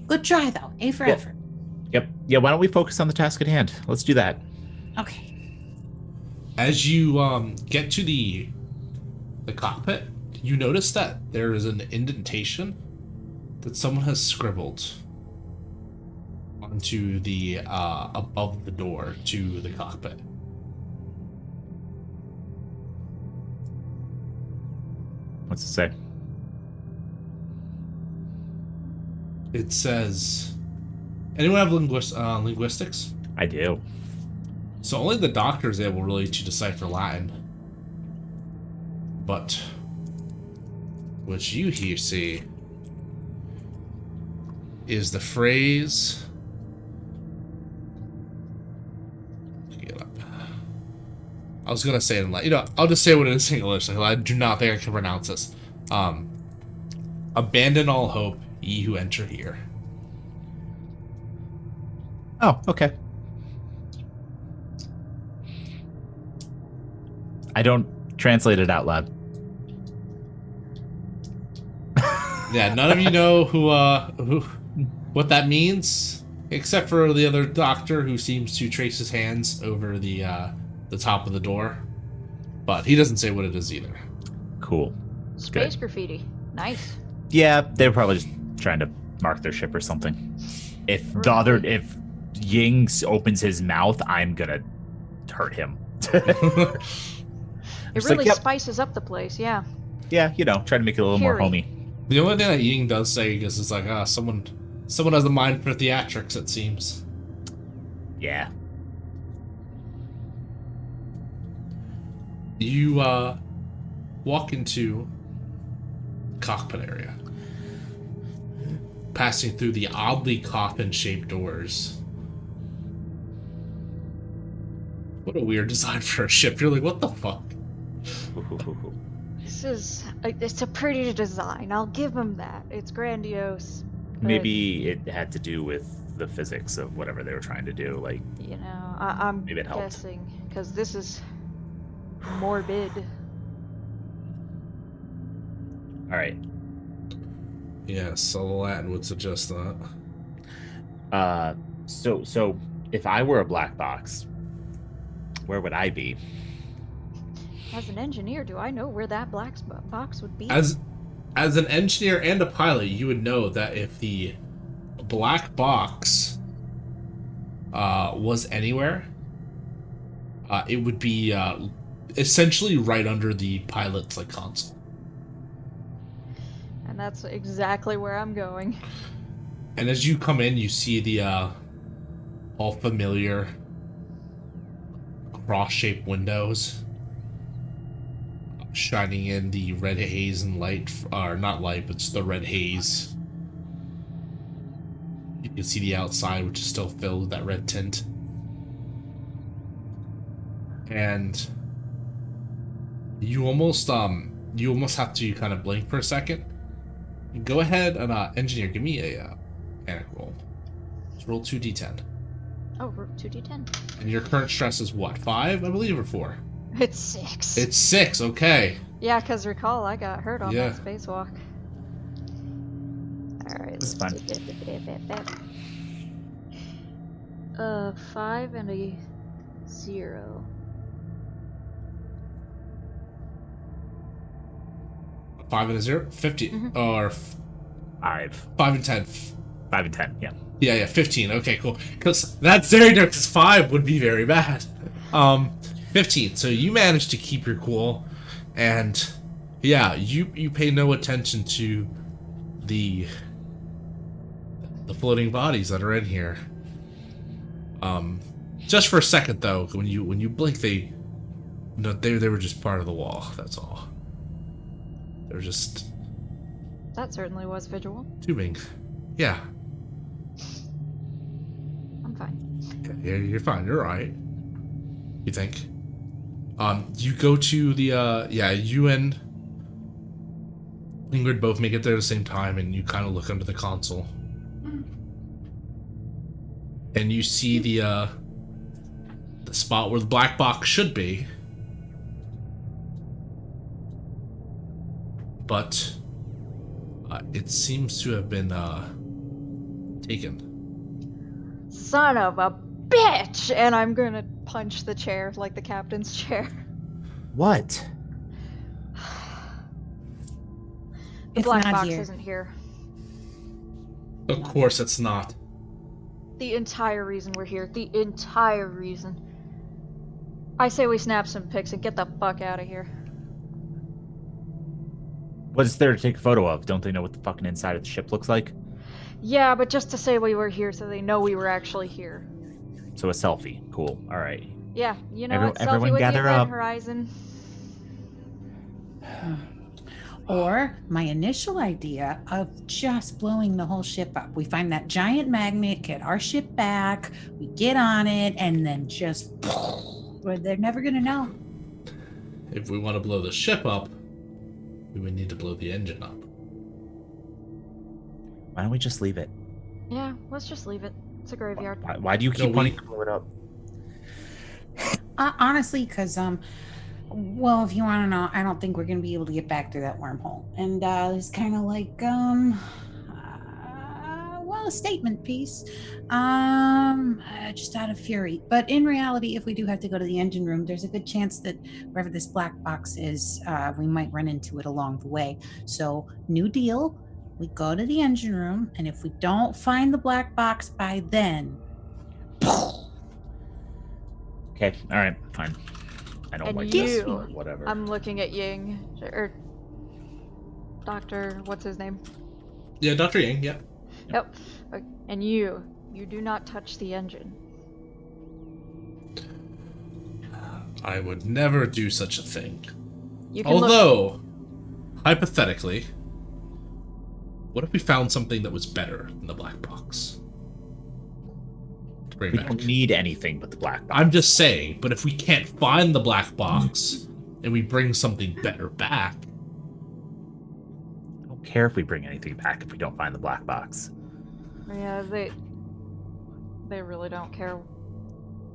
Good try, though. A for effort. Yep. Yeah, why don't we focus on the task at hand? Let's do that. Okay. As you get to the cockpit, you notice that there is an indentation that someone has scribbled onto the above the door to the cockpit. What's it say? It says, anyone have linguistics? I do. So only the doctor is able really to decipher Latin. But what you here see is the phrase... Get up. I was gonna say it in Latin. I'll just say what it is in English. I do not think I can pronounce this. Abandon all hope, ye who enter here. Oh, okay. I don't translate it out loud. Yeah, none of you know what that means, except for the other doctor who seems to trace his hands over the top of the door. But he doesn't say what it is either. Cool. Space Good. Graffiti. Nice. Yeah, they're probably just trying to mark their ship or something. If if Ying opens his mouth, I'm gonna hurt him. It really spices up the place, yeah. Yeah, try to make it a little more Period. homey. The only thing that Ying does say is it's like, someone has a mind for theatrics, it seems. Yeah. You walk into the cockpit area, passing through the oddly coffin-shaped doors. What a weird design for a ship. You're like, what the fuck? It's a pretty design. I'll give him that. It's grandiose. But, Maybe it had to do with the physics of whatever they were trying to do. Like, I'm maybe it helped. guessing because this is morbid. all right. Yeah, so Latin would suggest that. So if I were a black box, where would I be? As an engineer, do I know where that black box would be? As an engineer and a pilot, you would know that if the black box was anywhere, it would be essentially right under the pilot's console. And that's exactly where I'm going. And as you come in, you see the all familiar cross-shaped windows shining in the red haze and light, or not light, but just the red haze. You can see the outside, which is still filled with that red tint. And you almost have to kind of blink for a second. Go ahead and engineer, give me a panic roll. Just roll 2d10. Oh, 2d10. And your current stress is what, 5, I believe, or 4? It's 6. It's 6, okay. Yeah, because recall, I got hurt on Yeah. that spacewalk. Alright, It's let's fine. do 5 and a 0. 5 and a 0? 50, or 5 and 10. 5 and 10. Yeah. Yeah, 15. Okay, cool. Because that's very dark, because 5 would be very bad. 15. So you managed to keep your cool, and yeah, you pay no attention to the floating bodies that are in here. Just for a second though, when you blink, they were just part of the wall. That's all. They were just That certainly was visual. tubing. Yeah. I'm fine. Yeah, you're fine. You're alright. You think? You go to the you and Ingrid both make it there at the same time, and you kind of look under the console, and you see the spot where the black box should be, but it seems to have been taken. Son of a bitch! And I'm gonna punch the chair, like the captain's chair. What? The It's black not box here. isn't here. Of course, it's not. The entire reason we're here. The entire reason. I say we snap some pics and get the fuck out of here. What's there to take a photo of? Don't they know what the fucking inside of the ship looks like? Yeah, but just to say we were here so they know we were actually here. So a selfie. Cool. All right. Yeah, you know what? Everyone Selfie with gather the Event up. Horizon. Or my initial idea of just blowing the whole ship up. We find that giant magnet, get our ship back, we get on it, and then just, well, they're never gonna know. If we want to blow the ship up, we would need to blow the engine up. Why don't we just leave it? Yeah, let's just leave it. It's a graveyard. Why do you keep we- wanting to blow it up? Honestly, because well, if you want to know, I don't think we're gonna be able to get back through that wormhole. And it's kind of like well, a statement piece, just out of fury. But in reality, if we do have to go to the engine room, there's a good chance that wherever this black box is, we might run into it along the way. So, new deal. We go to the engine room, and if we don't find the black box by then, Okay. All right. Fine. I don't And like you- this or whatever. I'm looking at Ying. Or Doctor, what's his name? Yeah, Dr. Yang, yeah. Yep. And you do not touch the engine. I would never do such a thing. You can Although, hypothetically, what if we found something that was better than the black box? To bring We back. don't need anything but the black box. I'm just saying, but if we can't find the black box and we bring something better back, I don't care if we bring anything back if we don't find the black box. Yeah, they really don't care.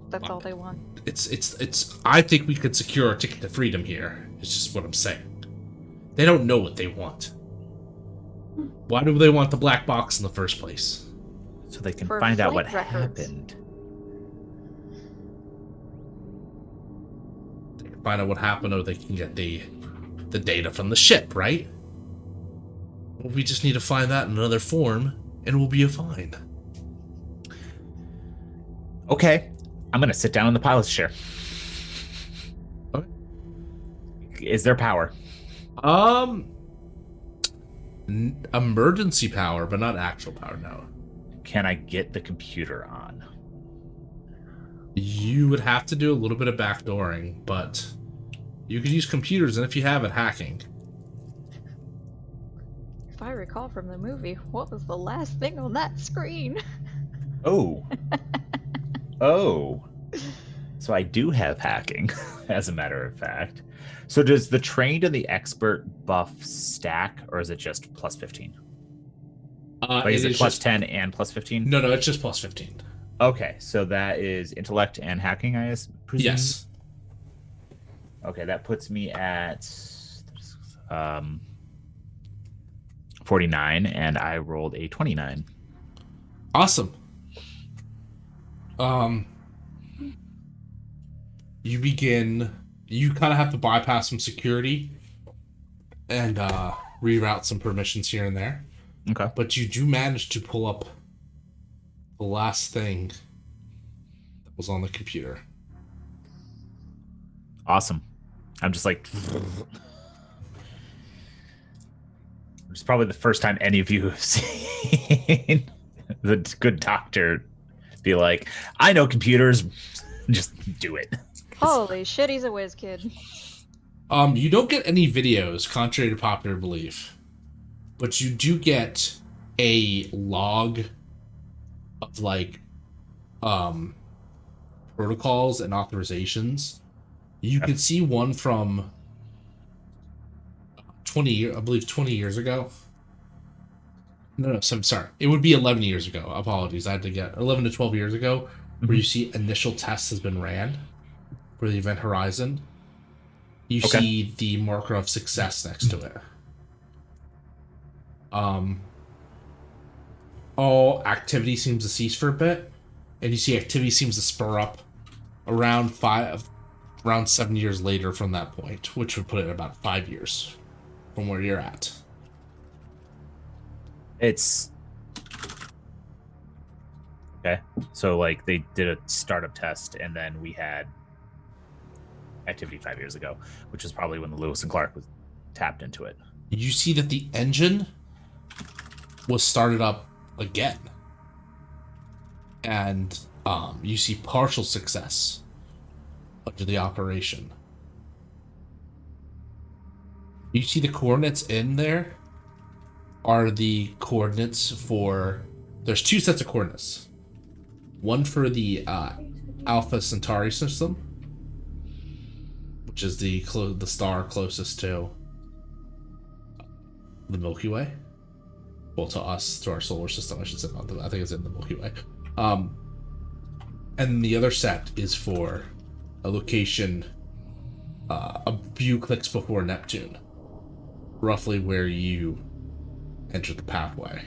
That's all they want. it's I think we could secure our ticket to freedom here. It's just what I'm saying. They don't know what they want. Why do they want the black box in the first place? So they can For find out what flight records. happened. They can find out what happened, or they can get the data from the ship, right? Well, we just need to find that in another form, and we'll be fine. Okay, I'm gonna sit down in the pilot's chair. Okay. Is there power? Emergency power, but not actual power, no. Can I get the computer on? You would have to do a little bit of backdooring, but you could use computers, and if you have it, hacking. If I recall from the movie, what was the last thing on that screen? Oh. Oh. So I do have hacking, as a matter of fact. So does the trained and the expert buff stack, or is it just plus 15? Like, is it plus just 10 and plus 15? No, it's just plus 15. Okay, so that is intellect and hacking, I presume? Yes. Okay, that puts me at 49, and I rolled a 29. Awesome. You kind of have to bypass some security and reroute some permissions here and there. Okay. But you do manage to pull up the last thing that was on the computer. Awesome. I'm just like... It's probably the first time any of you have seen the good doctor be like, I know computers, just do it. Holy shit, he's a whiz kid. You don't get any videos, contrary to popular belief, but you do get a log of like protocols and authorizations. You can see one from 20 years ago. No, so I'm sorry. It would be 11 years ago. Apologies. I had to get 11 to 12 years ago, where you see initial tests has been ran for the event horizon. You see the marker of success next to it. All activity seems to cease for a bit, and you see activity seems to spur up around 7 years later from that point, which would put it at about 5 years from where you're at. It's okay. So like they did a startup test, and then we had activity 5 years ago, which is probably when the Lewis and Clark was tapped into it. You see that the engine was started up again, and you see partial success under the operation. You see the coordinates in there are the coordinates for... There's two sets of coordinates. One for the Alpha Centauri system, which is the star closest to the Milky Way. Well, to us, to our solar system, I should say. I think it's in the Milky Way. And the other set is for a location a few clicks before Neptune, roughly where you enter the pathway.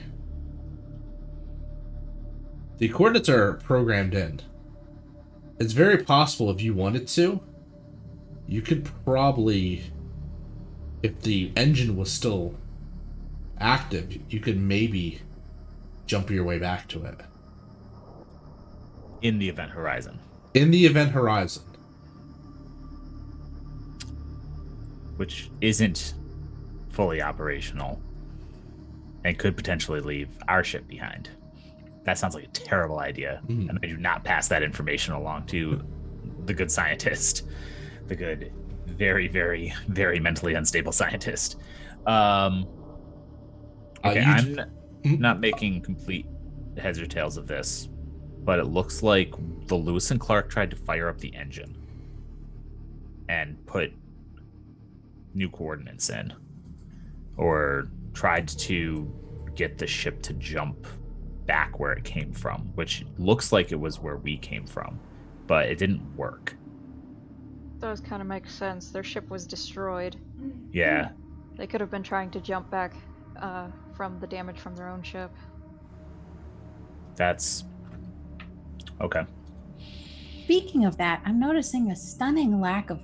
The coordinates are programmed in. It's very possible, if you wanted to, you could probably, if the engine was still active, you could maybe jump your way back to it. In the event horizon. In the event horizon. Which isn't fully operational and could potentially leave our ship behind. That sounds like a terrible idea, and I do not pass that information along to the good scientist, the good, very, very, very mentally unstable scientist. Okay, I'm not making complete heads or tails of this, but it looks like the Lewis and Clark tried to fire up the engine and put new coordinates in, or tried to get the ship to jump back where it came from, which looks like it was where we came from, but it didn't work. Does kind of make sense. Their ship was destroyed. Yeah. They could have been trying to jump back from the damage from their own ship. That's okay. Speaking of that, I'm noticing a stunning lack of,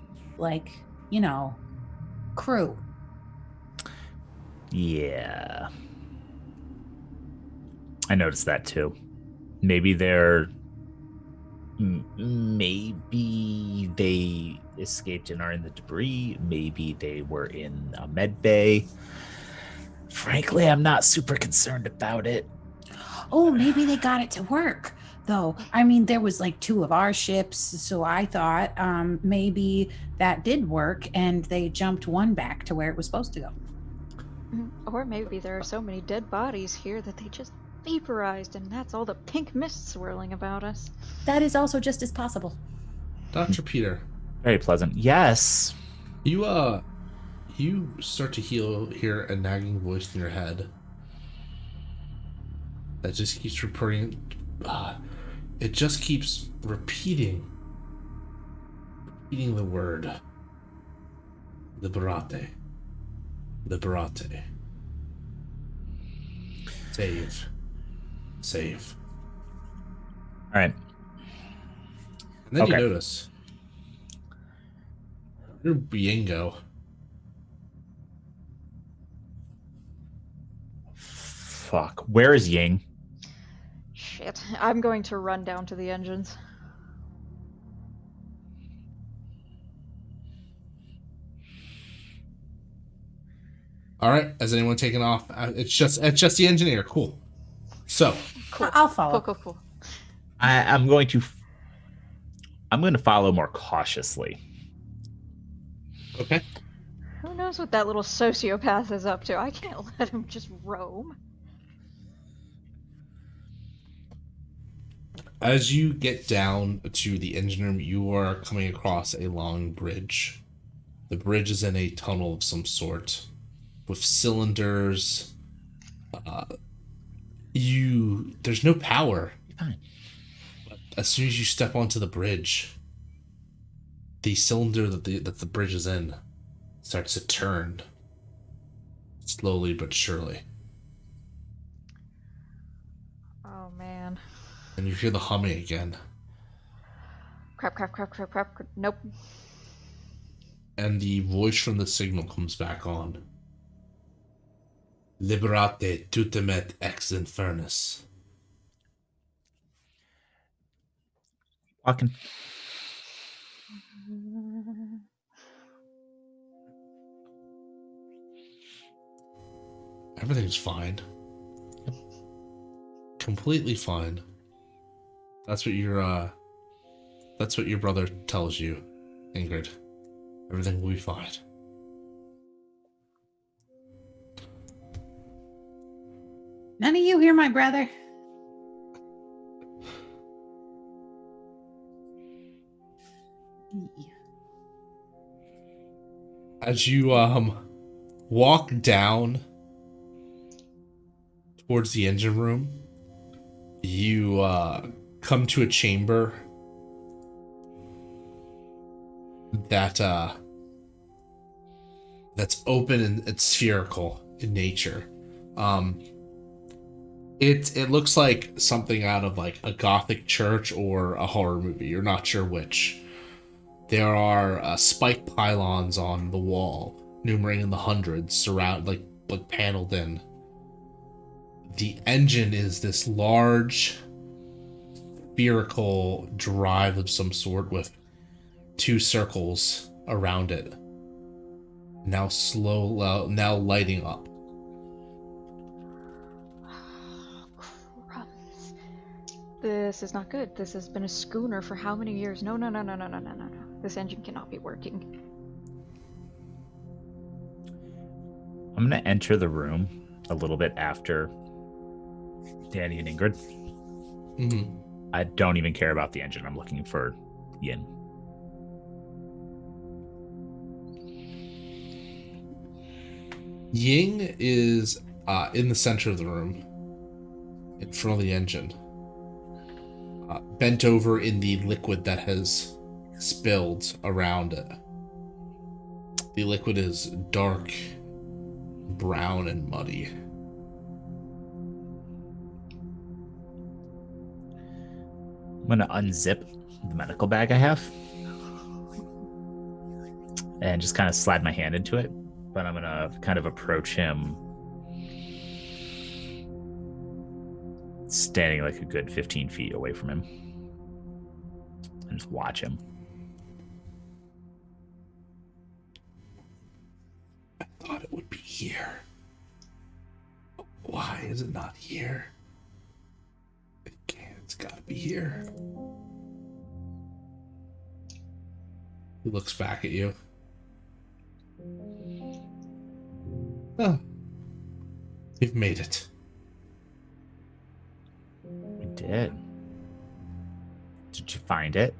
crew. Yeah. I noticed that too. Maybe they escaped and are in the debris. Maybe they were in a med bay. Frankly, I'm not super concerned about it. Oh, maybe they got it to work, though. I mean, there was like 2 of our ships, so I thought maybe that did work and they jumped one back to where it was supposed to go. Or maybe there are so many dead bodies here that they just vaporized, and that's all the pink mist swirling about us. That is also just as possible. Dr. Peter. Very pleasant. Yes. You start to hear a nagging voice in your head that just keeps repeating. It just keeps repeating the word liberate. Liberate. Save. All right. And then Okay. you notice your Biengo. Fuck. Where is Ying? Shit. I'm going to run down to the engines. All right. Has anyone taken off? It's just the engineer. Cool. So Cool. I'll follow. Cool. I'm going to follow more cautiously. okay. Who knows what that little sociopath is up to? I can't let him just roam. As you get down to the engine room, you are coming across a long bridge. The bridge is in a tunnel of some sort with cylinders. There's no power. Fine. But as soon as you step onto the bridge, the cylinder that the bridge is in starts to turn slowly but surely. Oh man. And you hear the humming again. Crap. Nope. And the voice from the signal comes back on. Liberate tutemet ex infernus. Walking. Everything's fine. Completely fine. That's what your brother tells you, Ingrid. Everything will be fine. None of you hear my brother? As you walk down towards the engine room, you come to a chamber that's open and it's spherical in nature. It looks like something out of like a gothic church or a horror movie. You're not sure which. There are spiked pylons on the wall, numbering in the hundreds, like paneled in. The engine is this large spherical drive of some sort with 2 circles around it. now now lighting up. Crumbs. This is not good. This has been a schooner for how many years? No. This engine cannot be working. I'm going to enter the room a little bit after Danny and Ingrid. Mm-hmm. I don't even care about the engine. I'm looking for Yin. Ying is in the center of the room, in front of the engine, bent over in the liquid that has spilled around it. The liquid is dark, brown, and muddy. I'm going to unzip the medical bag I have and just kind of slide my hand into it. But I'm going to kind of approach him standing like a good 15 feet away from him and just watch him. I thought it would be here. Why is it not here? It's gotta be here. He looks back at you. Oh. You've made it. We did. Did you find it?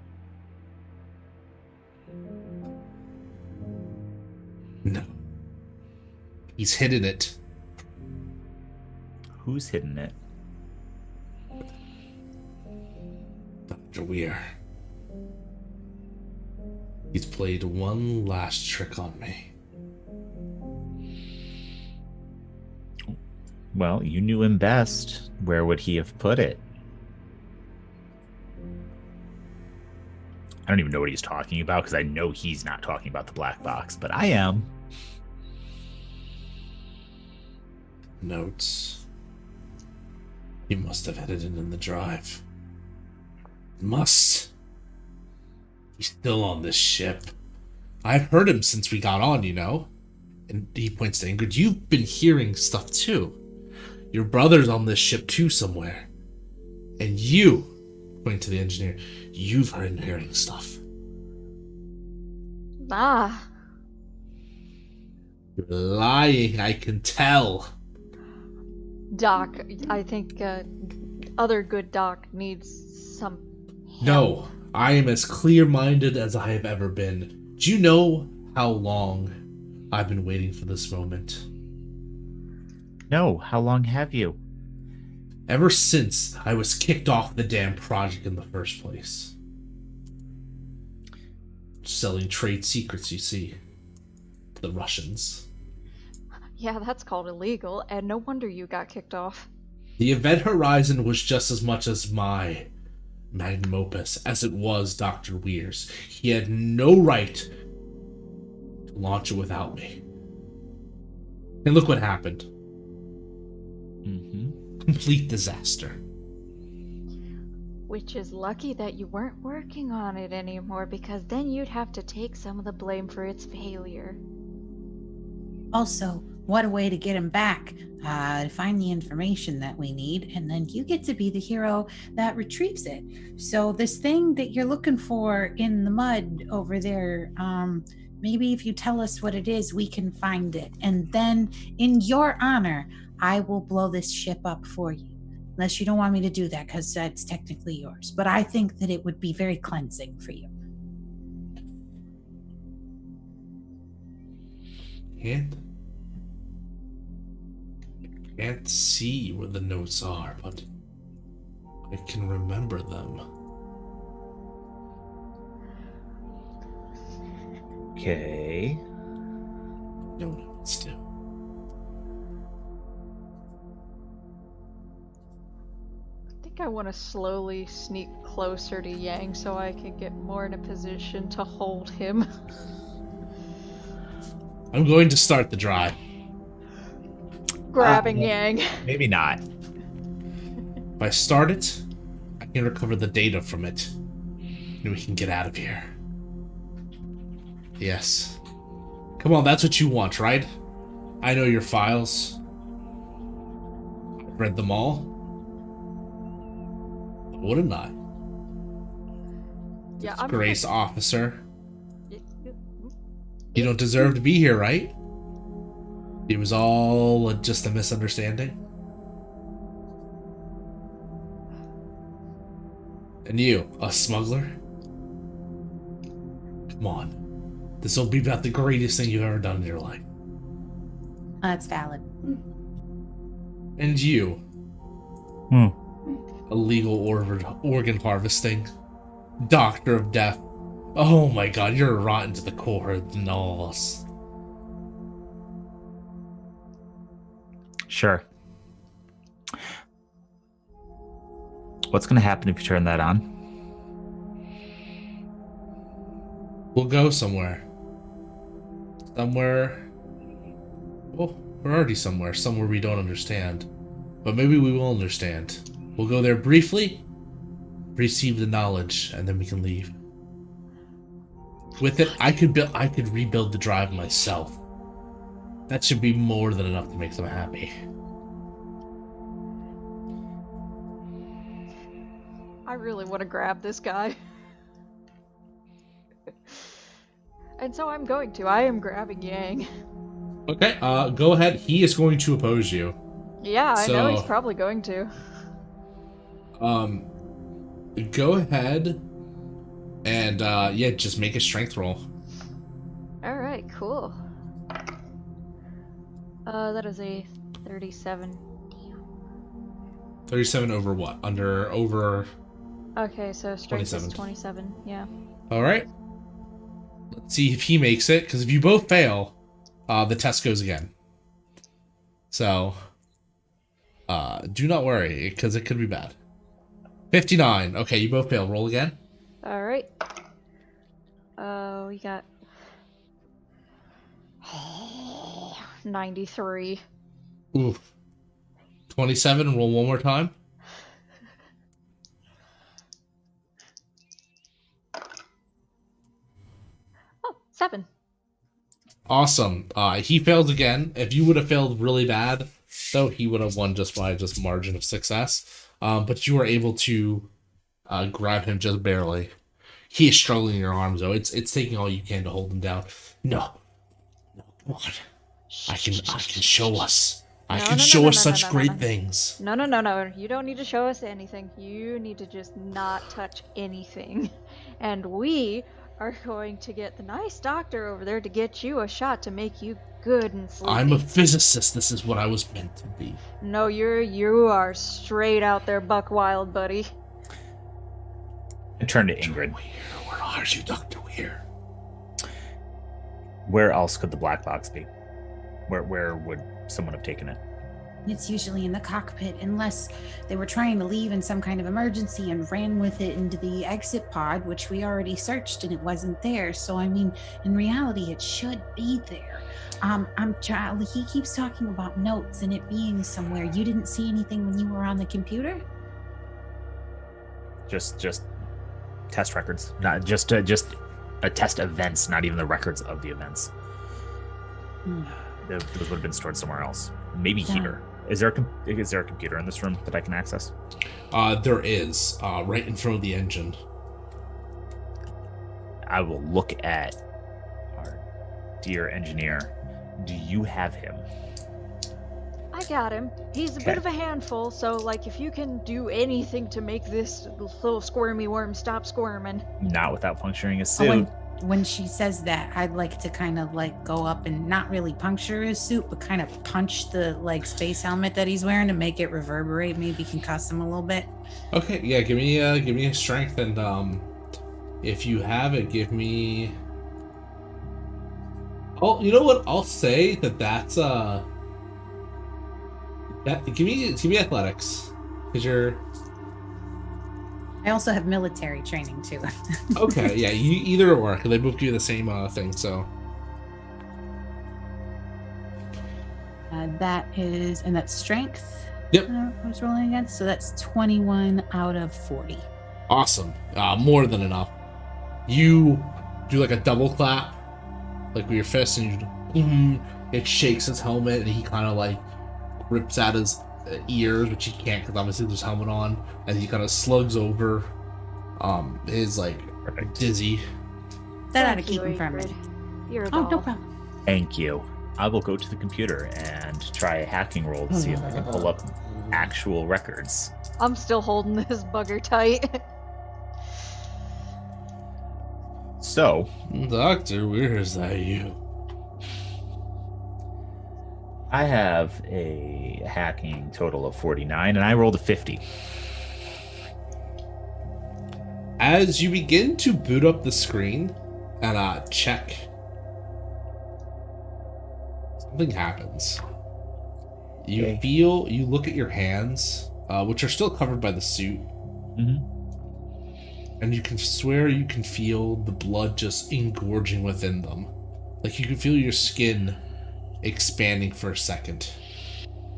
No. He's hidden it. Who's hidden it? Dr. Weir. He's played one last trick on me. Well, you knew him best. Where would he have put it? I don't even know what he's talking about because I know he's not talking about the black box, but I am. Notes. He must have hid it in the drive. Must. He's still on this ship. I've heard him since we got on, you know. And he points to Ingrid. You've been hearing stuff too. Your brother's on this ship too somewhere. And you, pointing to the engineer, you've been hearing stuff. Ah. You're lying, I can tell. Doc, I think other good Doc needs some help. No, I am as clear-minded as I have ever been. Do you know how long I've been waiting for this moment? No, how long have you? Ever since I was kicked off the damn project in the first place. Selling trade secrets, you see. To the Russians. Yeah, that's called illegal, and no wonder you got kicked off. The Event Horizon was just as much as my magnum opus as it was Dr. Weir's. He had no right to launch it without me. And look what happened. Mm-hmm. Complete disaster. Which is lucky that you weren't working on it anymore, because then you'd have to take some of the blame for its failure. Also, what a way to get him back, to find the information that we need, and then you get to be the hero that retrieves it. So this thing that you're looking for in the mud over there, maybe if you tell us what it is, we can find it. And then, in your honor, I will blow this ship up for you. Unless you don't want me to do that, because that's technically yours. But I think that it would be very cleansing for you. Can't see where the notes are, but I can remember them. Okay. No notes too. I think I want to slowly sneak closer to Yang so I can get more in a position to hold him. I'm going to start the drive. Grabbing Yang. Maybe not. If I start it, I can recover the data from it, and we can get out of here. Yes. Come on, that's what you want, right? I know your files. I've read them all. Wouldn't I? Yeah, I'm Disgraced officer. It- You don't deserve to be here, right? It was all just a misunderstanding. And you, a smuggler? Come on. This will be about the greatest thing you've ever done in your life. That's valid. And you, illegal organ harvesting, doctor of death. Oh my god, you're rotten to the core than all of us. Sure. What's going to happen if you turn that on? We'll go somewhere. Somewhere. Well, we're already somewhere. Somewhere we don't understand. But maybe we will understand. We'll go there briefly, receive the knowledge, and then we can leave. With it, I could rebuild the drive myself. That should be more than enough to make them happy. I really want to grab this guy. And so I'm going to. I am grabbing Yang. Okay, go ahead. He is going to oppose you. Yeah, I know So- he's probably going to. Go ahead and, yeah, just make a strength roll. Alright, cool. That is a 37. 37 over what? Over... Okay, so strength 27. is 27, yeah. Alright. Let's see if he makes it, because if you both fail, the test goes again. So, do not worry, because it could be bad. 59. Okay, you both fail. Roll again. Alright. We got... 93. Oof. 27. Roll one more time. Oh, 7. Awesome. He fails again. If you would have failed really bad, though, he would have won just by margin of success. But you were able to grab him just barely. He is struggling in your arms, though. It's taking all you can to hold him down. No, come on. I can show us. I can show us such great things. No. You don't need to show us anything. You need to just not touch anything. And we are going to get the nice doctor over there to get you a shot to make you good and sleepy. I'm a physicist. This is what I was meant to be. No, you are straight out there buck wild, buddy. I turn to Ingrid. Where are you, Dr. Weir? Where else could the black box be? Where would someone have taken it? It's usually in the cockpit, unless they were trying to leave in some kind of emergency and ran with it into the exit pod, which we already searched and it wasn't there. So, I mean, in reality, it should be there. He keeps talking about notes and it being somewhere. You didn't see anything when you were on the computer? Just test records, not just a test events, not even the records of the events. Those would have been stored somewhere else. Maybe here. Is there a computer in this room that I can access? There is, right in front of the engine. I will look at our dear engineer. Do you have him? I got him. He's a bit of a handful, so, like, if you can do anything to make this little squirmy worm stop squirming. Not without puncturing his suit. When she says that, I'd like to kind of, like, go up and not really puncture his suit, but kind of punch the, like, space helmet that he's wearing to make it reverberate, maybe concuss him a little bit. Okay, yeah, give me a strength, and if you have it, give me. Oh, you know what? I'll say that's give me athletics, because you're. I also have military training too. Okay, yeah, you either or, because they both give you the same thing. So that's strength. Yep. I was rolling against, so that's 21 out of 40. awesome, more than enough. You do like a double clap, like with your fist, and you boom, it shakes his helmet, and he kind of like rips out his ears, which he can't because obviously there's helmet on, and he kind of slugs over. Is like Perfect. dizzy. That ought to Thank keep you, him for a minute. Ingrid. You're a Oh, no doll. problem. Thank you. I will go to the computer and try a hacking roll to see if I can pull up actual records. I'm still holding this bugger tight. So, Doctor, where is that you? I have a hacking total of 49, and I rolled a 50. As you begin to boot up the screen and check, something happens. You look at your hands, which are still covered by the suit, and you can swear you can feel the blood just engorging within them. Like you can feel your skin expanding for a second,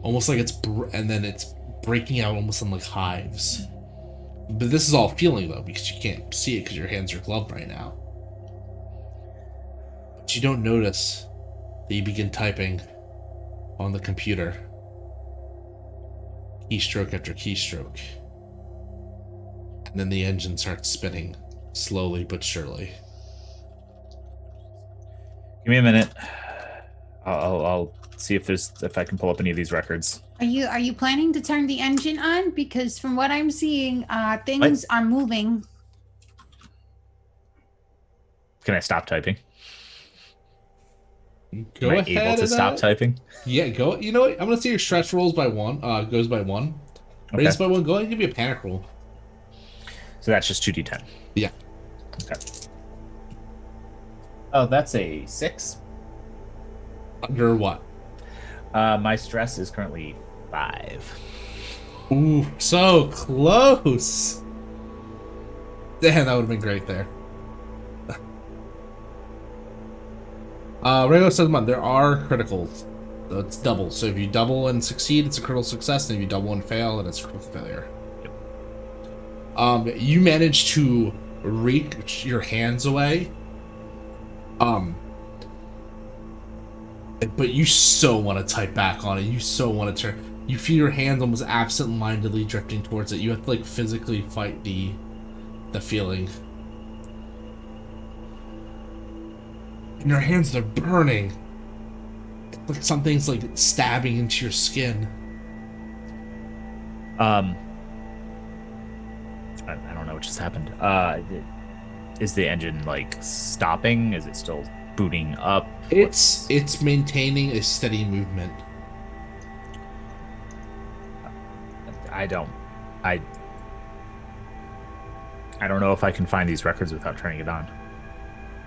almost like and then it's breaking out almost in like hives. But this is all feeling though, because you can't see it because your hands are gloved right now. But you don't notice that you begin typing on the computer, keystroke after keystroke, and then the engine starts spinning slowly but surely. Give me a minute. I'll see if I can pull up any of these records. Are you planning to turn the engine on? Because from what I'm seeing, things are moving. Can I stop typing? Go Am I ahead able to and, stop typing? Yeah, go. You know what? I'm gonna say your stress rolls by one. Goes by one. Okay. Raise by one. Go ahead and give me a panic roll. So that's just 2d10. Yeah. Okay. Oh, that's a 6. Under what? My stress is currently 5. Ooh, so close. Damn, that would have been great there. Rainbow says, there are criticals. So it's double. So if you double and succeed, it's a critical success, and if you double and fail, then it's a critical failure. Yep. You manage to reach your hands away. But you so want to type back on it. You so want to turn. You feel your hands almost absent-mindedly drifting towards it. You have to like physically fight the feeling. And your hands are burning. It's like something's like stabbing into your skin. I don't know what just happened. Is the engine like stopping? Is it still booting up? It's maintaining a steady movement. I don't know if I can find these records without turning it on.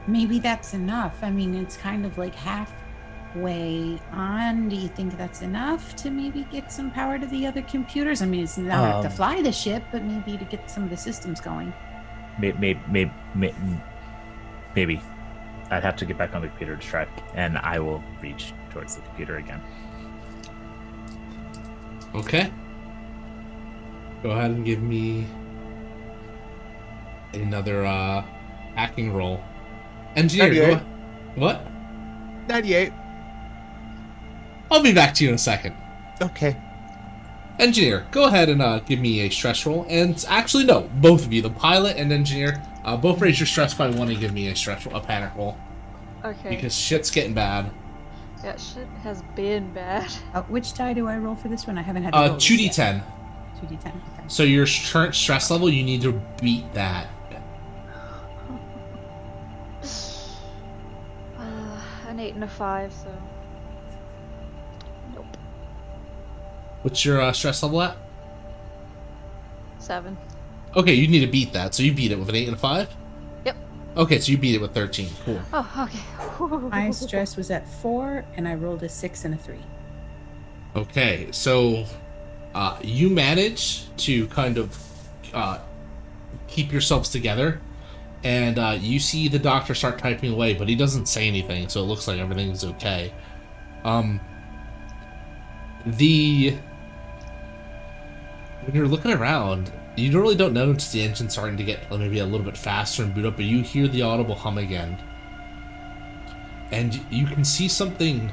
Maybe that's enough. I mean, it's kind of like halfway on. Do you think that's enough to maybe get some power to the other computers? I mean, it's not to fly the ship, but maybe to get some of the systems going. Maybe. I'd have to get back on the computer to try, and I will reach towards the computer again. Okay. Go ahead and give me another hacking roll. Engineer, go ahead. What? 98. I'll be back to you in a second. Okay. Engineer, go ahead and give me a stress roll. And actually, no, both of you, the pilot and engineer, both raise your stress by one and give me a panic roll. Okay. Because shit's getting bad. Yeah, shit has been bad. Which die do I roll for this one? I haven't had to roll this 2d10. yet. 2d10. Okay. So your current stress level, you need to beat that. An 8 and a 5, so nope. What's your stress level at? 7. Okay, you need to beat that. So you beat it with an 8 and a 5? Yep. Okay, so you beat it with 13. Cool. Oh, okay. My stress was at 4, and I rolled a 6 and a 3. Okay, so you manage to kind of keep yourselves together, and you see the doctor start typing away, but he doesn't say anything, so it looks like everything's okay. When you're looking around, you really don't notice the engine starting to get maybe a little bit faster and boot up, but you hear the audible hum again. and you can see something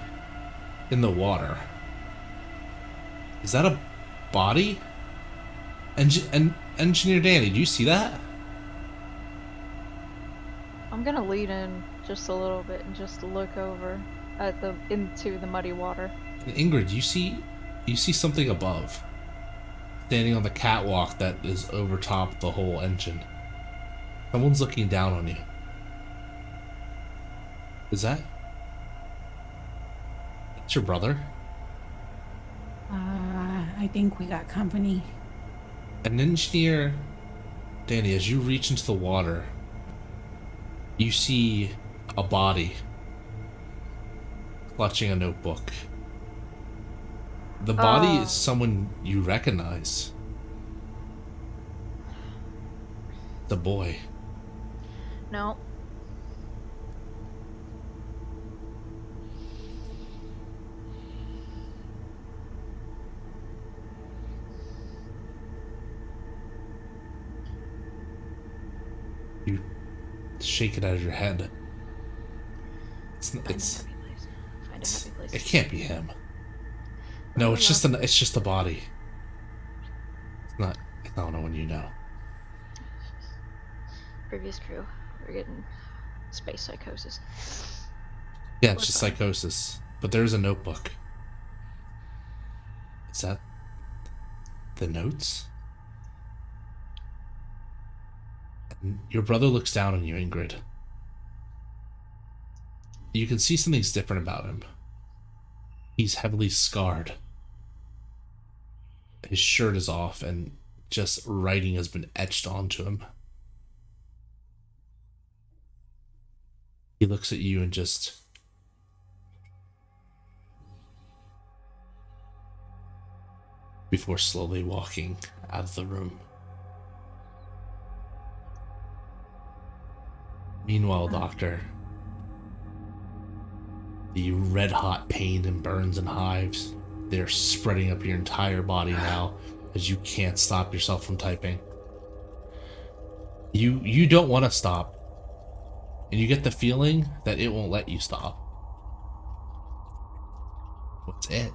in the water. Is that a body? And Engineer Danny, do you see that? I'm gonna lean in just a little bit and just look over at into the muddy water. And Ingrid, you see something above, standing on the catwalk that is over top the whole engine. Someone's looking down on you. Is that? It's your brother? I think we got company. And Engineer Danny, as you reach into the water, you see a body clutching a notebook. The body is someone you recognize. The boy. No. You shake it out of your head. Find a happy place. It can't be him. No, it's just a body. It's not one you know. Previous crew. We're getting space psychosis. Yeah, it's just psychosis. But there's a notebook. Is that the notes? And your brother looks down on you, Ingrid. You can see something's different about him. He's heavily scarred. His shirt is off and just writing has been etched onto him. He looks at you and just... before slowly walking out of the room. Meanwhile, Doctor, the red-hot pain and burns and hives, they're spreading up your entire body now as you can't stop yourself from typing. You don't want to stop, and you get the feeling that it won't let you stop. What's it?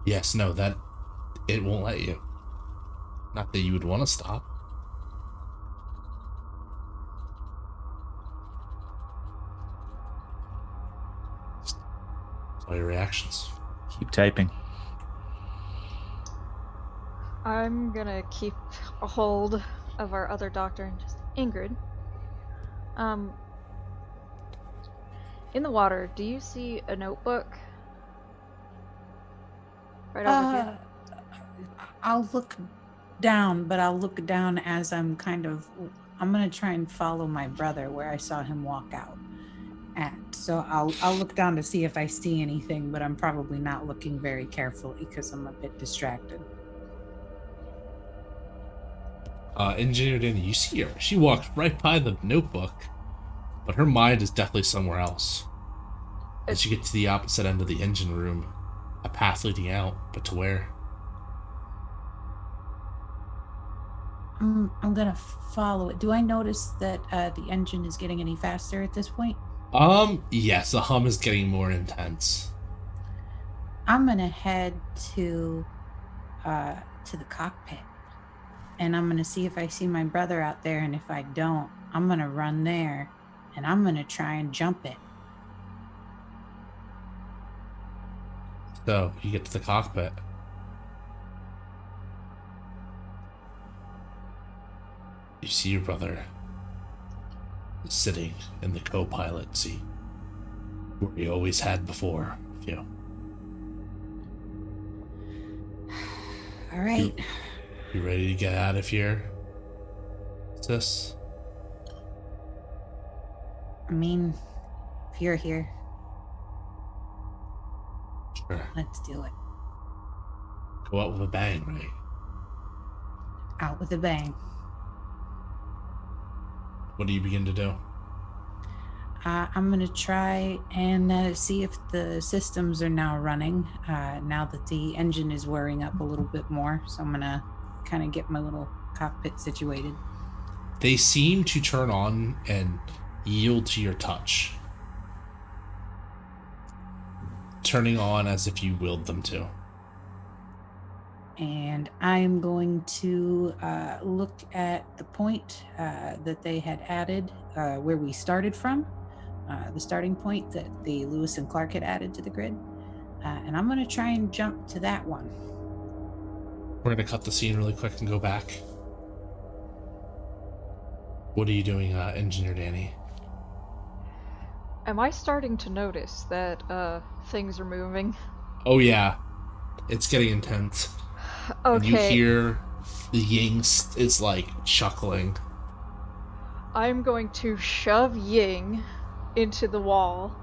Yes, no, that it won't let you. Not that you would want to stop. All your reactions. Keep typing. I'm gonna keep a hold of our other doctor and just Ingrid. In the water, do you see a notebook? Right over here. I'll look down, but I'll look down as I'm gonna try and follow my brother where I saw him walk out at. So I'll look down to see if I see anything, but I'm probably not looking very carefully because I'm a bit distracted. Engineer Danny, you see her. She walks right by the notebook, but her mind is definitely somewhere else. As you get to the opposite end of the engine room, a path leading out, but to where? I'm gonna follow it. Do I notice that the engine is getting any faster at this point? Yes, the hum is getting more intense. I'm gonna head to the cockpit, and I'm gonna see if I see my brother out there, and if I don't, I'm gonna run there, and I'm gonna try and jump it. So, you get to the cockpit. You see your brother sitting in the co-pilot seat, where he always had before. You. All right. You ready to get out of here, sis? I mean, if you're here, Sure. let's do it. Go out with a bang, right? Out with a bang. What do you begin to do? I'm going to try and see if the systems are now running, now that the engine is whirring up a little bit more. So I'm going to kind of get my little cockpit situated. They seem to turn on and yield to your touch, turning on as if you willed them to. And I'm going to look at the point that they had added where we started from, the starting point that the Lewis and Clark had added to the grid. And I'm going to try and jump to that one. We're going to cut the scene really quick and go back. What are you doing, Engineer Danny? Am I starting to notice that things are moving? Oh yeah, it's getting intense. Okay. And you hear the Ying is like chuckling. I'm going to shove Ying into the wall,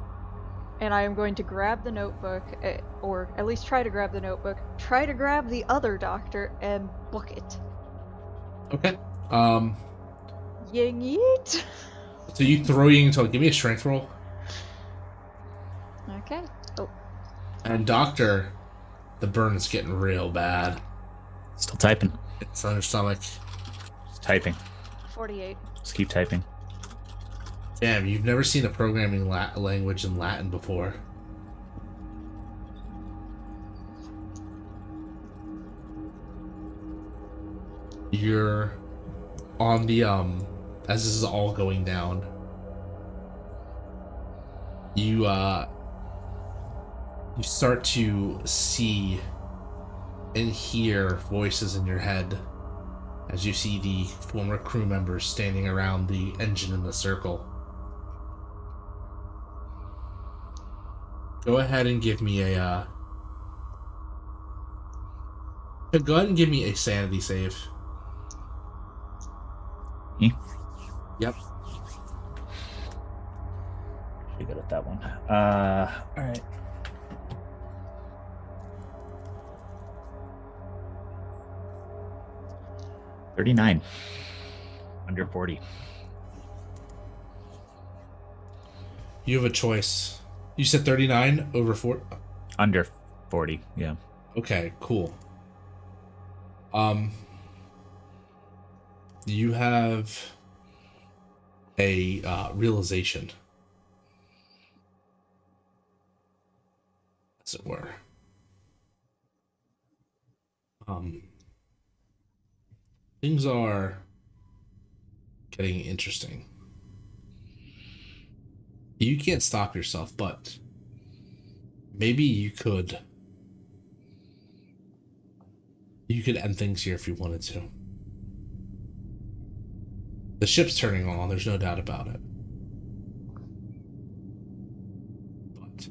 and I am going to grab the notebook, or at least try to grab the notebook, try to grab the other doctor, and book it. Okay. Ying yeet! So you throw Ying into give me a strength roll. Okay. Oh. And Doctor, the burn is getting real bad. Still typing. It's on your stomach. Typing. 48. Just keep typing. Damn, you've never seen a programming language in Latin before. You're on the, as this is all going down, you start to see and hear voices in your head as you see the former crew members standing around the engine in the circle. Go ahead and give me a go ahead and give me a sanity save. Me? Yep. Pretty good at that one. All right. $39. Under 40. You have a choice. You said 39 over 4. Under 40, yeah. Okay, cool. You have a realization, as it were. Things are getting interesting. You can't stop yourself, but maybe you could end things here if you wanted to. The ship's turning on, there's no doubt about it. But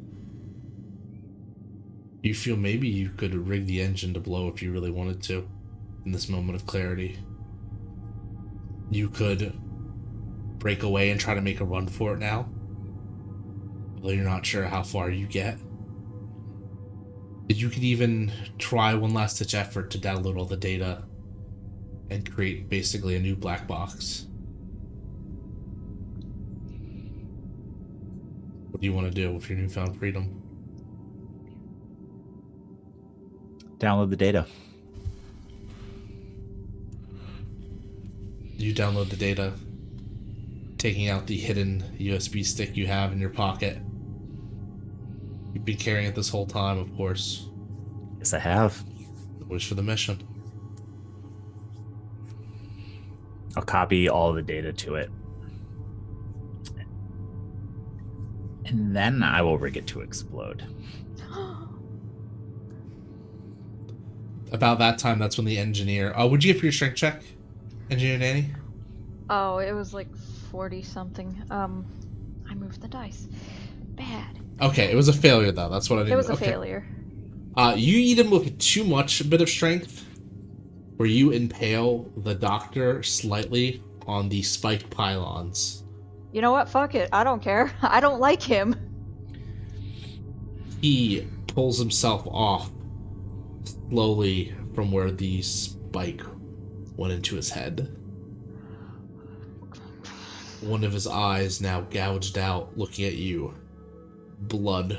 you feel maybe you could rig the engine to blow if you really wanted to in this moment of clarity. You could break away and try to make a run for it now, although you're not sure how far you get. You could even try one last ditch effort to download all the data and create basically a new black box. What do you want to do with your newfound freedom? Download the data. You download the data, taking out the hidden USB stick you have in your pocket. You've been carrying it this whole time, of course. Yes, I have. Always for the mission. I'll copy all the data to it. And then I will rig it to explode. About that time, that's when the engineer... Oh, would you give your strength check, Engineer Danny? Oh, it was like 40 something. I moved the dice. Bad. Okay, it was a failure though. That's what I did. It was a failure. You either move too much bit of strength, or you impale the doctor slightly on the spiked pylons. You know what? Fuck it. I don't care. I don't like him. He pulls himself off slowly from where the spike went into his head. One of his eyes now gouged out, looking at you. Blood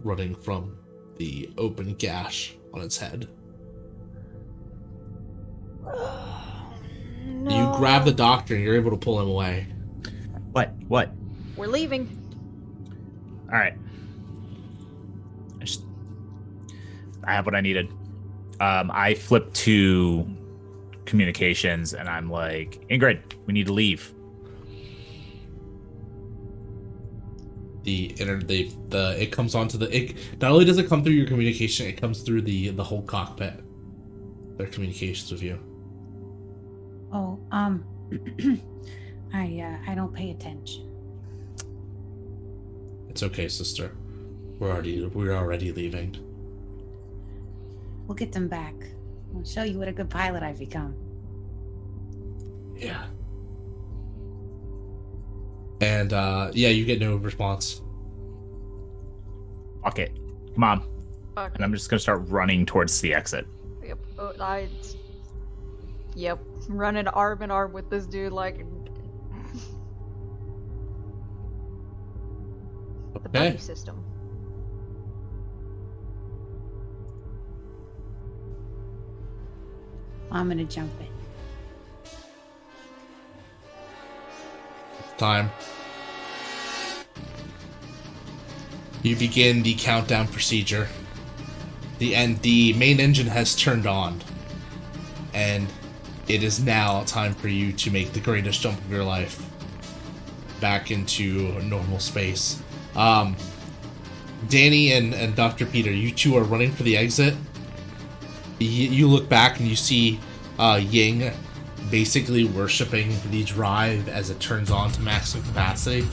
running from the open gash on its head. No. You grab the doctor and you're able to pull him away. What? We're leaving. All right. I have what I needed. I flip to communications and I'm like, Ingrid, we need to leave. It comes onto not only does it come through your communication, it comes through the whole cockpit. Their communications with you. Oh, I don't pay attention. It's okay, sister. We're already leaving. We'll get them back. I'll show you what a good pilot I've become. Yeah. And you get no response. Fuck it. Come on. Okay. And I'm just gonna start running towards the exit. Yep. Yep. Running arm in arm with this dude like the buddy Okay. system. I'm gonna jump in. Time. You begin the countdown procedure. The main engine has turned on, and it is now time for you to make the greatest jump of your life back into normal space. Danny and Dr. Peter, you two are running for the exit. You look back and you see Ying basically worshipping the drive as it turns on to maximum capacity.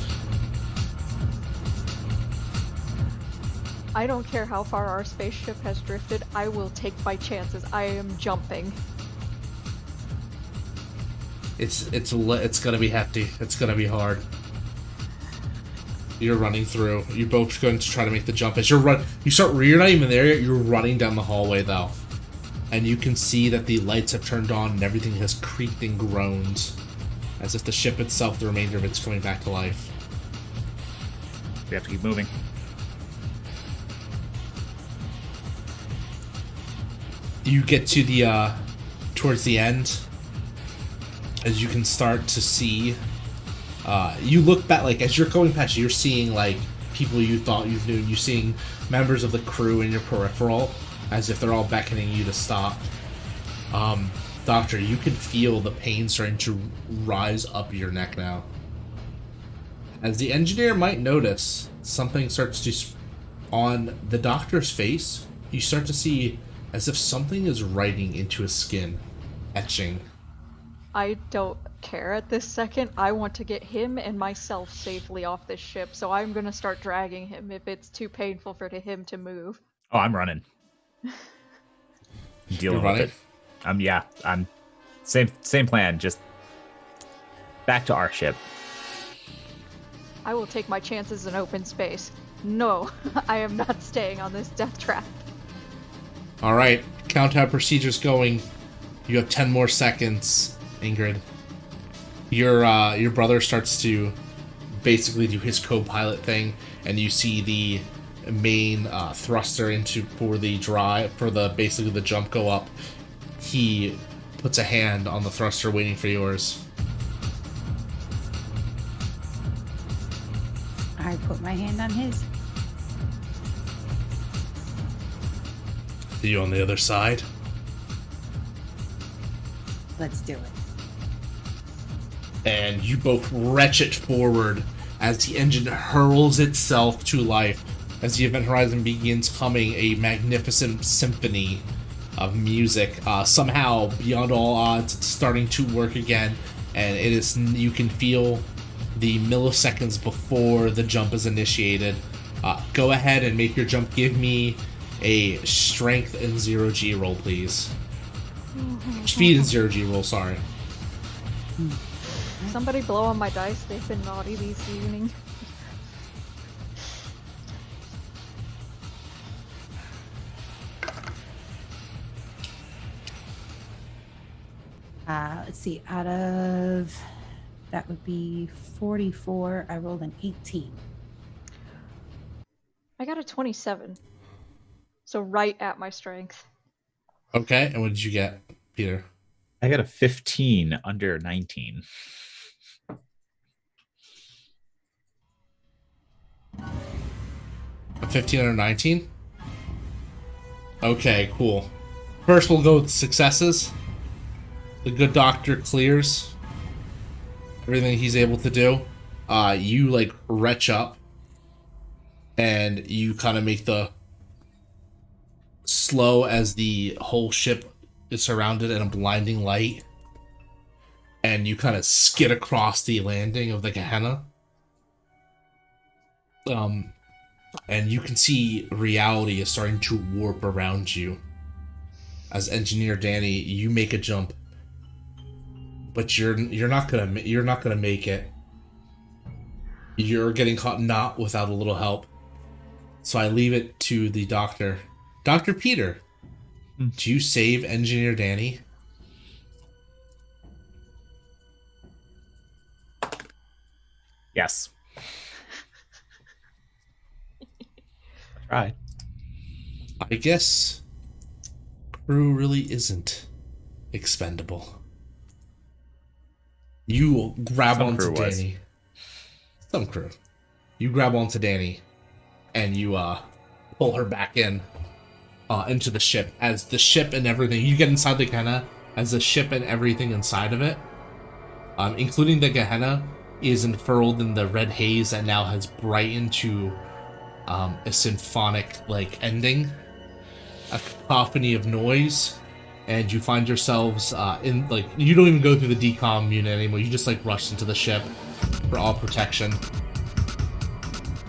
I don't care how far our spaceship has drifted, I will take my chances. I am jumping. It's gonna be hefty. It's gonna be hard. You're running through. You're both going to try to make the jump. As you're not even there yet. You're running down the hallway though, and you can see that the lights have turned on and everything has creaked and groaned, as if the ship itself, the remainder of it's coming back to life. We have to keep moving. You get to the towards the end, as you can start to see. You look back, like as you're going past, you're seeing like people you thought you knew. You're seeing members of the crew in your peripheral, as if they're all beckoning you to stop. Doctor, you can feel the pain starting to rise up your neck now. As the engineer might notice, something starts to on the doctor's face. You start to see as if something is writing into his skin, etching. I don't care at this second. I want to get him and myself safely off this ship, so I'm gonna start dragging him if it's too painful for him to move. Oh, I'm running. Dealing with it. I'm same plan, just back to our ship. I will take my chances in open space. No, I am not staying on this death trap. Alright, countdown procedure's going. You have 10 more seconds, Ingrid. Your brother starts to basically do his co-pilot thing, and you see the main thruster for basically the jump go up. He puts a hand on the thruster waiting for yours. I put my hand on his. Are you on the other side? Let's do it. And you both retch it forward as the engine hurls itself to life, as the Event Horizon begins humming a magnificent symphony of music. Somehow, beyond all odds, it's starting to work again, and you can feel the milliseconds before the jump is initiated. Go ahead and make your jump. Give me a strength and 0G roll, please. Speed and 0G roll, sorry. Somebody blow on my dice. They've been naughty this evening. Let's see. Out of that would be 44. I rolled an 18. I got a 27. So right at my strength. Okay, and what did you get, Peter? I got a 15 under 19. A 15 or 19? Okay, cool. First, we'll go with successes. The good doctor clears everything he's able to do. You, like, retch up, and you kind of make the slow as the whole ship is surrounded in a blinding light, and you kind of skid across the landing of the Gehenna. And you can see reality is starting to warp around you. As Engineer Danny, you make a jump, but you're not gonna make it. You're getting caught not without a little help. So I leave it to the doctor. Dr. Peter, do you save Engineer Danny? Yes. Right. I guess crew really isn't expendable. You grab Some onto crew was. Danny. Some crew. You grab onto Danny, and you pull her back into the ship. As the ship and everything, you get inside the Gehenna. As the ship and everything inside of it, including the Gehenna, is unfurled in the red haze that now has brightened to a symphonic ending, a cacophony of noise, and you find yourselves in you don't even go through the decom unit anymore. You just rush into the ship for all protection.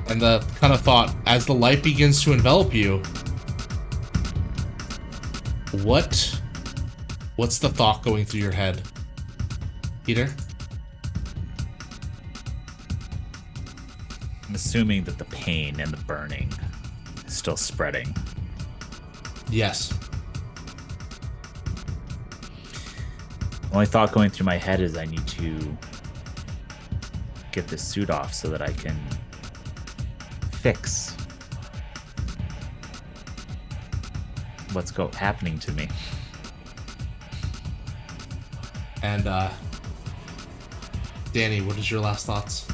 And the kind of thought, as the light begins to envelop you, what's the thought going through your head, Peter? I'm assuming that the pain and the burning is still spreading. Yes. The only thought going through my head is I need to get this suit off so that I can fix what's happening to me. And Danny, what is your last thoughts?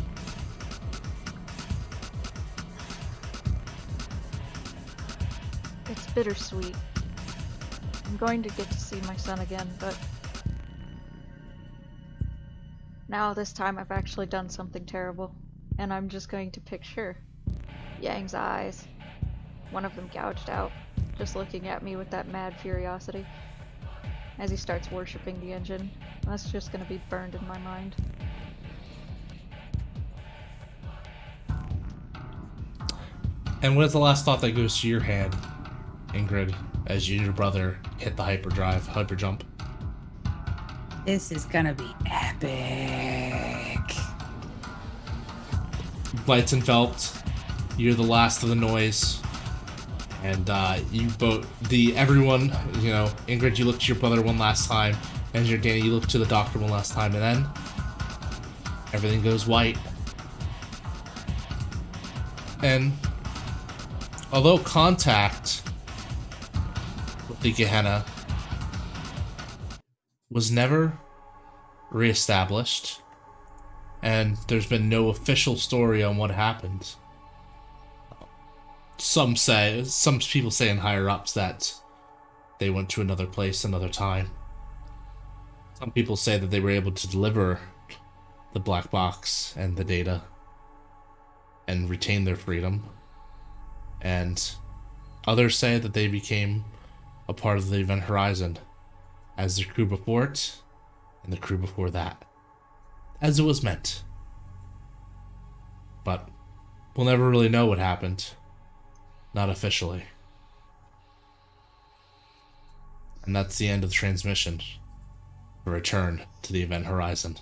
It's bittersweet. I'm going to get to see my son again, but now this time I've actually done something terrible, and I'm just going to picture Yang's eyes, one of them gouged out, just looking at me with that mad curiosity as he starts worshipping the engine. That's just going to be burned in my mind. And what is the last thought that goes to your head, Ingrid, as you and your brother hit the hyper jump? This is gonna be epic. Lights enveloped. You're the last of the noise. And everyone, Ingrid, you look to your brother one last time. Engineer Danny, you look to the doctor one last time. And then everything goes white. And although contact with the Gehenna was never reestablished, and there's been no official story on what happened. Some people say in higher ups that they went to another place another time. Some people say that they were able to deliver the black box and the data and retain their freedom. And others say that they became a part of the Event Horizon as the crew before it and the crew before that, as it was meant. But we'll never really know what happened. Not officially. And that's the end of the transmission. A return to the Event Horizon.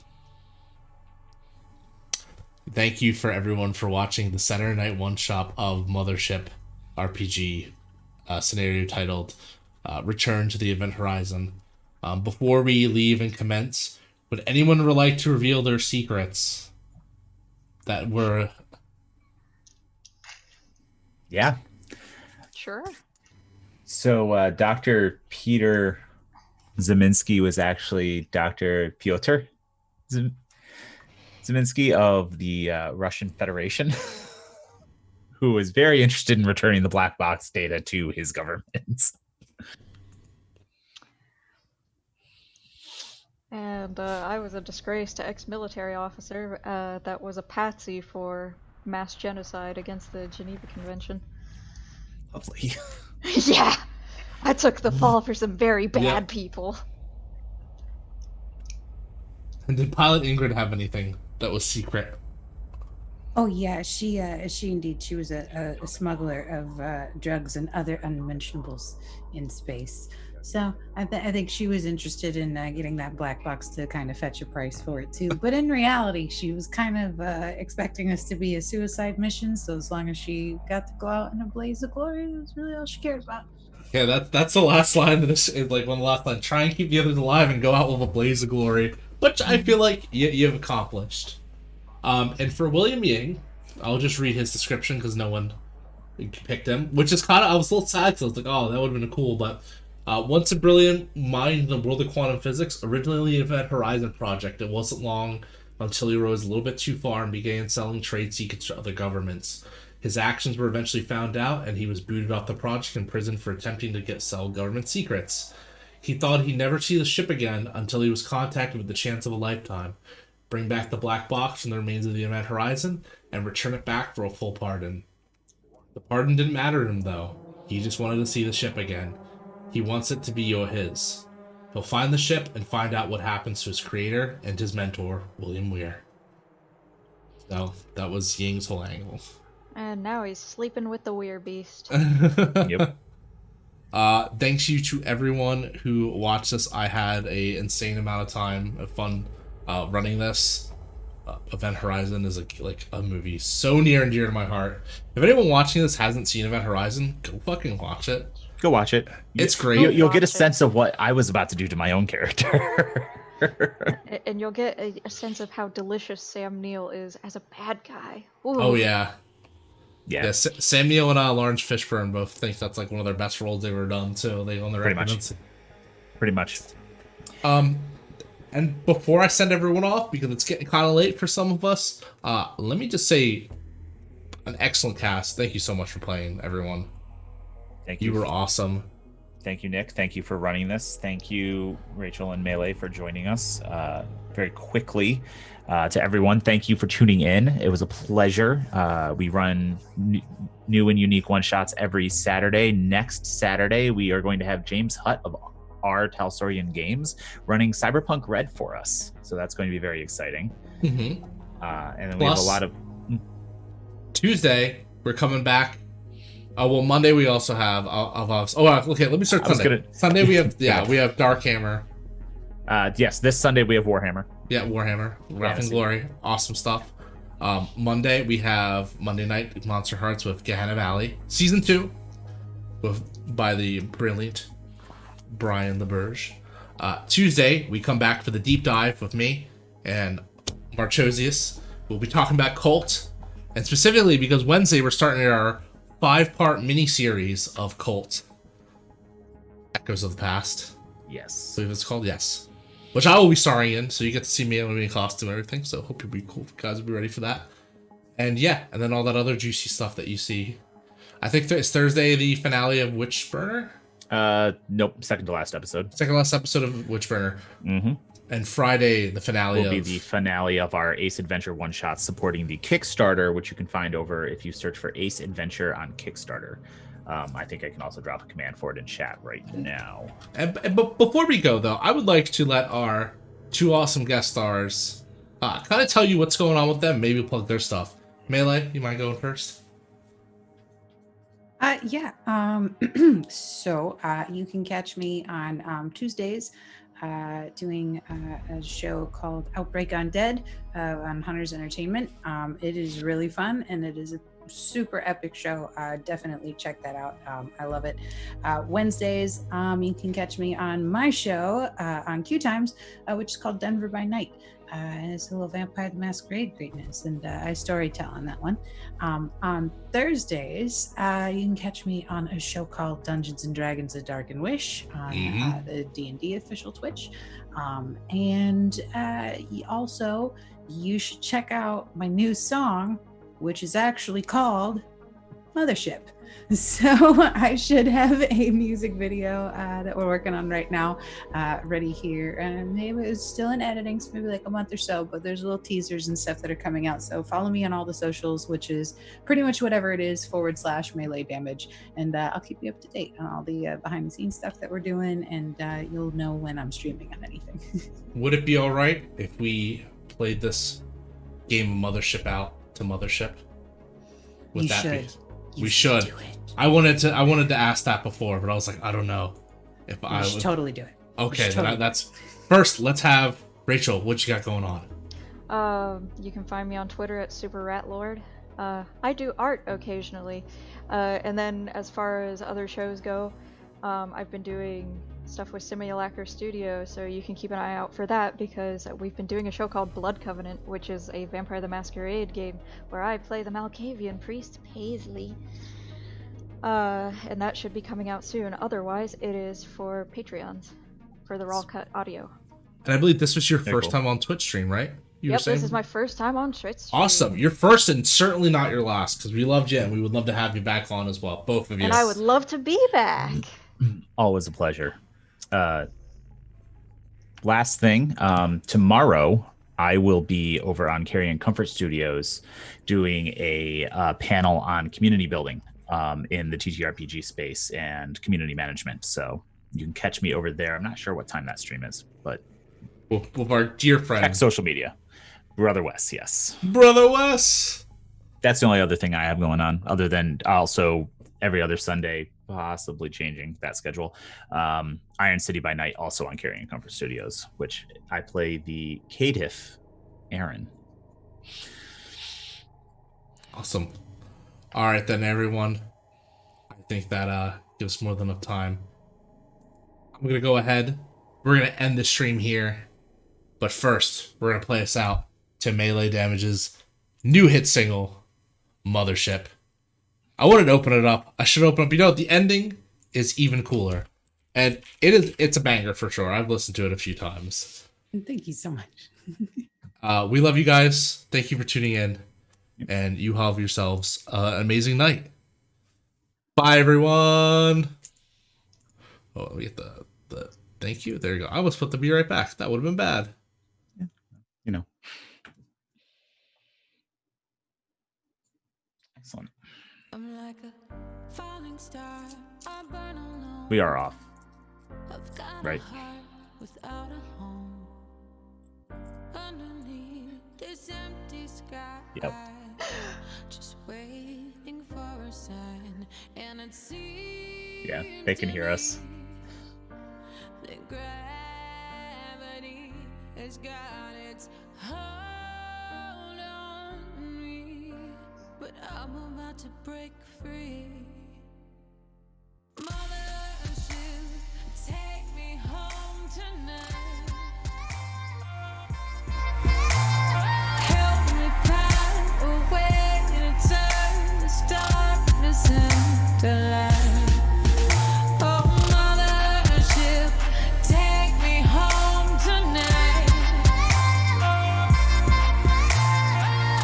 Thank you for everyone for watching the Saturday Night One-Shot of Mothership RPG scenario titled Return to the Event Horizon. Before we leave and commence, would anyone would like to reveal their secrets that were... Yeah. Sure. So Dr. Peter Zeminski was actually Dr. Pyotr Zeminski of the Russian Federation, who is very interested in returning the black box data to his government. And I was a disgraced ex-military officer that was a patsy for mass genocide against the Geneva Convention. Lovely. Yeah, I took the fall for some very bad Yep. people. And did Pilot Ingrid have anything that was secret? Oh yeah, she indeed, she was a smuggler of drugs and other unmentionables in space. So I think she was interested in getting that black box to kind of fetch a price for it too. But in reality, she was kind of expecting us to be a suicide mission. So as long as she got to go out in a blaze of glory, that was really all she cared about. Yeah, that's the last line of this. Is like one of the last lines. Try and keep the others alive and go out with a blaze of glory, which I feel like you've accomplished. And for William Ying, I'll just read his description because no one picked him, which is kind of, I was a little sad because I was like, oh, that would have been cool. But once a brilliant mind in the world of quantum physics, originally an Event Horizon project, it wasn't long until he rose a little bit too far and began selling trade secrets to other governments. His actions were eventually found out, and he was booted off the project and imprisoned for attempting to sell government secrets. He thought he'd never see the ship again until he was contacted with the chance of a lifetime. Bring back the black box from the remains of the Event Horizon, and return it back for a full pardon. The pardon didn't matter to him, though. He just wanted to see the ship again. He wants it to be his. He'll find the ship and find out what happens to his creator and his mentor, William Weir. So, that was Ying's whole angle. And now he's sleeping with the Weir Beast. Yep. Thanks you to everyone who watched this. I had a insane amount of time of fun running this. Event Horizon is like a movie so near and dear to my heart. If anyone watching this hasn't seen Event Horizon, go fucking watch it. Go watch it. It's great. You'll get a Watch it. sense of what I was about to do to my own character. And you'll get a sense of how delicious Sam Neill is as a bad guy. Ooh. Oh yeah. Yeah. Yeah, Sam Neill and Lawrence Fishburne both think that's like one of their best roles they've ever done, so they own their Pretty much. evidence. Pretty much. And before I send everyone off, because it's getting kind of late for some of us, let me just say an excellent cast. Thank you so much for playing, everyone. Thank You you. were awesome. Thank you, Nick. Thank you for running this. Thank you, Rachel and Melee, for joining us very quickly. To everyone, thank you for tuning in. It was a pleasure. We run new and unique one-shots every Saturday. Next Saturday, we are going to have James Hutt of our Talsorian Games running Cyberpunk Red for us. So that's going to be very exciting. Mm-hmm. And then we have a lot of... Tuesday, we're coming back. Oh, well, Monday we also have... okay, let me start Sunday. Sunday we have... Yeah, we have Darkhammer. Yes, this Sunday we have Warhammer. Yeah, Warhammer. Wrath and Glory. Awesome stuff. Monday, we have Monday Night Monster Hearts with Gehenna Valley. Season 2. By the brilliant Brian LeBurge. Tuesday, we come back for the deep dive with me and Marchosius. We'll be talking about Kult. And specifically because Wednesday, we're starting our 5-part mini-series of Kult. Echoes of the Past. Yes. I believe it's called, yes. Which I will be starring in, so you get to see me in my costume and everything, so hope you'll be cool. You guys will be ready for that. And yeah, and then all that other juicy stuff that you see. I think it's Thursday, the finale of Witchburner? Nope, second to last episode. Second to last episode of Witchburner. Mm-hmm. And Friday, the finale will be the finale of our Ace Adventure one-shot supporting the Kickstarter, which you can find over if you search for Ace Adventure on Kickstarter. I think I can also drop a command for it in chat right now. But before we go, though, I would like to let our two awesome guest stars kind of tell you what's going on with them. Maybe plug their stuff. Melee, you mind going first? Yeah. So you can catch me on Tuesdays doing a show called Outbreak Undead on Hunters Entertainment. It is really fun, and it is a super epic show. Definitely check that out. I love it. Wednesdays, you can catch me on my show on Q Times, which is called Denver by Night. And it's a little Vampire the Masquerade greatness, and I storytell on that one. On Thursdays, you can catch me on a show called Dungeons and Dragons: A Dark Wish on the D&D official Twitch. And also, you should check out my new song, which is actually called Mothership. So I should have a music video that we're working on right now, ready here. And maybe it's still in editing, so maybe like a month or so, but there's little teasers and stuff that are coming out. So follow me on all the socials, which is pretty much whatever it is /melee damage. And I'll keep you up to date on all the behind the scenes stuff that we're doing. And you'll know when I'm streaming on anything. Would it be all right if we played this game Mothership out to Mothership? Would You that should. be? You We should. do it. I wanted to ask that before, but I was like, I don't know if You I should would. totally do it. Okay, should then totally that's first. Let's have Rachel. What you got going on? You can find me on Twitter at SuperRatLord. I do art occasionally. And then as far as other shows go, I've been doing stuff with Simulacra Studio, so you can keep an eye out for that, because we've been doing a show called Blood Covenant, which is a Vampire the Masquerade game where I play the Malkavian priest Paisley. And that should be coming out soon. Otherwise, it is for Patreons, for the raw cut audio. And I believe this was your Very first cool. time on Twitch stream, right? You were Yep, saying? this is my first time on Twitch. Awesome. You're first and certainly not your last, because we loved you and we would love to have you back on as well. Both of you. And I would love to be back. Always a pleasure. Last thing, tomorrow I will be over on Carrion Comfort Studios doing a panel on community building in the TTRPG space and community management. So you can catch me over there. I'm not sure what time that stream is, but with our dear friend, check social media. Brother Wes, yes. Brother Wes. That's the only other thing I have going on, other than also every other Sunday, possibly changing that schedule. Iron City by Night, also on Carrion Comfort Studios, which I play the Caitiff Aaron. Awesome. All right, then, everyone. I think that gives more than enough time. I'm going to go ahead. We're going to end the stream here. But first, we're going to play us out to Melee Damage's new hit single, Mothership. I wanted to open it up. I should open up. You know, the ending is even cooler. And it's a banger for sure. I've listened to it a few times. Thank you so much. We love you guys. Thank you for tuning in. And you have yourselves an amazing night. Bye, everyone. Oh, let me get the thank you. There you go. I almost put the be right back. That would have been bad. You know. Excellent. I'm like a falling star. I burn alone. We are off. I've got Right. a heart without a home. Underneath this empty sky. Yep. Just waiting for a sign. And it seems Yeah, they can hear us. that gravity has got its hold on me. But I'm about to break free. Mothership, take me home tonight. Help me find a way to turn this darkness into light. Oh, mothership, take me home tonight.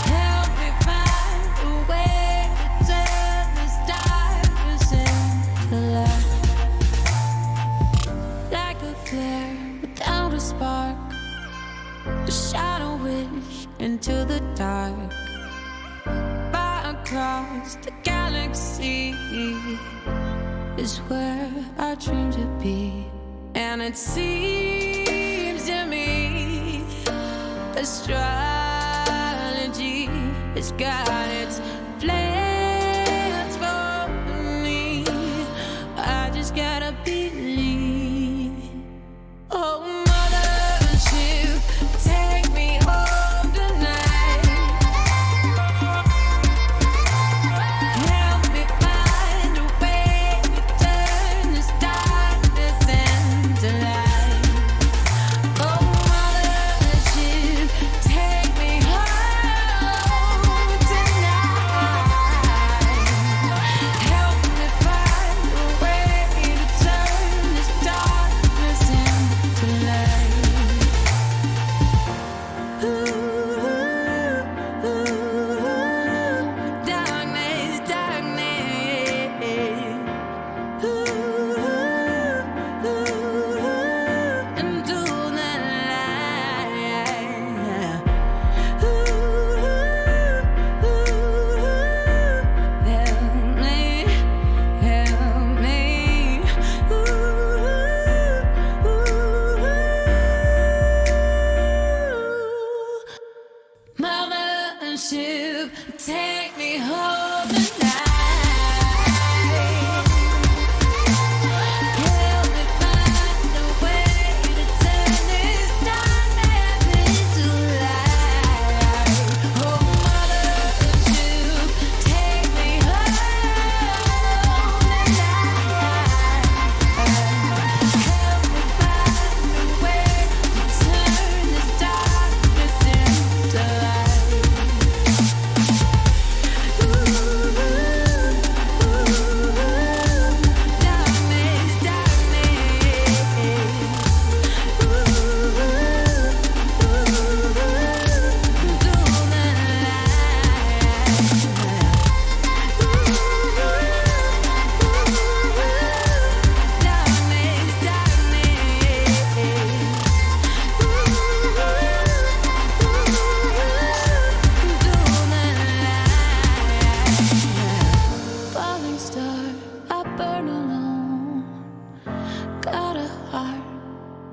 Help me find a way to turn this darkness into light. Like a flare without a spark, a shadow wish into the dark. Far across the galaxy is where I dream to be. And it seems to me astrology has got its plans for me. I just gotta believe. Oh, mothership, take me home tonight. Help me find a way to turn this darkness into light. Oh, mothership, take me home tonight.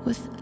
with